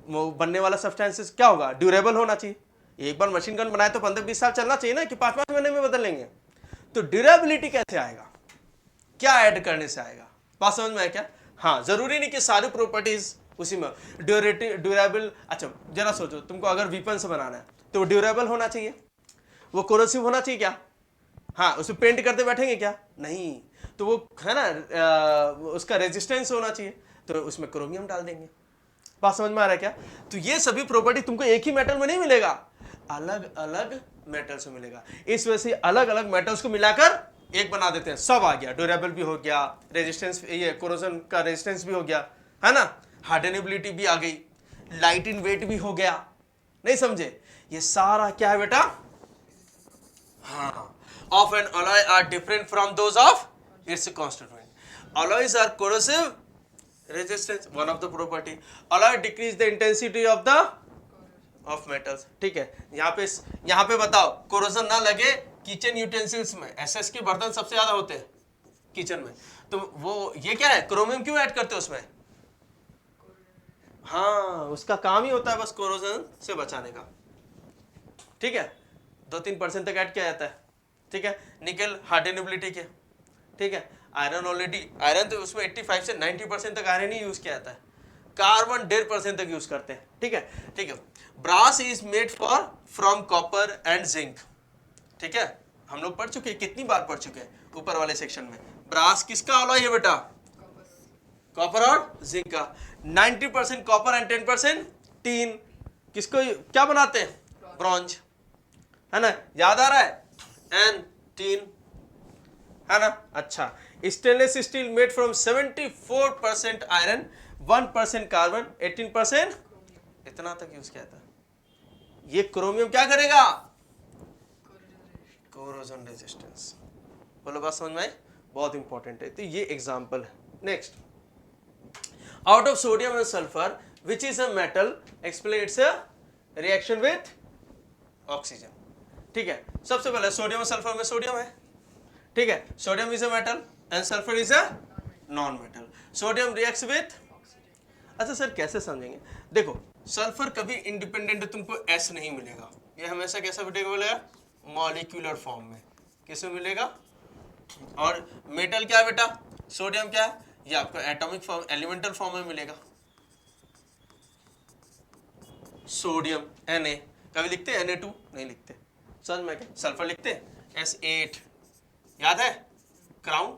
बनने वाला सब्सटेंसेस क्या होगा, ड्यूरेबल होना चाहिए। एक बार मशीन गन बनाए तो 15-20 साल चलना चाहिए ना, कि 5-5 महीने में बदल लेंगे। तो ड्यूरेबिलिटी कैसे आएगा, क्या ऐड करने से आएगा? बात समझ में आया क्या? हाँ, जरूरी नहीं कि सारी प्रॉपर्टीज उसी में ड्यूरेबल। अच्छा जरा सोचो, तुमको अगर वीपन्स बनाना है तो ड्यूरेबल होना चाहिए, वो कोरोसिव होना चाहिए क्या? हाँ, उसमें पेंट करते बैठेंगे क्या? नहीं। तो वो है ना, उसका रेजिस्टेंस होना चाहिए, तो उसमें क्रोमियम डाल देंगे। बात समझ में आ रहा है क्या? तो ये सभी प्रॉपर्टी तुमको एक ही मेटल में नहीं मिलेगा, अलग अलग मेटल्स में मिलेगा। इस वजह से अलग अलग मेटल्स को मिलाकर एक बना देते हैं, सब आ गया। ड्यूरेबल भी हो गया, रेजिस्टेंस, ये कोरोजन का रेजिस्टेंस भी हो गया, है ना, हार्डनेबिलिटी भी आ गई, लाइट इन वेट भी हो गया। नहीं समझे? ये सारा क्या है बेटा? हाँ, of an alloy are different from those of its constituent. Alloys are corrosive, resistance, one of the property. Alloy decrease the intensity of metals. ठीक है, यहाँ पे बताओ, कोरोजन ना लगे किचन यूटेंसिल्स में, एसएस के बर्तन सबसे ज्यादा होते हैं किचन में, तो वो ये क्या है, क्रोमियम क्यों ऐड करते हो उसमें? हाँ, उसका काम ही होता है बस कोरोजन से बचाने का, ठीक है। 2-3% तक ऐड किया जाता है, ठीक है। निकल हार्डनेबिलिटी क्या, ठीक है। आयरन ऑलरेडी, आयरन तो उसमें 85 से 90% तक आयरन ही यूज किया जाता है, कार्बन 1.5% तक यूज करते हैं, ठीक है, ठीक है। Brass is made for from copper and zinc, ठीक है। हम लोग पढ़ चुके हैं, कितनी बार पढ़ चुके हैं ऊपर वाले सेक्शन में। ब्रास किसका अलॉय है बेटा, कॉपर और जिंक का। 90% कॉपर एंड 10% टीन, किसको क्या बनाते हैं, ब्रॉन्ज, है ना, याद आ रहा है, एंड टीन, है ना। अच्छा, stainless steel made from 74% iron, 1% carbon, 18% इतना तक यूज किया था। ये क्रोमियम क्या करेगा, कोरोजन रेजिस्टेंस। बोलो बात समझ में आई, बहुत इंपॉर्टेंट है। तो ये एग्जांपल है। Next, out of sodium and sulphur which is a metal, explain it's a reaction with oxygen, ठीक है। सबसे पहले सोडियम और सल्फर में सोडियम है, ठीक है। Sodium is a metal and sulphur is a non metal. Sodium reacts with, अच्छा सर कैसे समझेंगे, देखो सल्फर कभी इंडिपेंडेंट तुमको एस नहीं मिलेगा, ये हमेशा कैसा मिलेगा, मॉलिक्यूलर फॉर्म में, किसमें मिलेगा। और मेटल क्या है बेटा, सोडियम क्या है, ये आपको एटॉमिक फॉर्म, एलिमेंटल फॉर्म में मिलेगा। सोडियम Na, कभी लिखते हैं Na2, नहीं लिखते, समझ में क्या। सल्फर लिखते हैं S8, याद है, क्राउन,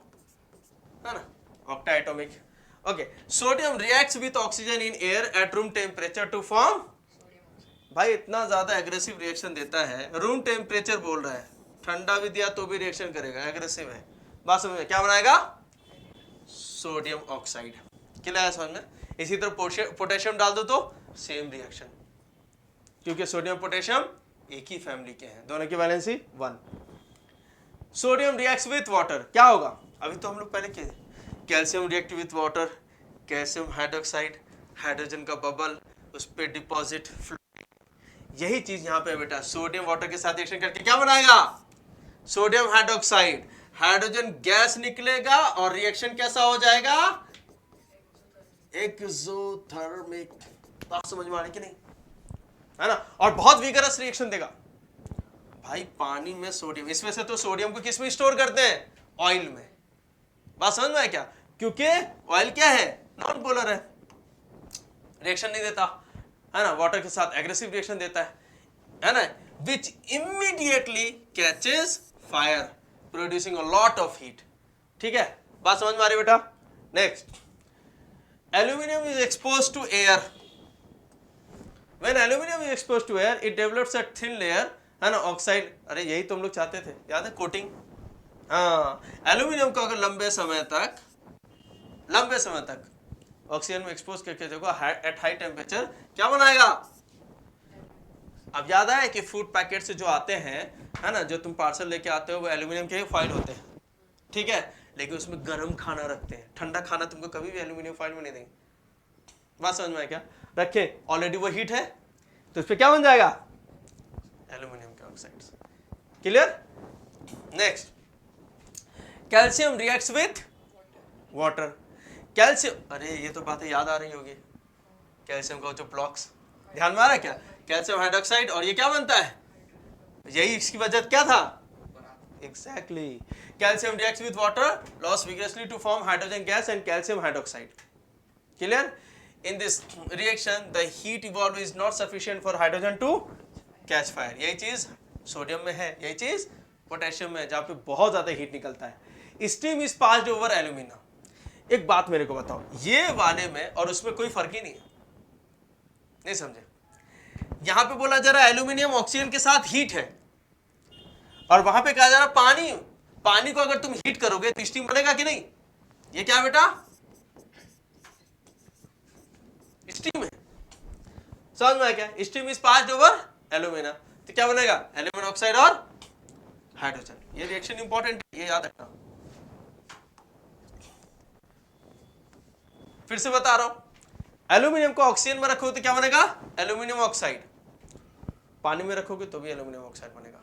है ना, octa atomic. Okay, sodium reacts with oxygen in air at room temperature to form, भाई इतना ज्यादा एग्रेसिव रिएक्शन देता है, रूम टेम्परेचर बोल रहा है, ठंडा भी दिया तो भी रिएक्शन करेगा, एग्रेसिव है। बात समझ में, क्या बनाएगा, सोडियम ऑक्साइड, क्या समझ में। इसी तरह पोटेशियम डाल दो तो सेम रिएक्शन, क्योंकि सोडियम पोटेशियम एक ही फैमिली के हैं, दोनों की valency 1। Sodium reacts with water, क्या होगा, अभी तो हम लोग पहले किए, calcium react with water, calcium hydroxide, hydrogen का बबल, उस पर डिपॉजिट, यही चीज यहाँ पे बेटा, सोडियम वाटर के साथ रिएक्शन करके क्या बनाएगा, सोडियम हाइड्रोक्साइड, हाइड्रोजन गैस निकलेगा और रिएक्शन कैसा हो जाएगा, एक्सोथर्मिक। बात समझ में आ रही कि नहीं, है ना। और बहुत विगरस रिएक्शन देगा भाई, पानी में सोडियम, इसमें से तो सोडियम को किस में स्टोर करते हैं, ऑयल में। बात समझ में आया क्या, क्योंकि ऑयल क्या है, नॉन पोलर रिएक्शन नहीं देता, है ना, वाटर के साथ एग्रेसिव रिएक्शन देता है ना, which immediately catches fire producing a lot of heat, ठीक है। बात समझ में आ रही बेटा। Next, aluminium is expose to air, when aluminum is exposed to air it develops a thin layer, है ना, ऑक्साइड, अरे यही तो हम लोग चाहते थे, याद है, कोटिंग। हाँ, एल्यूमिनियम को अगर लंबे समय तक ऑक्सीजन में एक्सपोज करके देखो एट हाई टेम्परेचर, क्या बनाएगा। अब याद आया कि फूड पैकेट से जो आते हैं, है ना, जो तुम पार्सल लेके आते हो वो एल्यूमिनियम के फॉइल होते हैं, ठीक है, लेकिन उसमें गर्म खाना रखते हैं, ठंडा खाना तुमको कभी भी एल्यूमिनियम फॉइल में नहीं देंगे। बात समझ में आया क्या, रखे ऑलरेडी वो हीट है तो उस पर क्या बन जाएगा, एल्यूमिनियम के oxides, clear. Next, calcium reacts with water, calcium, अरे ये तो बातें याद आ रही होगी, कैल्शियम का जो ब्लॉक्स ध्यान में आ रहा है क्या, कैल्शियम हाइड्रोक्साइड, और ये क्या बनता है, यही इसकी वजह क्या था, exactly, calcium reacts with water, less vigorously to form hydrogen gas and calcium hydroxide, clear. In this reaction, the heat evolved is not sufficient for hydrogen to catch fire. यही चीज सोडियम में है, यही चीज पोटेशियम में, जहाँ पे बहुत ज्यादा हीट निकलता है। Steam is passed over alumina. एक बात मेरे को बताओ, ये वाले में और उसमें कोई फर्क ही नहीं है, नहीं समझे। यहाँ पे बोला जा रहा है एल्यूमिनियम ऑक्सीजन के साथ हीट है, और वहां पे कहा जा रहा है पानी को अगर तुम हीट करोगे तो स्टीम बनेगा कि नहीं। ये क्या बेटा, स्टीम है, समझ में आया क्या, steam is passed over alumina, तो क्या बनेगा, एल्यूमिनियम ऑक्साइड और हाइड्रोजन। ये रिएक्शन इंपॉर्टेंट है, ये याद रखना। फिर से बता रहा हूं, एल्यूमिनियम को ऑक्सीजन में रखोगे तो क्या बनेगा, एल्यूमिनियम ऑक्साइड, पानी में रखोगे तो भी एल्यूमिनियम ऑक्साइड बनेगा,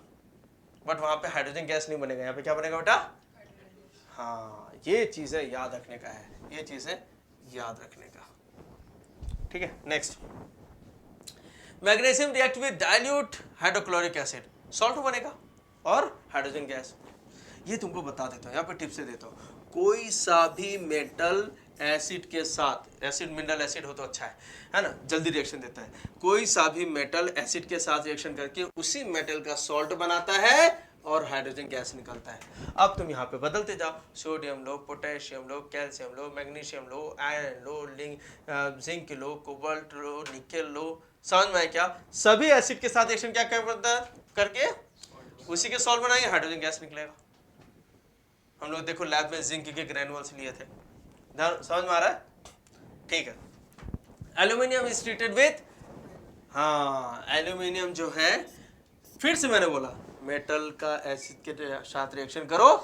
बट वहां पे हाइड्रोजन गैस नहीं बनेगा, यहाँ पे क्या बनेगा बेटा। हाँ, ये चीजें याद रखने का है, ये चीजें याद रखने का, ठीक है। Next, magnesium react with dilute hydrochloric acid, salt बनेगा और हाइड्रोजन गैस। ये तुमको बता देता हूँ, यहाँ पे टिप्स से देता हूँ। कोई सा भी मेटल एसिड के साथ, एसिड मिनरल एसिड हो तो अच्छा है ना, जल्दी रिएक्शन देता है। कोई सा भी मेटल एसिड के साथ रिएक्शन करके उसी मेटल का सॉल्ट बनाता है और हाइड्रोजन गैस निकलता है। अब तुम यहाँ पे बदलते जाओ, सोडियम लो, पोटेशियम लो, कैल्शियम लो, मैग्नीशियम लो, आयरन लो, जिंक लो, कोबाल्ट लो, निकेल लो। समझ में आया क्या? सभी एसिड के साथ रिएक्शन क्या करता है, करके उसी के सॉल्ट बनाएंगे, हाइड्रोजन गैस निकलेगा। हम लोग देखो लैब में जिंक के ग्रेनुअल्स लिए थे, समझ में आ रहा है? ठीक है। एल्यूमिनियम इज ट्रीटेड विथ, हाँ एल्यूमिनियम जो है, फिर से मैंने बोला मेटल का एसिड के साथ रिएक्शन करो,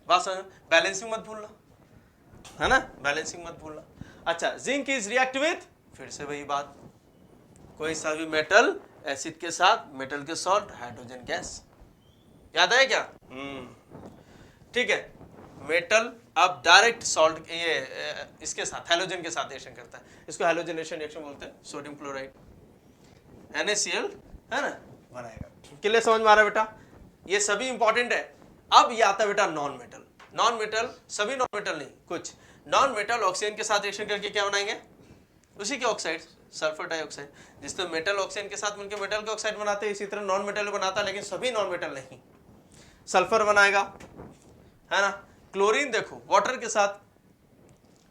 बात समझ, बैलेंसिंग मत भूलना, है ना, बैलेंसिंग मत भूलना। अच्छा, जिंक इज रिएक्ट विथ, फिर से वही बात, कोई सा भी मेटल एसिड के साथ, मेटल के सॉल्ट, हाइड्रोजन गैस। याद है क्या? ठीक है। मेटल अब डायरेक्ट सॉल्ट ये इसके साथ हैलोजन के साथ रिएक्शन करता है, इसको हैलोजनेशन रिएक्शन बोलते हैं। सोडियम क्लोराइड NaCl है ना बनाएगा। क्लियर, समझ में आ रहा है बेटा? ये सभी इंपॉर्टेंट है। अब ये आता है बेटा नॉन मेटल। नॉन मेटल, सभी नॉन मेटल नहीं, कुछ नॉन मेटल ऑक्सीजन के साथ रिएक्शन करके क्या बनाएंगे, उसी के ऑक्साइड, सल्फर डाइऑक्साइड। जिस तरह मेटल ऑक्सीजन के साथ मिलकर मेटल के ऑक्साइड बनाते हैं, इसी तरह नॉन मेटल बनाता है, लेकिन सभी नॉन मेटल नहीं। सल्फर बनाएगा, है ना। क्लोरीन देखो वाटर के साथ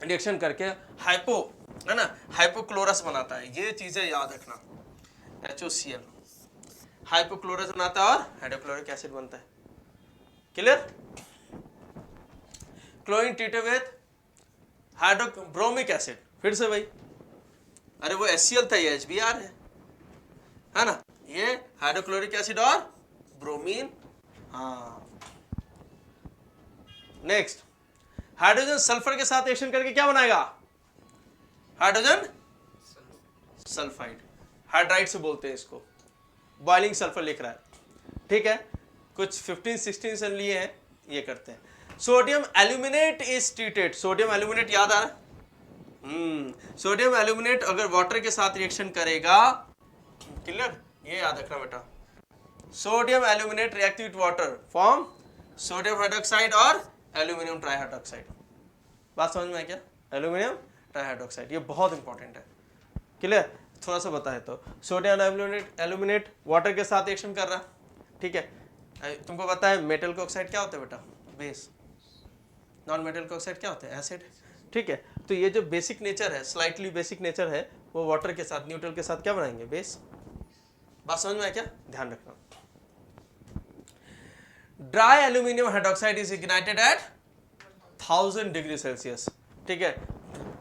रिएक्शन करके हाइपो, है ना, हाइपोक्लोरस बनाता है। ये चीजें याद रखना, HOCl हाइपोक्लोरस बनाता है और हाइड्रोक्लोरिक एसिड बनता है। Clear? Chlorine treated with hydrobromic acid, फिर से भाई, अरे वो HCl था, ये HBr है ना। ये हाइड्रोक्लोरिक एसिड और ब्रोमीन। हाँ, नेक्स्ट, हाइड्रोजन सल्फर के साथ रिएक्शन करके क्या बनाएगा, हाइड्रोजन सल्फाइड, हाइड्राइड से बोलते हैं इसको, बॉइलिंग सल्फर लिख रहा है। ठीक है, कुछ 15-16 से लिए हैं, ये करते हैं। Sodium aluminate is treated, sodium aluminate याद आ रहा है? सोडियम एल्यूमिनेट अगर वाटर के साथ रिएक्शन करेगा, क्लियर, ये याद रखना बेटा, sodium aluminate react with water form sodium hydroxide और एल्यूमिनियम ट्राइहाइड्रोक्साइड। बात समझ में आई क्या? एल्यूमिनियम ट्राइहाइड्रोक्साइड, ये बहुत इंपॉर्टेंट है। क्लियर? थोड़ा सा बताए तो, सोडियम एल्यूमिनेट वाटर के साथ रिएक्शन कर रहा है, ठीक है। तुमको पता है मेटल के ऑक्साइड क्या होता है बेटा, बेस। नॉन मेटल के ऑक्साइड क्या होता है, एसिड। ठीक है, तो ये जो बेसिक नेचर है, स्लाइटली बेसिक नेचर है, वो वाटर के साथ, न्यूट्रल के साथ क्या बनाएंगे, बेस। बात समझ में आया क्या? ध्यान रखना। Dry aluminium hydroxide is ignited at 1000 degree Celsius. ठीक है,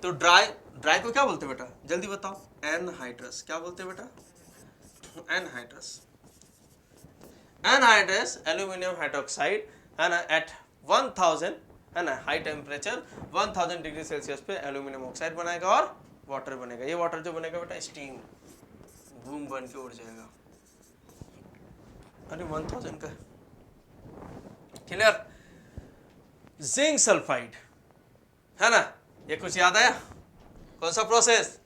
तो ड्राई को क्या बोलते हैं बेटा, जल्दी बताओ, एनहाइड्रस। क्या बोलते हैं बेटा, एनहाइड्रस। एनहाइड्रस एल्यूमिनियम हाइड्रोक्साइड, है ना, एट 1000, है ना, हाई टेम्परेचर 1000 डिग्री सेल्सियस पे एल्यूमिनियम ऑक्साइड बनाएगा और वाटर बनेगा। ये वाटर जो बनेगा बेटा, स्टीम बूम बन के उड़ जाएगा। अरे 1000 का, क्लियर। जिंक सल्फाइड, है ना, ये कुछ याद आया? कौन सा प्रोसेस,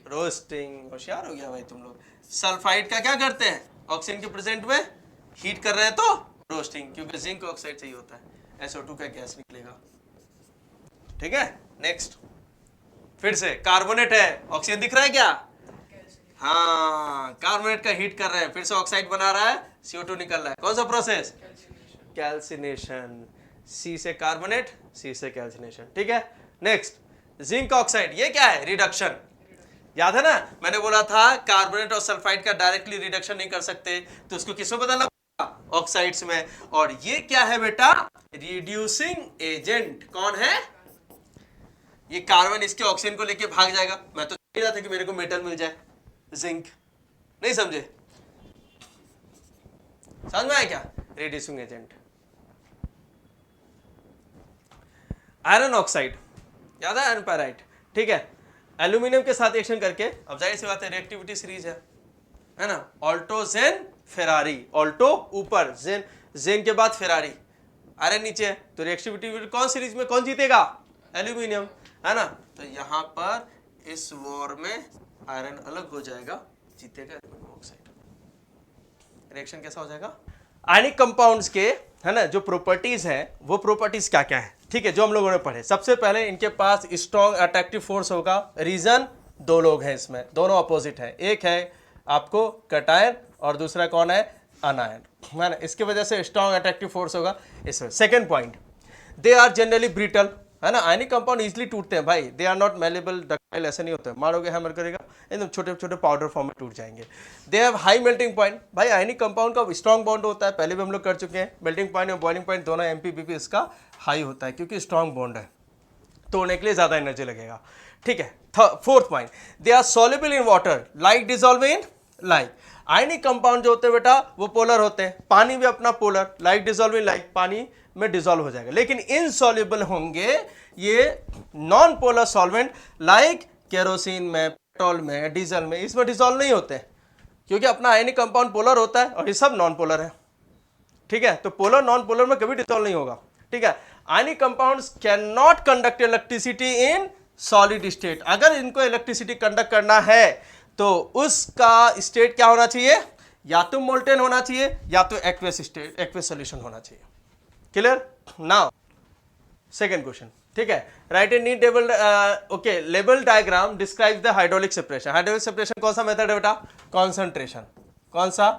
रोस्टिंग। होशियार हो गया भाई तुम लोग। सल्फाइड का क्या करते हैं, ऑक्सीजन के प्रेजेंट में हीट कर रहे हैं तो रोस्टिंग, क्योंकि जिंक ऑक्साइड चाहिए होता है, SO2 का गैस निकलेगा। ठीक है, नेक्स्ट, फिर से कार्बोनेट है, ऑक्सीजन दिख रहा है क्या, हाँ, कार्बोनेट का हीट कर रहे हैं, फिर से ऑक्साइड बना रहा है, CO2 निकल रहा है। कौन सा प्रोसेस, कैल्सिनेशन। C से कार्बोनेट, C से कैल्सिनेशन। ठीक है, नेक्स्ट, जिंक ऑक्साइड, ये क्या है, रिडक्शन। याद है ना, मैंने बोला था कार्बोनेट और सल्फाइड का डायरेक्टली रिडक्शन नहीं कर सकते, तो उसको किसमें बदलना, ऑक्साइड्स में। और ये क्या है बेटा, रिड्यूसिंग एजेंट। कौन है, ये कार्बन इसके ऑक्सीजन को लेके भाग जाएगा। मैं तो चाह रहा था कि मेरे को मेटल मिल जाए, जिंक। नहीं समझे, समझ में आया क्या, रिड्यूसिंग एजेंट। आयरन ऑक्साइड, याद है, आयरन पैराइट। ठीक है, एल्यूमिनियम के साथ रिएक्शन करके, अब जाहिर सी बात है रिएक्टिविटी सीरीज है ना, ऑल्टो जेन फेरारी। ऑल्टो ऊपर, जेन के बाद फेरारी, आयरन नीचे है, तो रिएक्टिविटी कौन सीरीज में कौन जीतेगा, एल्यूमिनियम, है ना। तो यहां पर इस वॉर में आयरन अलग हो जाएगा, जीतेगा एल्यूमिनियम ऑक्साइड। रिएक्शन कैसा हो जाएगा? आयनिक कंपाउंड्स के, है ना, जो प्रॉपर्टीज हैं वो प्रॉपर्टीज क्या क्या है, ठीक है, जो हम लोगों ने पढ़े। सबसे पहले इनके पास स्ट्रॉन्ग अट्रैक्टिव फोर्स होगा। रीजन, दो लोग हैं इसमें, दोनों अपोजिट हैं, एक है आपको कटायन और दूसरा कौन है, अनायन, है ना, इसकी वजह से स्ट्रॉन्ग अट्रैक्टिव फोर्स होगा इसमें। Second point, they are generally brittle, है ना, आयनिक कंपाउंड इजीली टूटते हैं भाई, they are not malleable, ductile ऐसे नहीं होते, मारोगे हैमर करेगा एकदम छोटे छोटे पाउडर फॉर्म में टूट जाएंगे। They have high melting point, भाई आयनिक कंपाउंड का स्ट्रॉन्ग बॉन्ड होता है, पहले भी हम लोग कर चुके हैं, मेल्टिंग पॉइंट और बॉइलिंग पॉइंट दोनों MPBP इसका हाई होता है क्योंकि स्ट्रॉन्ग बॉन्ड है, तोड़ने के लिए ज्यादा एनर्जी लगेगा, ठीक है। Fourth point, they are soluble in water like dissolve in like, ionic compound जो होते हैं बेटा वो पोलर होते हैं, पानी भी अपना polar, like dissolve in like, पानी में डिसॉल्व हो जाएगा, लेकिन इनसॉल्युबल होंगे ये non polar solvent like kerosene में, पेट्रोल में, डीजल में, इसमें डिसॉल्व नहीं होते क्योंकि अपना आयनिक कंपाउंड पोलर होता है और ये सब नॉन पोलर है, ठीक है, तो पोलर नॉन पोलर में कभी डिसॉल्व नहीं होगा, ठीक है। Ionic compounds can not conduct electricity in solid state, अगर इनको इलेक्ट्रिसिटी कंडक्ट करना है तो उसका स्टेट क्या होना चाहिए, या तो मोल्टेन होना चाहिए या तो एक्वेस स्टेट, एक्वेस सॉल्यूशन होना चाहिए। क्लियर? नाउ सेकेंड क्वेश्चन, ठीक है, write a neat level, okay, level diagram describes the hydraulic separation. Hydraulic separation कौन सा मेथड है बेटा? कॉन्सेंट्रेशन, कौन सा?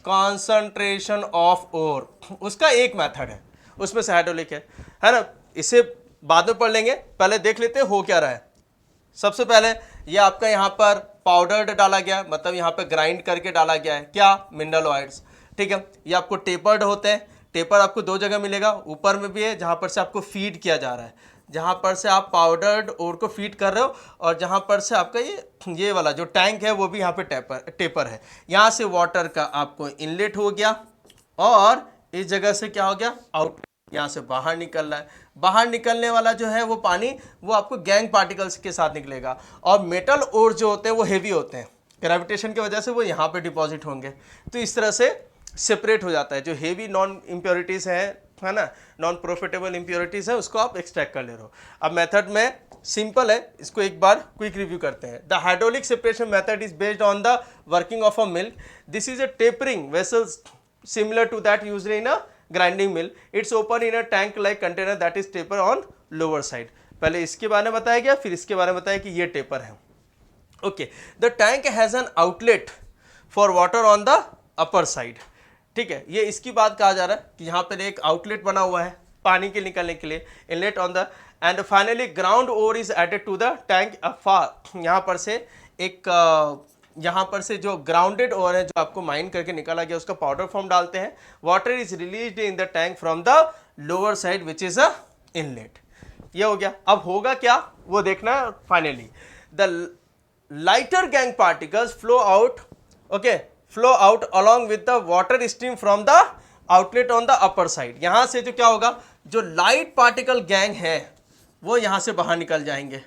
कॉन्सेंट्रेशन ऑफ ओर, उसका एक मेथड है, उसमें से हाइड्रोलिक है ना, इसे बाद में पढ़ लेंगे, पहले देख लेते हैं हो क्या रहा है। सबसे पहले ये आपका यहाँ पर पाउडर्ड डाला गया, मतलब यहाँ पे ग्राइंड करके डाला गया है, क्या? मिनरल ऑयल्स, ठीक है। ये आपको टेपर्ड होते हैं, टेपर आपको दो जगह मिलेगा, ऊपर में भी है जहाँ पर से आपको फीड किया जा रहा है, जहाँ पर से आप पाउडर्ड ओर को फीड कर रहे हो, और जहाँ पर से आपका ये वाला जो टैंक है वो भी यहाँ पे टेपर है। यहाँ से वाटर का आपको इनलेट हो गया और इस जगह से क्या हो गया, आउट, यहाँ से बाहर निकल रहा है। बाहर निकलने वाला जो है वो पानी वो आपको गैंग पार्टिकल्स के साथ निकलेगा, और मेटल ओर जो होते हैं वो हेवी होते हैं, ग्रेविटेशन की वजह से वो यहाँ पे डिपॉजिट होंगे, तो इस तरह से सेपरेट हो जाता है। जो हेवी नॉन इम्प्योरिटीज़ है ना, नॉन प्रॉफिटेबल इम्प्योरिटीज़ है, उसको आप एक्सट्रैक्ट कर ले रहे हो। अब मेथड में सिंपल है, इसको एक बार क्विक रिव्यू करते हैं। The hydraulic separation method is based on the working of a milk, this is a tapering vessels similar to that used in a grinding mill. It's open in a tank like container that is taper on lower side. पहले इसके बारे में बताया गया, फिर इसके बारे में बताया कि ये टेपर है। Okay, the tank has an outlet for water on the upper side, ठीक है, ये इसकी बात कहा जा रहा है कि यहाँ पर एक आउटलेट बना हुआ है पानी के निकलने के लिए, inlet on the, and finally ground ore is added to the tank अफार, यहाँ पर से एक यहाँ पर से जो ग्राउंडेड ओर है जो आपको माइन करके निकाला गया उसका पाउडर फॉर्म डालते हैं। Water is released in the tank from the lower side which is a inlet. ये हो गया। अब होगा क्या वो देखना। Finally the lighter gang particles flow out, okay, flow out along with the water stream from the outlet on the upper side. यहां से जो क्या होगा, जो लाइट पार्टिकल गैंग है वो यहां से बाहर निकल जाएंगे,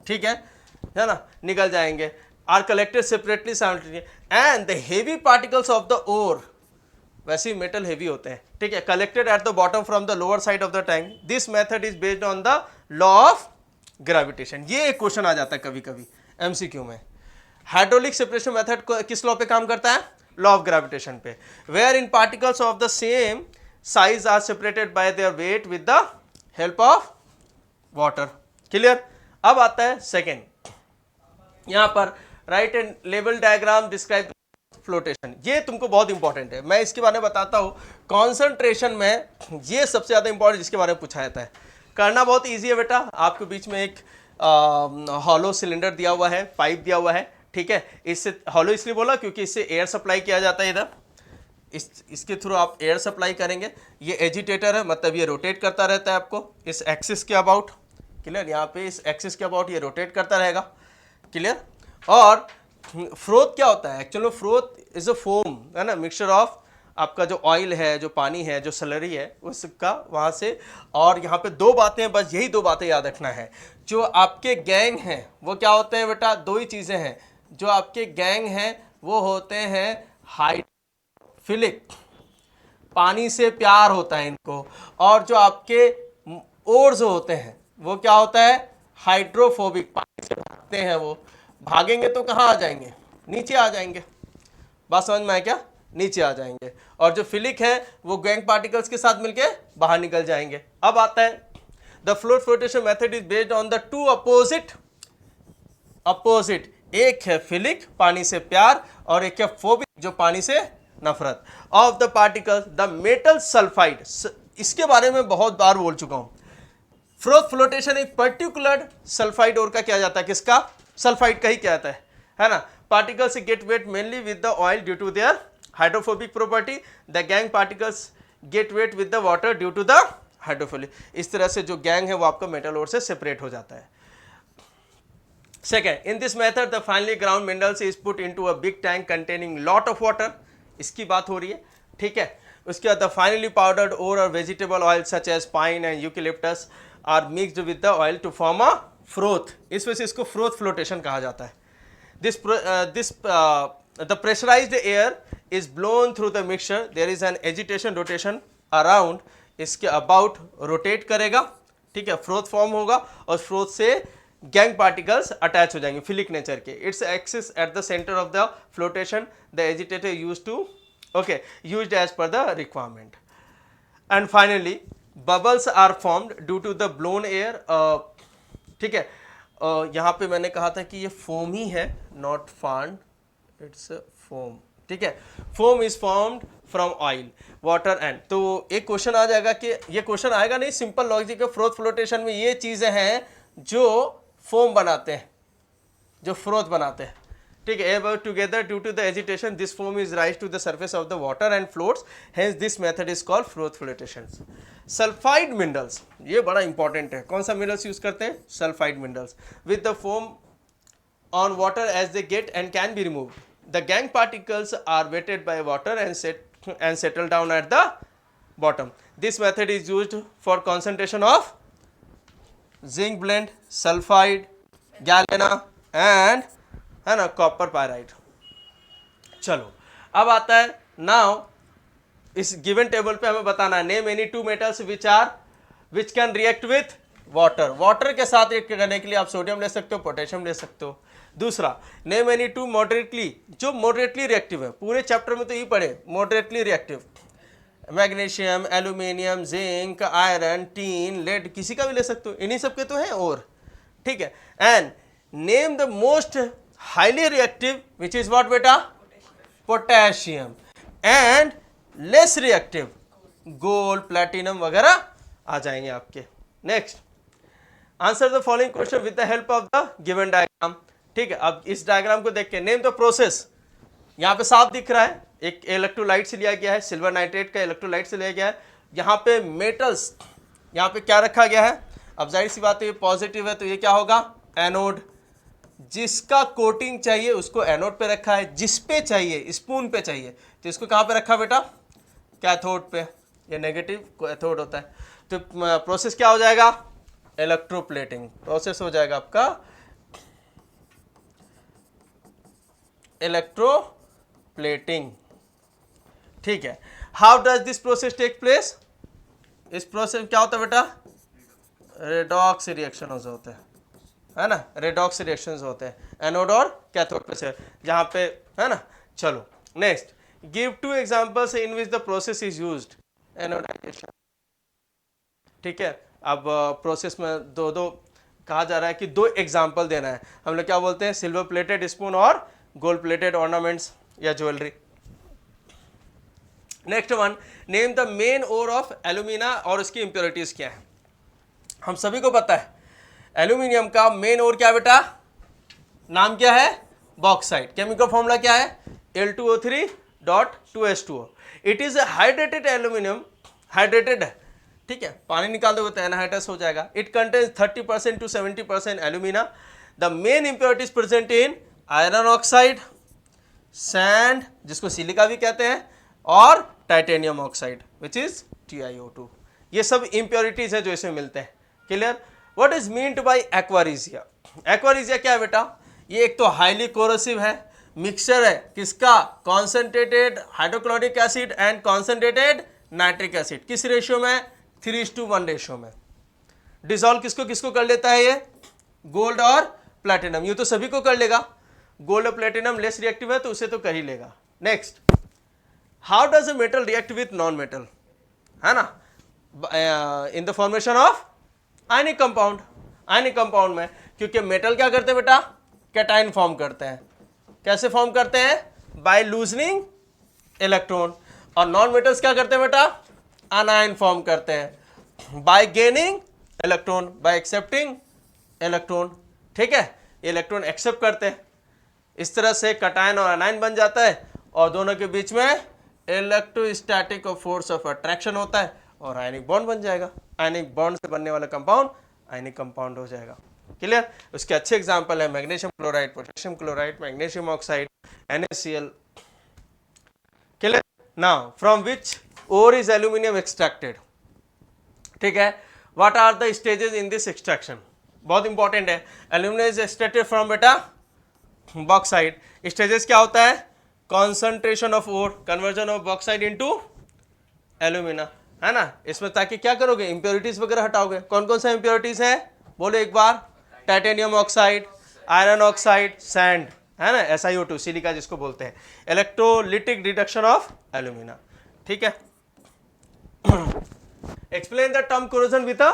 ठीक है ना, निकल जाएंगे। Are collected separately and the heavy particles of the ore, वैसे ही मेटल हेवी होते हैं, ठीक है, collected at the bottom from the lower side of the tank. This method is based on the law of gravitation. ये एक question आ जाता है कभी कभी एमसीक्यू में। हाइड्रोलिक सेपरेशन मेथड किस लॉ पे काम करता है? लॉ ऑफ ग्रेविटेशन पे। Wherein particles of the same size are separated by their weight with the help of water. Clear? अब आता है सेकेंड, यहां पर राइट एंड लेवल डायग्राम डिस्क्राइब फ्लोटेशन। ये तुमको बहुत इंपॉर्टेंट है, मैं इसके बारे में बताता हूं। कॉन्सेंट्रेशन में ये सबसे ज्यादा इंपॉर्टेंट जिसके बारे में पूछा जाता है। करना बहुत इजी है बेटा। आपके बीच में एक हॉलो सिलेंडर दिया हुआ है, पाइप दिया हुआ है, ठीक है। इससे हॉलो इसलिए बोला क्योंकि इससे एयर सप्लाई किया जाता है। इधर इसके थ्रू आप एयर सप्लाई करेंगे। ये एजिटेटर है, मतलब ये रोटेट करता रहता है आपको इस एक्सिस के अबाउट। क्लियर? यहाँ पे इस एक्सिस के अबाउट ये रोटेट करता रहेगा। क्लियर? और फ्रोथ क्या होता है? Actually froth is a foam, है ना, मिक्सचर ऑफ आपका जो ऑयल है, जो पानी है, जो स्लरी है उसका वहाँ से। और यहाँ पे दो बातें, बस यही दो बातें याद रखना है। जो आपके गैंग हैं वो क्या होते हैं बेटा? दो ही चीज़ें हैं। जो आपके गैंग हैं वो होते हैं हाइड्रोफिलिक, पानी से प्यार होता है इनको। और जो आपके ओर्स होते हैं वो क्या होता है? हाइड्रोफोबिक, पानी से भागते हैं। वो भागेंगे तो कहाँ आ जाएंगे? नीचे आ जाएंगे। बात समझ में आया क्या, नीचे आ जाएंगे, और जो फिलिक है वो गैंग पार्टिकल्स के साथ मिलके बाहर निकल जाएंगे। अब आता है the float flotation method is based on the two opposite, एक है फिलिक पानी से प्यार और एक है फोबिक जो पानी से नफरत, of the particles the metal sulphide. इसके बारे में बहुत बार बोल चुका हूं। फ्लोट फ्लोटेशन एक पर्टिकुलर सल्फाइड और का किया जाता है, किसका, सल्फाइड का ही किया जाता है ना। Particles get wet mainly with the oil due to their hydrophobic property, the gangue particles get wet with the water due to the hydrophilic. इस तरह से जो गैंग है वो आपका मेटल ओर से सेपरेट हो जाता है। Second, in this method the finally ground minerals is put into a big tank containing lot of water, इसकी बात हो रही है, ठीक है। उसके बाद द फाइनली पाउडर्ड ओर और vegetable oil such as pine and eucalyptus are mixed with the oil to form a froth, इस वजह से इसको फ्रोथ फ्लोटेशन कहा जाता है। The pressurized air is blown through the mixture, there is an agitation rotation around, इसके about rotate करेगा, ठीक है, फ्रोथ फॉर्म होगा और फ्रोथ से गैंग पार्टिकल्स अटैच हो जाएंगे फिलिक नेचर के। Its axis at the centre of the flotation, the agitator used to used as per the requirement, and finally bubbles are formed due to the blown air, ठीक है। यहाँ पे मैंने कहा था कि ये फोम ही है, नॉट फांड, इट्स फोम, ठीक है। Foam is formed from oil water and, तो एक क्वेश्चन आ जाएगा कि ये क्वेश्चन आएगा नहीं, सिंपल लॉजिक है, फ्रोथ फ्लोटेशन में ये चीजें हैं जो फोम बनाते हैं, जो फ्रोथ बनाते हैं, ठीक है। Air together due to the agitation this foam is rise to the surface of the water and floats, hence this method is called froth flotation. Sulphide minerals, ये बड़ा इंपॉर्टेंट है, कौन सा मिनरल्स यूज करते हैं, sulphide minerals, with the foam on water as they get and can be removed. The gang particles are weighted by water and settle down at the bottom. This method is used for concentration of zinc blende, sulfide, galena and है ना copper pyrite. चलो अब आता है now इस given table पे हमें बताना है name any two metals which can react with water. Water के साथ रिएक्ट करने के लिए आप सोडियम ले सकते हो, पोटेशियम ले सकते हो। दूसरा, नेम एनी टू मॉडरेटली, जो मॉडरेटली रिएक्टिव है, पूरे चैप्टर में तो ये पढ़े moderately reactive, magnesium, aluminium, zinc, iron, tin, lead, किसी का भी ले सकते हो, इन्हीं सब के तो है और, ठीक है। And name the most highly reactive which is what बेटा, potassium, and less reactive gold, platinum वगैरह आ जाएंगे आपके। Next, answer the following question with the help of the given diagram, ठीक है। अब इस डायग्राम को देख के नेम द प्रोसेस, यहाँ पे साफ दिख रहा है, एक इलेक्ट्रोलाइट से लिया गया है, सिल्वर नाइट्रेट का इलेक्ट्रोलाइट से लिया गया है। यहाँ पे मेटल्स, यहाँ पे क्या रखा गया है, अब जाहिर सी बात है ये पॉजिटिव है तो ये क्या होगा, एनोड, जिसका कोटिंग चाहिए उसको एनोड पे रखा है, जिस पे चाहिए स्पून पे चाहिए तो इसको कहाँ पे रखा बेटा, कैथोड पे, ये नेगेटिव कैथोड होता है। तो प्रोसेस क्या हो जाएगा, इलेक्ट्रोप्लेटिंग प्रोसेस हो जाएगा आपका, इलेक्ट्रोप्लेटिंग, ठीक है। How does this process take place, इस प्रोसेस में क्या होता है बेटा, रेडॉक्स रिएक्शन होते हैं, है ना, रेडॉक्स रिएक्शंस होते हैं एनोड और कैथोड पे से, जहां पे, है ना। चलो next, give two examples in which the process is used, anodization, ठीक है। अब प्रोसेस में दो कहा जा रहा है कि दो एग्जाम्पल देना है, हम लोग क्या बोलते हैं, सिल्वर प्लेटेड स्पून और गोल्ड प्लेटेड ऑर्नामेंट्स या jewellery. Next one, name the main ore of alumina और उसकी इंप्योरिटीज क्या है। हम सभी को पता है एल्यूमिनियम का मेन ओर क्या है बेटा, नाम क्या है, बॉक्साइट, केमिकल फॉर्मूला क्या है, Al2O3.2H2O। It is hydrated aluminium, hydrated है, ठीक है, पानी निकाल दोगे तो एनहाइड्रस हो जाएगा। It contains 30% to 70% alumina. The main impurities present in iron oxide, sand जिसको सिलिका भी कहते हैं, और titanium oxide which is TiO2। ये सब इंप्योरिटीज है जो इसमें मिलते हैं। Clear. What is meant bye aqua regia, aqua regia क्या है बेटा, ये एक तो हाईली कोरोसिव है, मिक्सचर है किसका, concentrated hydrochloric acid and concentrated nitric acid, किस रेशियो में, 3:1 रेशियो में। डिसॉल्व किसको किसको कर लेता है ये, गोल्ड और प्लैटिनम, ये तो सभी को कर लेगा, गोल्ड और प्लैटिनम लेस रिएक्टिव है तो उसे तो कर ही लेगा, next, how does a metal react with non metal, है ना, in the formation of ionic compound. Ionic compound में क्योंकि मेटल क्या करते हैं बेटा, कैटायन फॉर्म करते हैं। कैसे फॉर्म करते हैं, बाय लूजनिंग इलेक्ट्रॉन। और नॉन मेटल्स क्या करते हैं बेटा, अनायन फॉर्म करते हैं bye gaining electron, bye accepting electron. ठीक है, इलेक्ट्रॉन एक्सेप्ट करते हैं, इस तरह से कैटायन और अनायन बन जाता है और दोनों के बीच में इलेक्ट्रोस्टैटिक और फोर्स ऑफ अट्रैक्शन होता है और आयनिक बॉन्ड बन जाएगा। आयनिक बॉन्ड से बनने वाला कंपाउंड आयनिक कंपाउंड हो जाएगा। क्लियर। उसके अच्छे एग्जांपल है magnesium chloride, potassium chloride, magnesium oxide, NaCl। Clear. Now from which ore is aluminium extracted. ठीक है, what are the stages in this extraction, बहुत इंपॉर्टेंट है। एल्यूमिनियम इज एक्सट्रैक्टेड फ्रॉम बेटा बॉक्साइट। स्टेजेस क्या होता है, concentration of ore, conversion of bauxite into alumina, है ना। इसमें ताकि क्या करोगे, इंप्योरिटीज वगैरह हटाओगे। कौन कौन सा इंप्योरिटीज है, बोलो एक बार, titanium oxide, iron oxide, sand, है ना, SiO2 सिलिका जिसको बोलते हैं, इलेक्ट्रोलिटिक रिडक्शन ऑफ एल्यूमिना। ठीक है, explain the term corrosion with a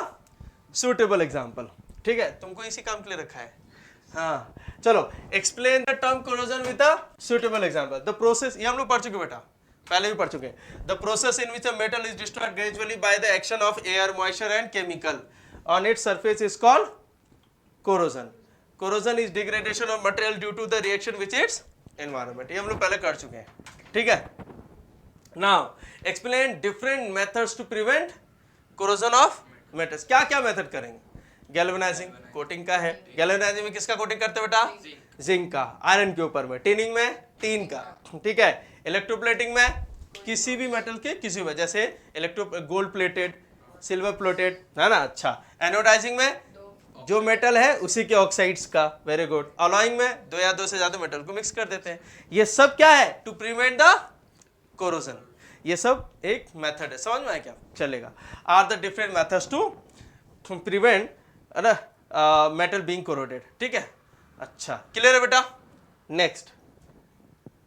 suitable example. ठीक है, तुमको इसी काम के लिए रखा है। हाँ चलो, explain the term corrosion with a suitable example. The process, ये हम लोग पढ़ चुके बेटा, पहले भी पढ़ चुके हैं। The process in which a metal is destroyed gradually by the action of air, moisture and chemical on its surface is called corrosion. Corrosion is degradation of material due to the reaction which its environment. ये हम लोग पहले कर चुके हैं। ठीक है, now explain different methods to prevent corrosion of metals. क्या क्या मेथड करेंगे, गैल्वेनाइजिंग, कोटिंग का है। गैल्वेनाइजिंग में किसका कोटिंग करते हैं बेटा, जिंक का, आयरन के ऊपर में। टिनिंग में टीन का। ठीक है, इलेक्ट्रोप्लेटिंग में किसी भी मेटल के किसी भी, जैसे electro gold plated, silver plated, है ना। अच्छा, एनोडाइजिंग में जो मेटल है उसी के ऑक्साइड्स का, वेरी गुड। अलॉइंग में दो या दो से ज्यादा मेटल को मिक्स कर देते हैं। ये सब क्या है, टू प्रिवेंट द कोरोजन। ये सब एक मेथड है, समझ में आया क्या, चलेगा। Are the different methods to prevent metal being corroded. ठीक है, अच्छा क्लियर है बेटा। Next,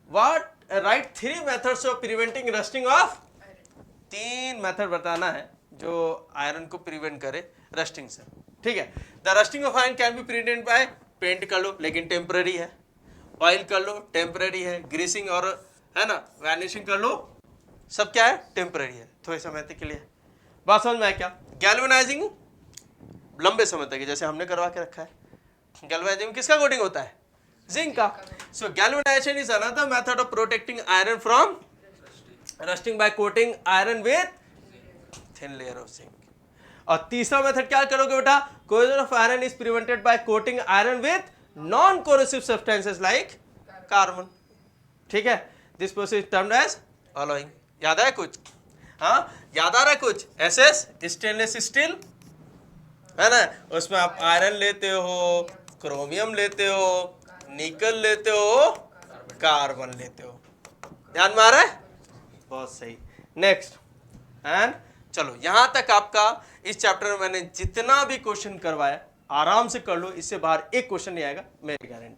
what write 3 methods of preventing rusting of. 3 method बताना है जो आयरन को प्रिवेंट करे रस्टिंग से। ठीक है, the rusting of iron can be prevented by, paint कर लो लेकिन टेम्पररी है, ऑयल कर लो टेम्पररी है, ग्रीसिंग और, है ना, वैनिशिंग कर लो, सब क्या है, टेम्पररी है, थोड़े समय तक के लिए। बात समझ में आया क्या। गैल्वेनाइजिंग लंबे समय तक, जैसे हमने करवा के रखा है। गैल्वेनाइजिंग किसका कोटिंग होता है, जिंक का। So galvanization is another method of protecting iron from rusting by coating iron with thin layer of zinc. और तीसरा मेथड क्या करोगे बेटा, corrosion of iron is prevented by coating iron with non corrosive substances like carbon. ठीक है, this process termed as alloying. याद है कुछ, हाँ याद आ रहा है कुछ, SS स्टेनलेस स्टील, है ना, उसमें आप आयरन लेते हो, क्रोमियम लेते हो, निकल लेते हो, कार्बन लेते हो। ध्यान में आ रहा है, बहुत सही। नेक्स्ट, एंड चलो यहां तक आपका इस चैप्टर में मैंने जितना भी क्वेश्चन करवाया आराम से कर लो, इससे बाहर एक क्वेश्चन नहीं आएगा, मेरी गारंटी।